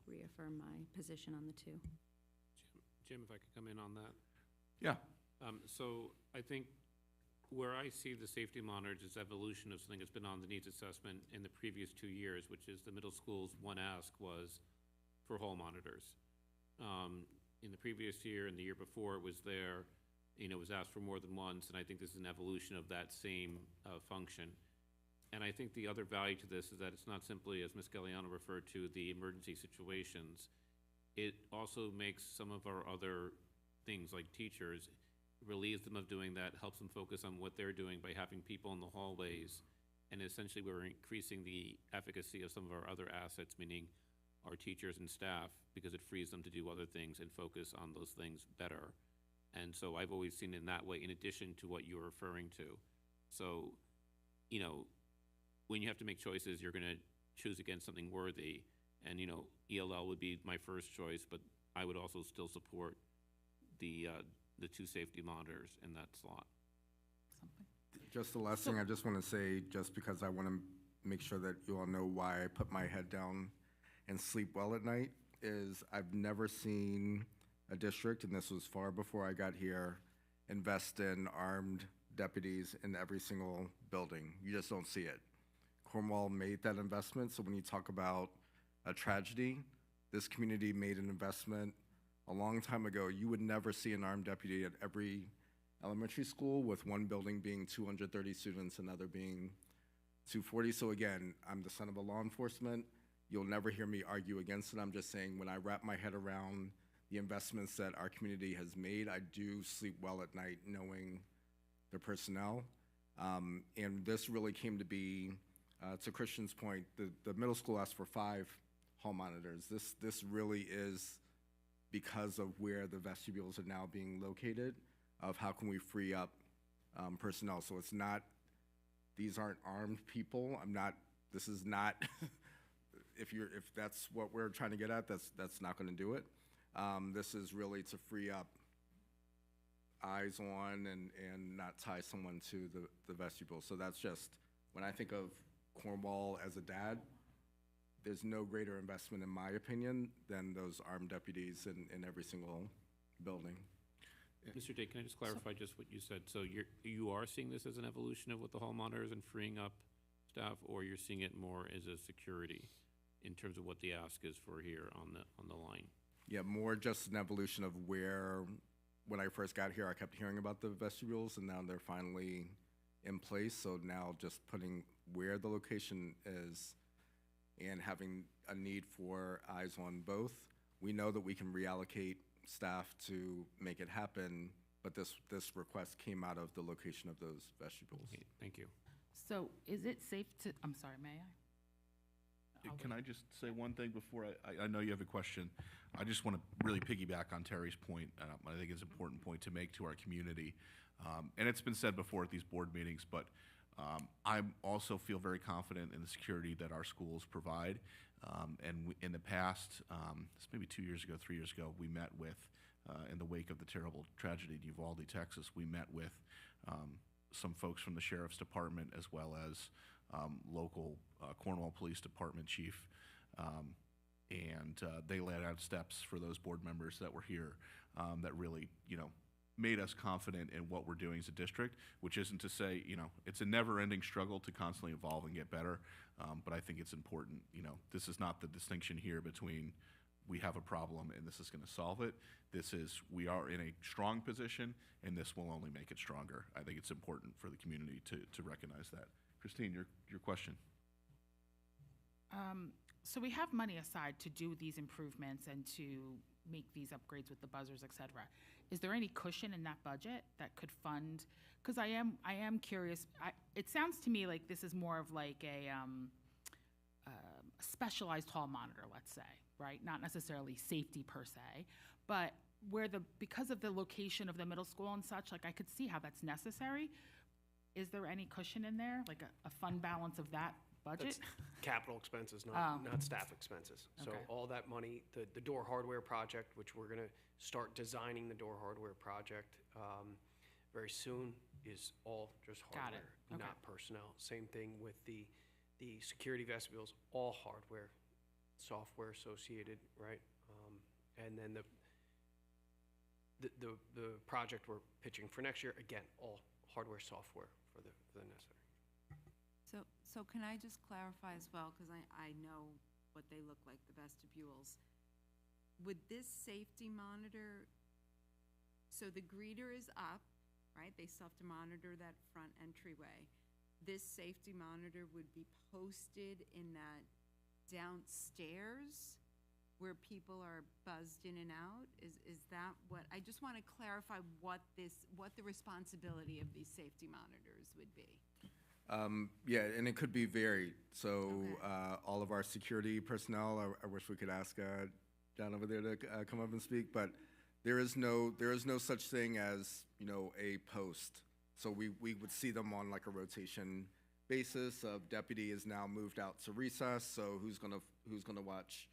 reaffirm my position on the 2. Jim, if I could come in on that. Yeah. So I think where I see the safety monitors is evolution of something that's been on the needs assessment in the previous 2 years, which is the middle school's one ask was for hall monitors. In the previous year and the year before it was there, it was asked for more than once, and I think this is an evolution of that same function. And I think the other value to this is that it's not simply, as Ms. Galliano referred to, the emergency situations. It also makes some of our other things, like teachers, relieves them of doing that, helps them focus on what they're doing by having people in the hallways. And essentially, we're increasing the efficacy of some of our other assets, meaning our teachers and staff, because it frees them to do other things and focus on those things better. And so I've always seen it in that way, in addition to what you're referring to. So, when you have to make choices, you're going to choose against something worthy. And, ELL would be my first choice, but I would also still support the 2 safety monitors in that slot. Just the last thing I just want to say, just because I want to make sure that you all know why I put my head down and sleep well at night, is I've never seen a district, and this was far before I got here, invest in armed deputies in every single building. You just don't see it. Cornwall made that investment, so when you talk about a tragedy, this community made an investment a long time ago. You would never see an armed deputy at every elementary school, with one building being 230 students, another being 240. So again, I'm the son of a law enforcement. You'll never hear me argue against it. I'm just saying, when I wrap my head around the investments that our community has made, I do sleep well at night knowing the personnel. And this really came to be, to Christian's point, the middle school asked for 5 hall monitors. This really is because of where the vestibules are now being located, of how can we free up personnel. So it's not, these aren't armed people. This is not, if that's what we're trying to get at, that's not gonna do it. This is really to free up eyes on and not tie someone to the vestibule. So that's just, when I think of Cornwall as a dad, there's no greater investment, in my opinion, than those armed deputies in every single building. Mr. Day, can I just clarify just what you said? So you are seeing this as an evolution of what the hall monitors and freeing up staff, or you're seeing it more as a security in terms of what the ask is for here on the line? Yeah, more just an evolution of where, when I first got here, I kept hearing about the vestibules, and now they're finally in place. So now just putting where the location is and having a need for eyes on both. We know that we can reallocate staff to make it happen, but this request came out of the location of those vestibules. Okay, thank you. So is it safe to, I'm sorry, may Can I just say one thing before I know you have a question? I just want to really piggyback on Terry's point. I think it's an important point to make to our community. And it's been said before at these board meetings, but I also feel very confident in the security that our schools provide. In the past, it's maybe 2 years ago, 3 years ago, we met with, in the wake of the terrible tragedy in Uvalde, Texas, we met with some folks from the Sheriff's Department as well as local Cornwall Police Department chief. They laid out steps for those board members that were here that really, made us confident in what we're doing as a district, which isn't to say, it's a never-ending struggle to constantly evolve and get better, but I think it's important, this is not the distinction here between we have a problem and this is going to solve it. This is, we are in a strong position and this will only make it stronger. I think it's important for the community to recognize that. Christine, your question. So we have money aside to do these improvements and to make these upgrades with the buzzers, et cetera. Is there any cushion in that budget that could fund? Because I am curious. It sounds to me like this is more of like a specialized hall monitor, let's say, right? Not necessarily safety per se, but because of the location of the middle school and such, like I could see how that's necessary. Is there any cushion in there, like a fund balance of that budget? That's capital expenses, not staff expenses. So Okay. all that money, the door hardware project, which we're going to start designing the door hardware project very soon, is all just Got it. hardware, Okay. not personnel. Same thing with the security vestibules, all hardware, software associated, right? And then the project we're pitching for next year, again, all hardware, software for the necessary. So can I just clarify as well, because I know what they look like, the vestibules. Would this safety monitor, so the greeter is up, right? They still have to monitor that front entryway. This safety monitor would be posted in that downstairs where people are buzzed in and out? Is that what, I just want to clarify what the responsibility of these safety monitors would be. Yeah, and it could be varied. So Okay. all of our security personnel, I wish we could ask John over there to come up and speak, but there is no such thing as, a post. So we would see them on like a rotation basis. Deputy is now moved out to recess, so who's gonna watch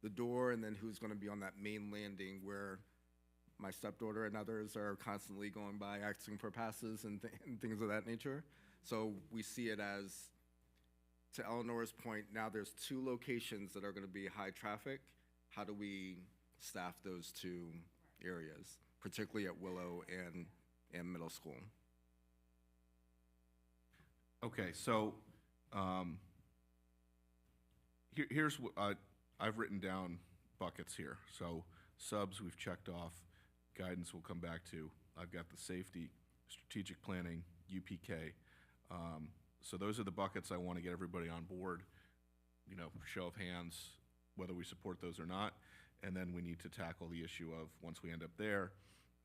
the door, and then who's gonna be on that main landing where my stepdaughter and others are constantly going by asking for passes and things of that nature. So we see it as, to Eleanor's point, now there's 2 locations that are going to be high traffic. How do we staff those 2 areas, particularly at Willow and middle school? Okay, so here's what I've written down buckets here. So subs we've checked off, guidance we'll come back to. I've got the safety, strategic planning, UPK. So those are the buckets I want to get everybody on board, show of hands, whether we support those or not. And then we need to tackle the issue of, once we end up there,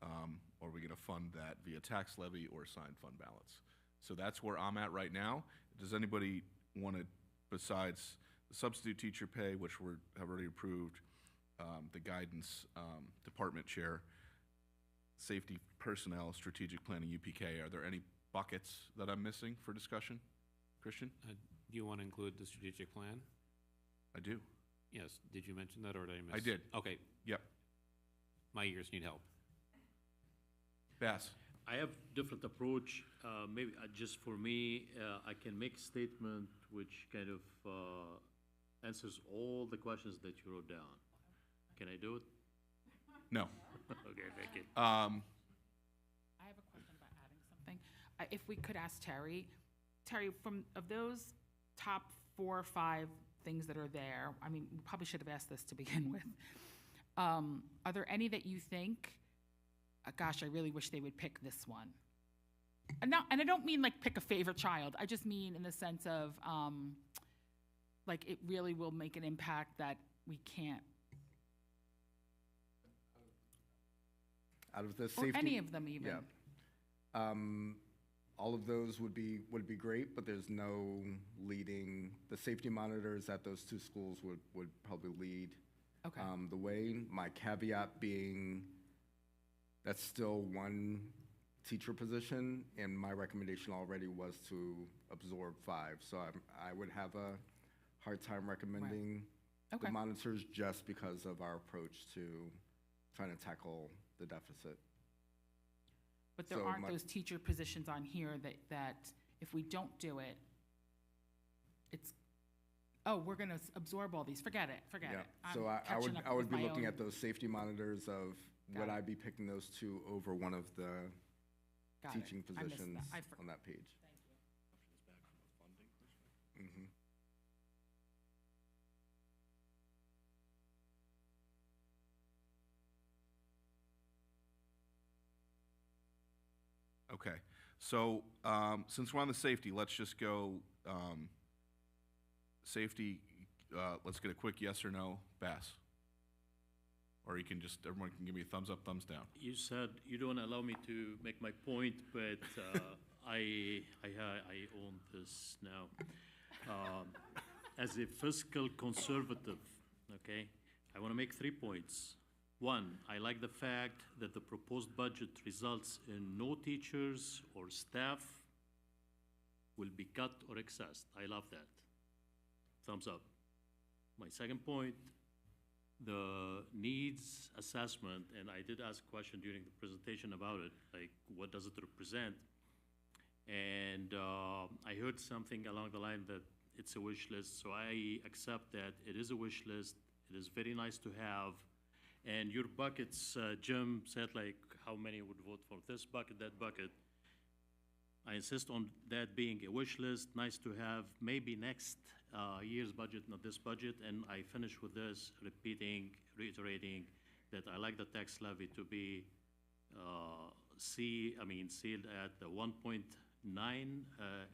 are we going to fund that via tax levy or assigned fund balance? So that's where I'm at right now. Does anybody want to, besides the substitute teacher pay, which we have already approved, the guidance department chair, safety personnel, strategic planning, UPK, are there any buckets that I'm missing for discussion? Christian? Do you want to include the strategic plan? I do. Yes. Did you mention that, or did I miss? I did. Okay. Yep. My ears need help. Bass? I have different approach. Maybe just for me, I can make a statement which kind of answers all the questions that you wrote down. Can I do it? No. Okay, thank you. I have a question about adding something. If we could ask Terry, of those top 4 or 5 things that are there, I mean, we probably should have asked this to begin with. Are there any that you think, gosh, I really wish they would pick this one? And I don't mean like pick a favorite child. I just mean in the sense of, like, it really will make an impact that we can't. Out of the Or safety, any of them even. Yeah. All of those would be great, but there's no leading. The safety monitors at those two schools would probably lead Okay. the way. My caveat being that's still one teacher position, and my recommendation already was to absorb 5. So I would have a hard time recommending Okay. the monitors just because of our approach to trying to tackle the deficit. But there So aren't my- those teacher positions on here that if we don't do it, it's, oh, we're gonna absorb all these, forget it. Yeah. I'm So I catching up would with be my looking own- at those safety monitors of Got would it. I be picking those two over one of the Got it. teaching I missed that. positions I for- on that page. Mhm. Okay, so, since we're on the safety, let's just go, safety, let's get a quick yes or no, Bass. Or you can just, everyone can give me a thumbs up, thumbs down. You said you don't allow me to make my point, but I own this now. As a fiscal conservative, okay, I want to make 3 points. One, I like the fact that the proposed budget results in no teachers or staff will be cut or accessed. I love that. Thumbs up. My second point, the needs assessment, and I did ask a question during the presentation about it, like what does it represent? And I heard something along the line that it's a wish list, so I accept that it is a wish list. It is very nice to have. And your buckets, Jim said like how many would vote for this bucket, that bucket. I insist on that being a wish list, nice to have, maybe next year's budget, not this budget. And I finish with this, reiterating that I like the tax levy to be sealed at the 1.9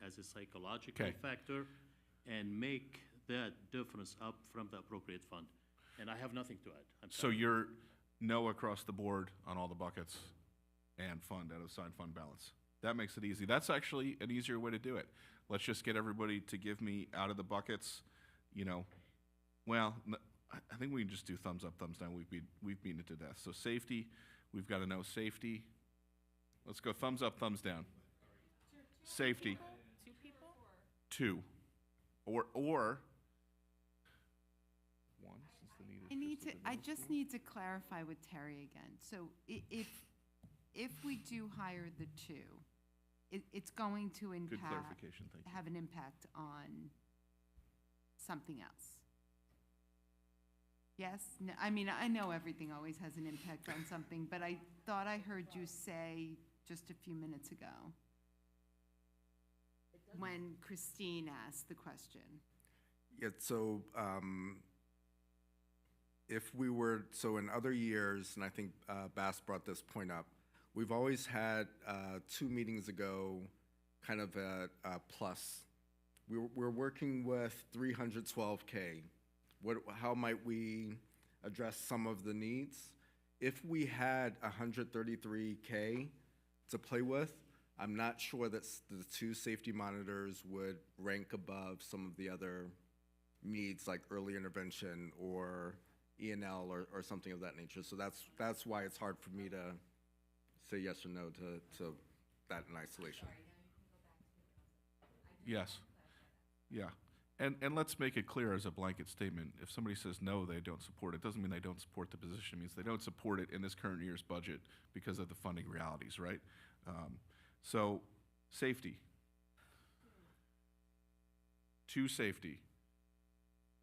as a psychological Okay. factor, and make that difference up from the appropriate fund. And I have nothing to add. I'm So sorry. you're no across the board on all the buckets and fund out of assigned fund balance. That makes it easy. That's actually an easier way to do it. Let's just get everybody to give me out of the buckets, well, I think we can just do thumbs up, thumbs down. We've beaten it to death. So safety, we've got to know safety. Let's go thumbs up, thumbs down. Safety. 2 people? 2. Or one, since the need is I just need to clarify with Terry again. So if we do hire the 2, it's going to Good clarification, thank you. have an impact on something else. Yes? No, I mean, I know everything always has an impact on something, but I thought I heard you say just a few minutes ago when Christine asked the question. Yeah, so so in other years, and I think Bass brought this point up, we've always had 2 meetings ago kind of a plus. We're working with 312K. How might we address some of the needs? If we had 133K to play with, I'm not sure that the 2 safety monitors would rank above some of the other needs like early intervention or E&L or something of that nature. So that's why it's hard for me to say yes or no to that in isolation. Yes. Yeah. And let's make it clear as a blanket statement. If somebody says no, they don't support it, doesn't mean they don't support the position. It means they don't support it in this current year's budget because of the funding realities, right? So, safety. 2 safety.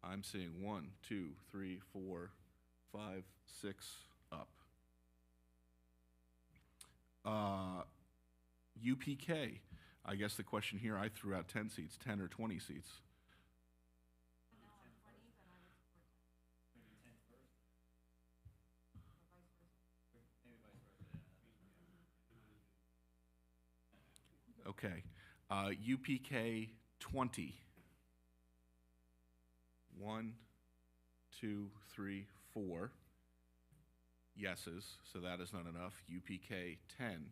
I'm seeing 1, 2, 3, 4, 5, 6 up. UPK. I guess the question here, I threw out 10 seats, 10 or 20 seats. Okay. UPK 20. 1, 2, 3, 4 yeses, so that is not enough. UPK 10.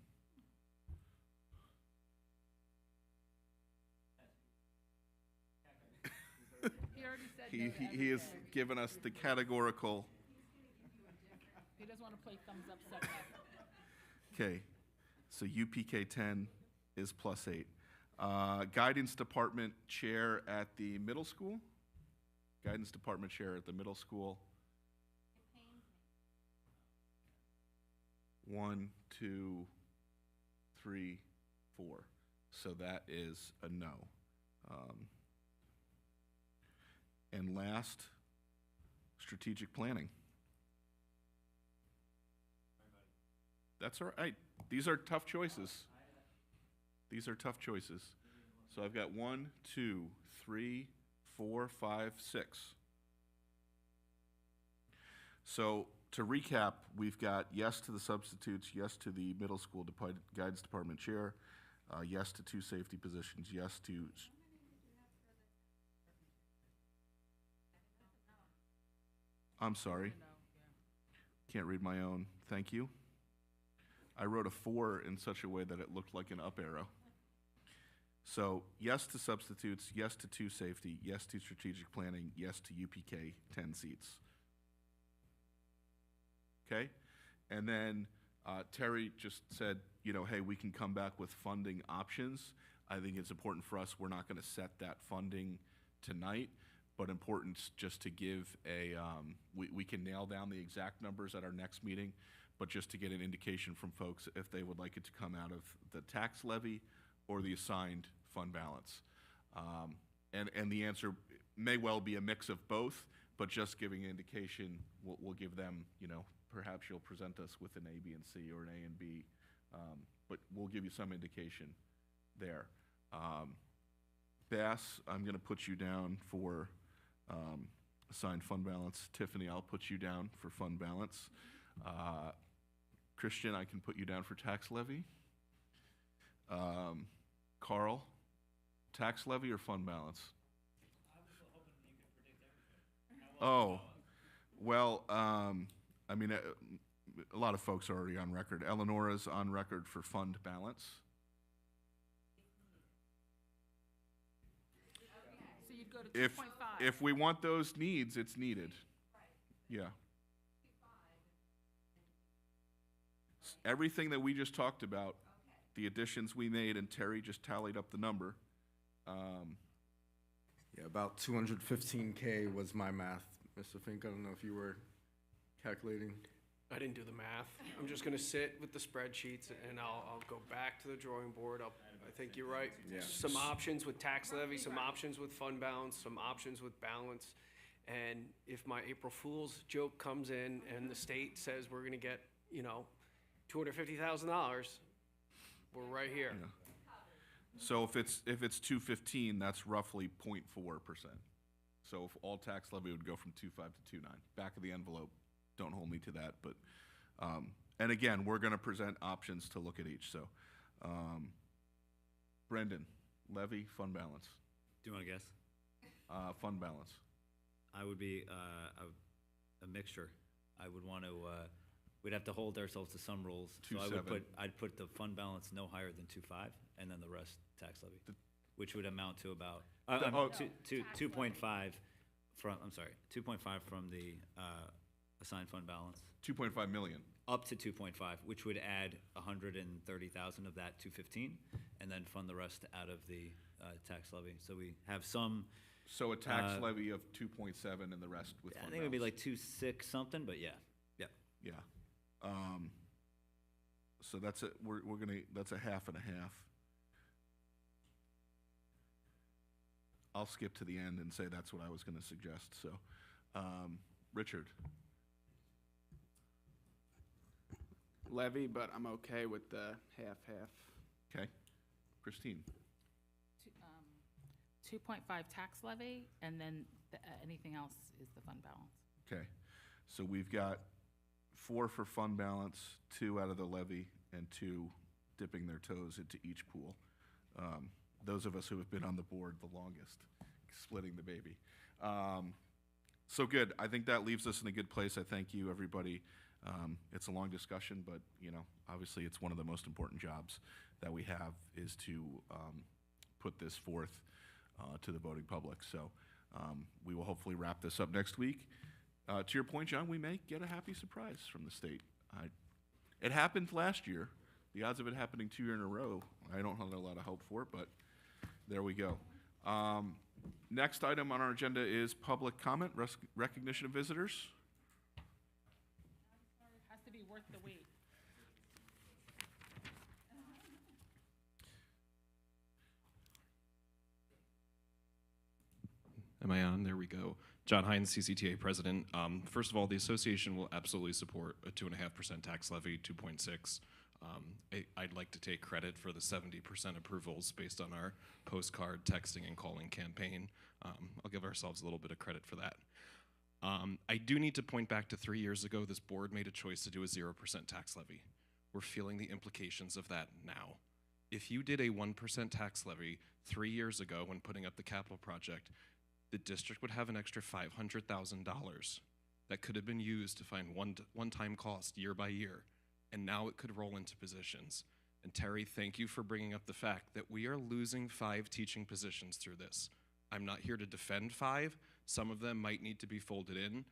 He already said He, no to he has everything. given us the categorical, He doesn't want to play thumbs up, suck up. okay, so UPK 10 is +8. Guidance department chair at the middle school? Guidance department chair at the middle school. 1, 2, 3, 4. So that is a no. And last, strategic planning. That's all right. These are tough choices. These are tough choices. So I've got 1, 2, 3, 4, 5, 6. So to recap, we've got yes to the substitutes, yes to the middle school guidance department chair, yes to 2 safety positions, yes to. I'm sorry. Can't read my own. Thank you. I wrote a 4 in such a way that it looked like an up arrow. So yes to substitutes, yes to 2 safety, yes to strategic planning, yes to UPK 10 seats. Okay? And then Terry just said, you know, hey, we can come back with funding options. I think it's important for us, we're not going to set that funding tonight, but important just to give a, we can nail down the exact numbers at our next meeting, but just to get an indication from folks if they would like it to come out of the tax levy or the assigned fund balance. And the answer may well be a mix of both, but just giving an indication, we'll give them, you know, perhaps you'll present us with an A, B, and C, or an A and B, but we'll give you some indication there. Bass, I'm going to put you down for assigned fund balance. Tiffany, I'll put you down for fund balance. Christian, I can put you down for tax levy. Carl, tax levy or fund balance? Oh, well, I mean, a lot of folks are already on record. Eleonora's on record for fund balance. So you'd go to 2.5. If we want those needs, it's needed. Yeah. Everything that we just talked about, the additions we made, and Terry just tallied up the number. Yeah, about 215K was my math. Mr. Fink, I don't know if you were calculating. I didn't do the math. I'm just gonna sit with the spreadsheets and I'll go back to the drawing board. I think you're right. Yeah. Some options with tax levy, some options with fund balance, some options with balance. And if my April Fool's joke comes in and the state says we're gonna get, you know, $250,000, we're right here. Yeah. So if it's 215, that's roughly 0.4%. So if all tax levy would go from 2.5 to 2.9. Back of the envelope. Don't hold me to that, but and again, we're going to present options to look at each. So, Brendan, levy, fund balance. Do you want to guess? Fund balance. I would be a mixture. I would want to. We'd have to hold ourselves to some rules. So I'd put the fund balance no higher than 2.5, and then the rest tax levy, which would amount to about 2.5 from. I'm sorry, 2.5 from the assigned fund balance. 2.5 million. Up to 2.5, which would add 130,000 of that 215, and then fund the rest out of the tax levy. So we have some. So a tax levy of 2.7 and the rest with fund I think it would be like 2.6 something, but yeah. Yeah. So that's it. We're gonna. That's a half and a half. I'll skip to the end and say that's what I was going to suggest. So, Richard. Levy, but I'm okay with the half-half. Okay. Christine. 2.5 tax levy, and then anything else is the fund balance. Okay. So we've got 4 for fund balance, 2 out of the levy, and 2 dipping their toes into each pool. Those of us who have been on the board the longest, splitting the baby. So good. I think that leaves us in a good place. I thank you, everybody. It's a long discussion, but you know, obviously, it's one of the most important jobs that we have is to put this forth to the voting public. So We will hopefully wrap this up next week. To your point, John, we may get a happy surprise from the state. It happened last year. The odds of it happening 2 years in a row, I don't have a lot of hope for it, but there we go. Next item on our agenda is public comment, recognition of visitors. Has to be worth the wait. Am I on? There we go. John Hines, CCTA president. First of all, the association will absolutely support a 2.5% tax levy, 2.6. I'd like to take credit for the 70% approvals based on our postcard, texting, and calling campaign. I'll give ourselves a little bit of credit for that. I do need to point back to 3 years ago, this board made a choice to do a 0% tax levy. We're feeling the implications of that now. If you did a 1% tax levy 3 years ago when putting up the capital project, the district would have an extra $500,000 that could have been used to find one-time cost year by year, and now it could roll into positions. And Terry, thank you for bringing up the fact that we are losing 5 teaching positions through this. I'm not here to defend 5. Some of them might need to be folded in,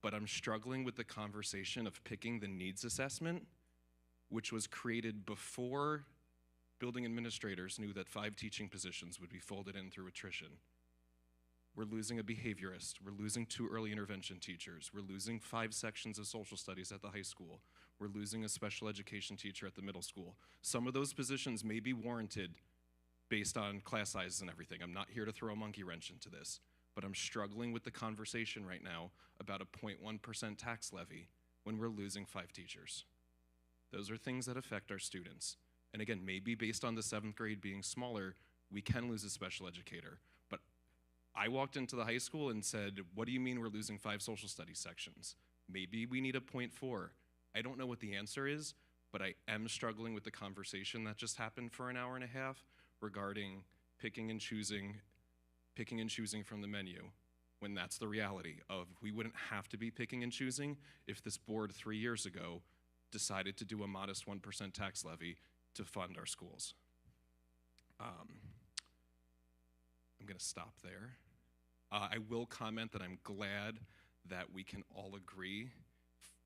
but I'm struggling with the conversation of picking the needs assessment, which was created before building administrators knew that 5 teaching positions would be folded in through attrition. We're losing a behaviorist. We're losing 2 early intervention teachers. We're losing 5 sections of social studies at the high school. We're losing a special education teacher at the middle school. Some of those positions may be warranted based on class sizes and everything. I'm not here to throw a monkey wrench into this, but I'm struggling with the conversation right now about a 0.1% tax levy when we're losing 5 teachers. Those are things that affect our students. And again, maybe based on the 7th grade being smaller, we can lose a special educator. But I walked into the high school and said, what do you mean we're losing 5 social studies sections? Maybe we need a 0.4. I don't know what the answer is, but I am struggling with the conversation that just happened for an hour and a half regarding picking and choosing from the menu, when that's the reality of we wouldn't have to be picking and choosing if this board 3 years ago decided to do a modest 1% tax levy to fund our schools. I'm gonna stop there. I will comment that I'm glad that we can all agree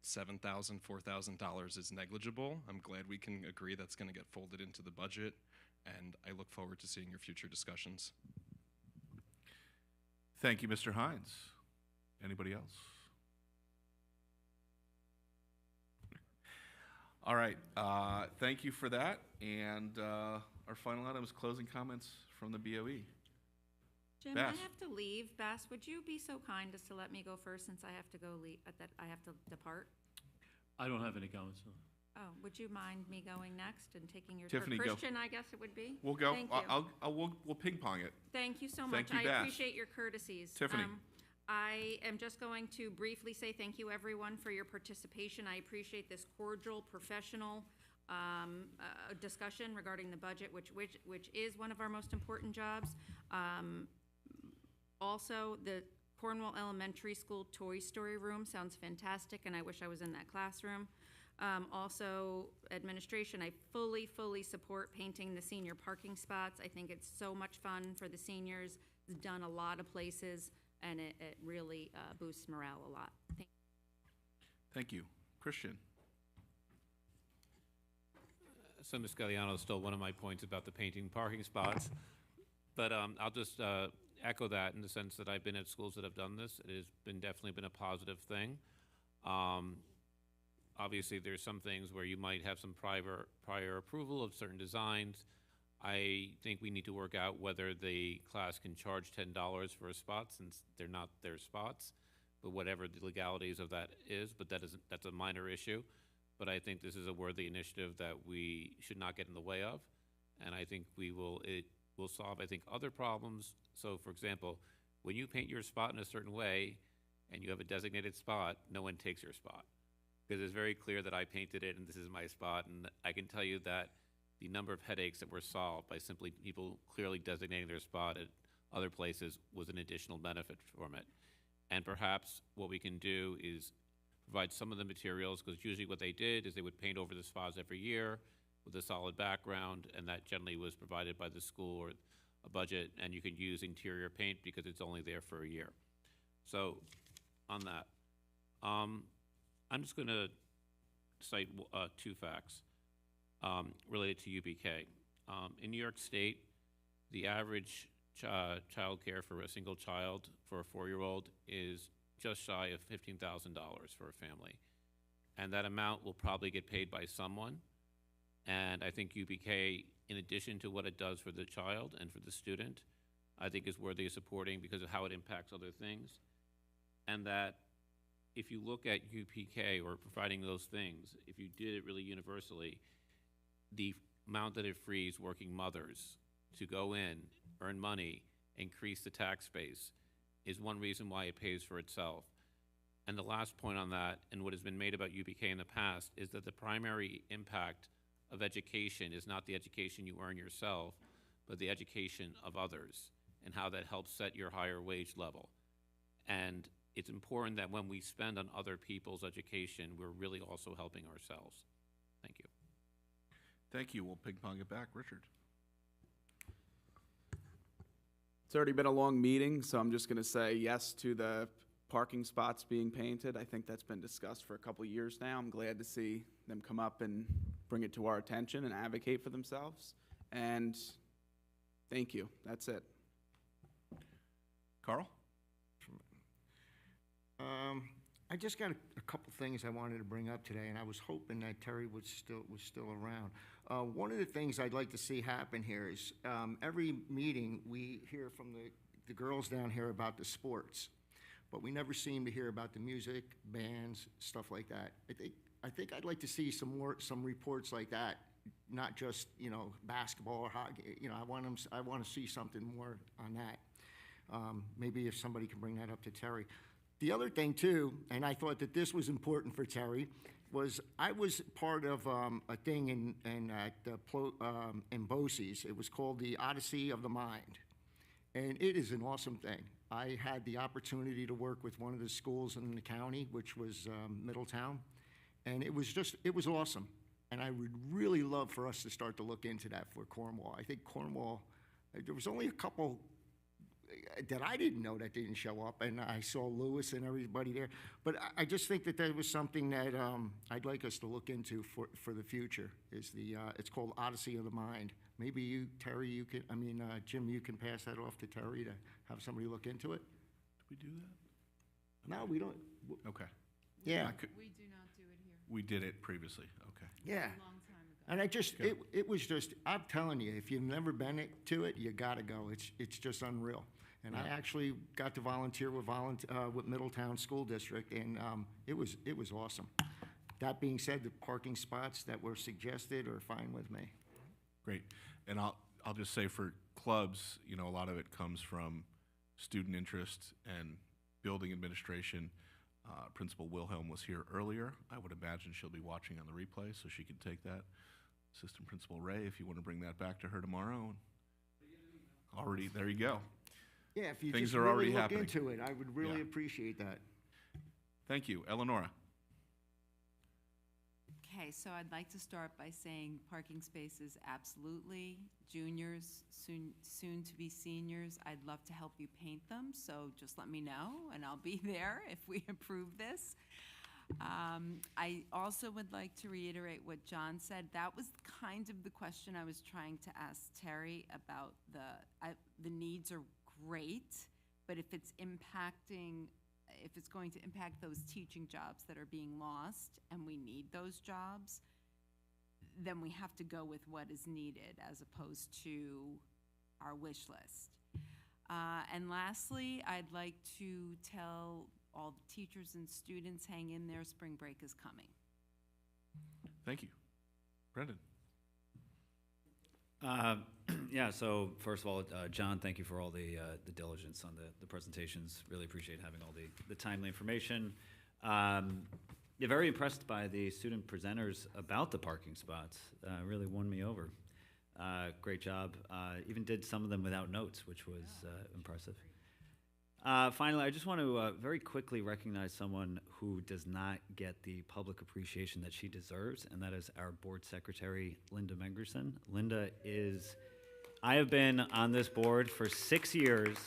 $7,000, $4,000 is negligible. I'm glad we can agree that's gonna get folded into the budget, and I look forward to seeing your future discussions. Thank you, Mr. Hines. Anybody else? All right, thank you for that. And our final item is closing comments from the BOE. Jim, Bass. I have to leave. Bass, would you be so kind as to let me go first since I have to go that I have to depart? I don't have any comments. No. Oh, would you mind me going next and taking your Tiffany, turn? go. Christian, I guess it would be. We'll go. Thank you. We'll ping pong it. Thank you so Thank much. you, I Bass. appreciate your courtesies. Tiffany. I am just going to briefly say thank you, everyone, for your participation. I appreciate this cordial, professional discussion regarding the budget, which is one of our most important jobs. Also, the Cornwall Elementary School Toy Story Room sounds fantastic, and I wish I was in that classroom. Also, administration, I fully support painting the senior parking spots. I think it's so much fun for the seniors. It's done a lot of places, and it really boosts morale a lot. Thank you. Christian. So Ms. Galliano is still one of my points about the painting parking spots, but I'll just echo that in the sense that I've been at schools that have done this. It has definitely been a positive thing. Obviously, there's some things where you might have some prior approval of certain designs. I think we need to work out whether the class can charge $10 for a spot since they're not their spots, but whatever the legalities of that is, but that's a minor issue. But I think this is a worthy initiative that we should not get in the way of, and I think it will solve, I think, other problems. So, for example, when you paint your spot in a certain way and you have a designated spot, no one takes your spot. Because it's very clear that I painted it and this is my spot, and I can tell you that the number of headaches that were solved by simply people clearly designating their spot at other places was an additional benefit from it. And perhaps what we can do is provide some of the materials, because usually what they did is they would paint over the spots every year with a solid background, and that generally was provided by the school or a budget, and you can use interior paint because it's only there for a year. So, on that, I'm just going to cite two facts related to UPK. In New York State, the average child care for a single child for a 4-year-old is just shy of $15,000 for a family. And that amount will probably get paid by someone. And I think UPK, in addition to what it does for the child and for the student, I think is worthy of supporting because of how it impacts other things. And that if you look at UPK or providing those things, if you did it really universally, the amount that it frees working mothers to go in, earn money, increase the tax base, is one reason why it pays for itself. And the last point on that, and what has been made about UPK in the past, is that the primary impact of education is not the education you earn yourself, but the education of others, and how that helps set your higher wage level. And it's important that when we spend on other people's education, we're really also helping ourselves. Thank you. Thank you. We'll ping pong it back. Richard. It's already been a long meeting, so I'm just going to say yes to the parking spots being painted. I think that's been discussed for a couple years now. I'm glad to see them come up and bring it to our attention and advocate for themselves. And thank you. That's it. Carl? I just got a couple things I wanted to bring up today, and I was hoping that Terry was still around. One of the things I'd like to see happen here is every meeting we hear from the girls down here about the sports, but we never seem to hear about the music, bands, stuff like that. I think I'd like to see some reports like that, not just basketball or hockey. I want to see something more on that. Maybe if somebody can bring that up to Terry. The other thing, too, and I thought that this was important for Terry, was I was part of a thing in BOCES. It was called the Odyssey of the Mind, and it is an awesome thing. I had the opportunity to work with one of the schools in the county, which was Middletown, and it was awesome. And I would really love for us to start to look into that for Cornwall. I think Cornwall, there was only a couple that I didn't know that didn't show up, and I saw Lewis and everybody there. But I just think that was something that I'd like us to look into for the future. It's called Odyssey of the Mind. Maybe you, Terry, Jim, you can pass that off to Terry to have somebody look into it. Did we do that? No, we don't. Okay. Yeah. We do not do it here. We did it previously. Okay. Yeah. A long time ago. And it was just, I'm telling you, if you've never been to it, you gotta go. It's just unreal. And I actually got to volunteer with Middletown School District, and it was awesome. That being said, the parking spots that were suggested are fine with me. Great. And I'll just say for clubs, a lot of it comes from student interest and building administration. Principal Wilhelm was here earlier. I would imagine she'll be watching on the replay, so she can take that. Assistant Principal Ray, if you want to bring that back to her tomorrow. Already, there you go. Yeah, if you Things just are really already look happening. into it, I would really Yeah. appreciate that. Thank you. Eleonora. Okay, so I'd like to start by saying parking spaces, absolutely. Juniors, soon to be seniors, I'd love to help you paint them, so just let me know, and I'll be there if we approve this. I also would like to reiterate what John said. That was kind of the question I was trying to ask Terry about the needs are great, but if it's going to impact those teaching jobs that are being lost and we need those jobs, then we have to go with what is needed as opposed to our wish list. And lastly, I'd like to tell all the teachers and students, hang in there, spring break is coming. Thank you. Brendan. Yeah, so first of all, John, thank you for all the diligence on the presentations. Really appreciate having all the timely information. Yeah, very impressed by the student presenters about the parking spots. Really won me over. Great job. Even did some of them without notes, which was impressive. Finally, I just want to very quickly recognize someone who does not get the public appreciation that she deserves, and that is our board secretary, Linda Mengerson. Linda is I have been on this board for 6 years.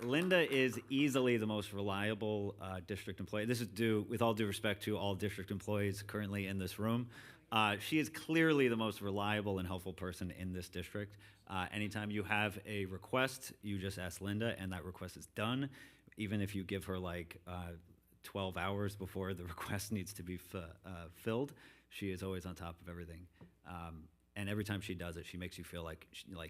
Linda is easily the most reliable district employee. This is due, with all due respect to all district employees currently in this room. She is clearly the most reliable and helpful person in this district. Anytime you have a request, you just ask Linda, and that request is done. Even if you give her like 12 hours before the request needs to be filled, she is always on top of everything. And every time she does it, she makes you feel like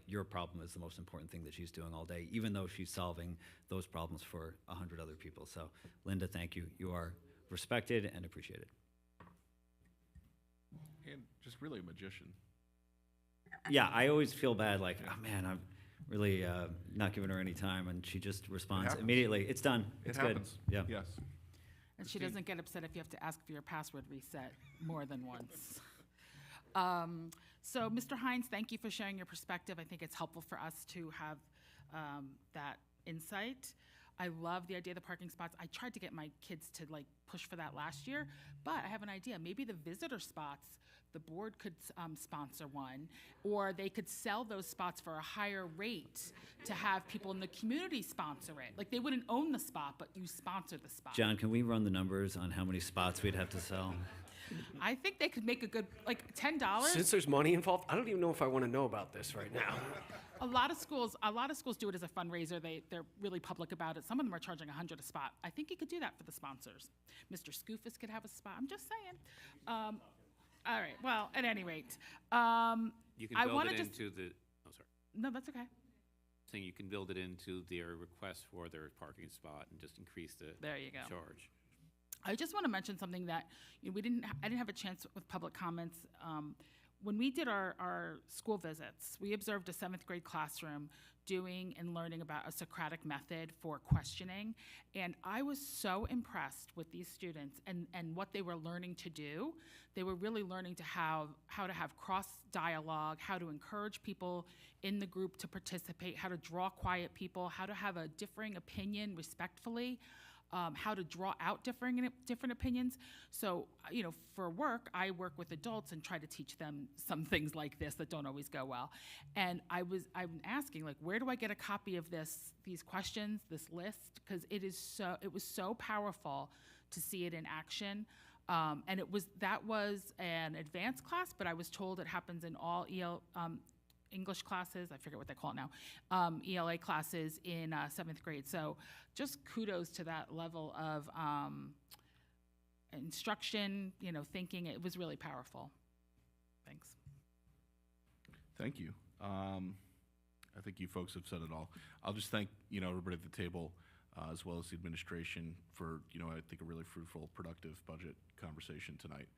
your problem is the most important thing that she's doing all day, even though she's solving those problems for 100 other people. So, Linda, thank you. You are respected and appreciated. And just really a magician. Yeah, I always feel bad, like, oh man, I'm really not giving her any time, and she just responds immediately. It's done. It's good. Happens. Yeah. Yes. And she doesn't get upset if you have to ask for your password reset more than once. So, Mr. Hines, thank you for sharing your perspective. I think it's helpful for us to have that insight. I love the idea of the parking spots. I tried to get my kids to like push for that last year, but I have an idea. Maybe the visitor spots, the board could sponsor one, or they could sell those spots for a higher rate to have people in the community sponsor it. Like they wouldn't own the spot, but you sponsor the spot. John, can we run the numbers on how many spots we'd have to sell? I think they could make a good, like $10. Since there's money involved, I don't even know if I want to know about this right now. A lot of schools do it as a fundraiser. They're really public about it. Some of them are charging $100 a spot. I think you could do that for the sponsors. Mr. Scoofus could have a spot. I'm just saying. All right. Well, at any rate, You can build it into the. Oh, sorry. No, that's okay. Saying you can build it into their request for their parking spot and just increase the There you go. charge. I just want to mention something that I didn't have a chance with public comments. When we did our school visits, we observed a 7th grade classroom doing and learning about a Socratic method for questioning. And I was so impressed with these students and what they were learning to do. They were really learning to how to have cross dialogue, how to encourage people in the group to participate, how to draw quiet people, how to have a differing opinion respectfully. How to draw out different opinions. So, for work, I work with adults and try to teach them some things like this that don't always go well. And I'm asking, like, where do I get a copy of these questions, this list? Because it was so powerful to see it in action. And that was an advanced class, but I was told it happens in all English classes, I forget what they call it now, ELA classes in 7th grade. So just kudos to that level of instruction, thinking. It was really powerful. Thanks. Thank you. I think you folks have said it all. I'll just thank, everybody at the table, as well as the administration for, I think a really fruitful, productive budget conversation tonight.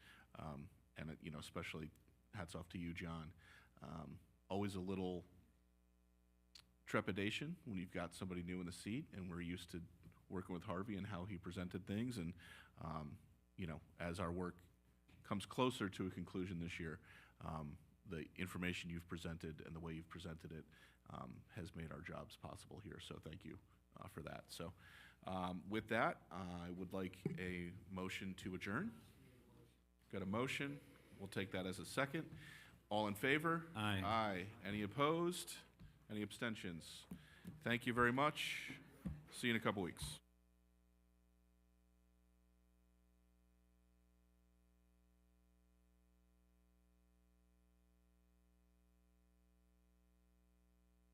And, especially hats off to you, John. Always a little trepidation when you've got somebody new in the seat, and we're used to working with Harvey and how he presented things. And, as our work comes closer to a conclusion this year, the information you've presented and the way you've presented it has made our jobs possible here. So thank you for that. So with that, I would like a motion to adjourn. Got a motion. We'll take that as a second. All in favor? Aye. Aye. Any opposed? Any abstentions? Thank you very much. See you in a couple weeks.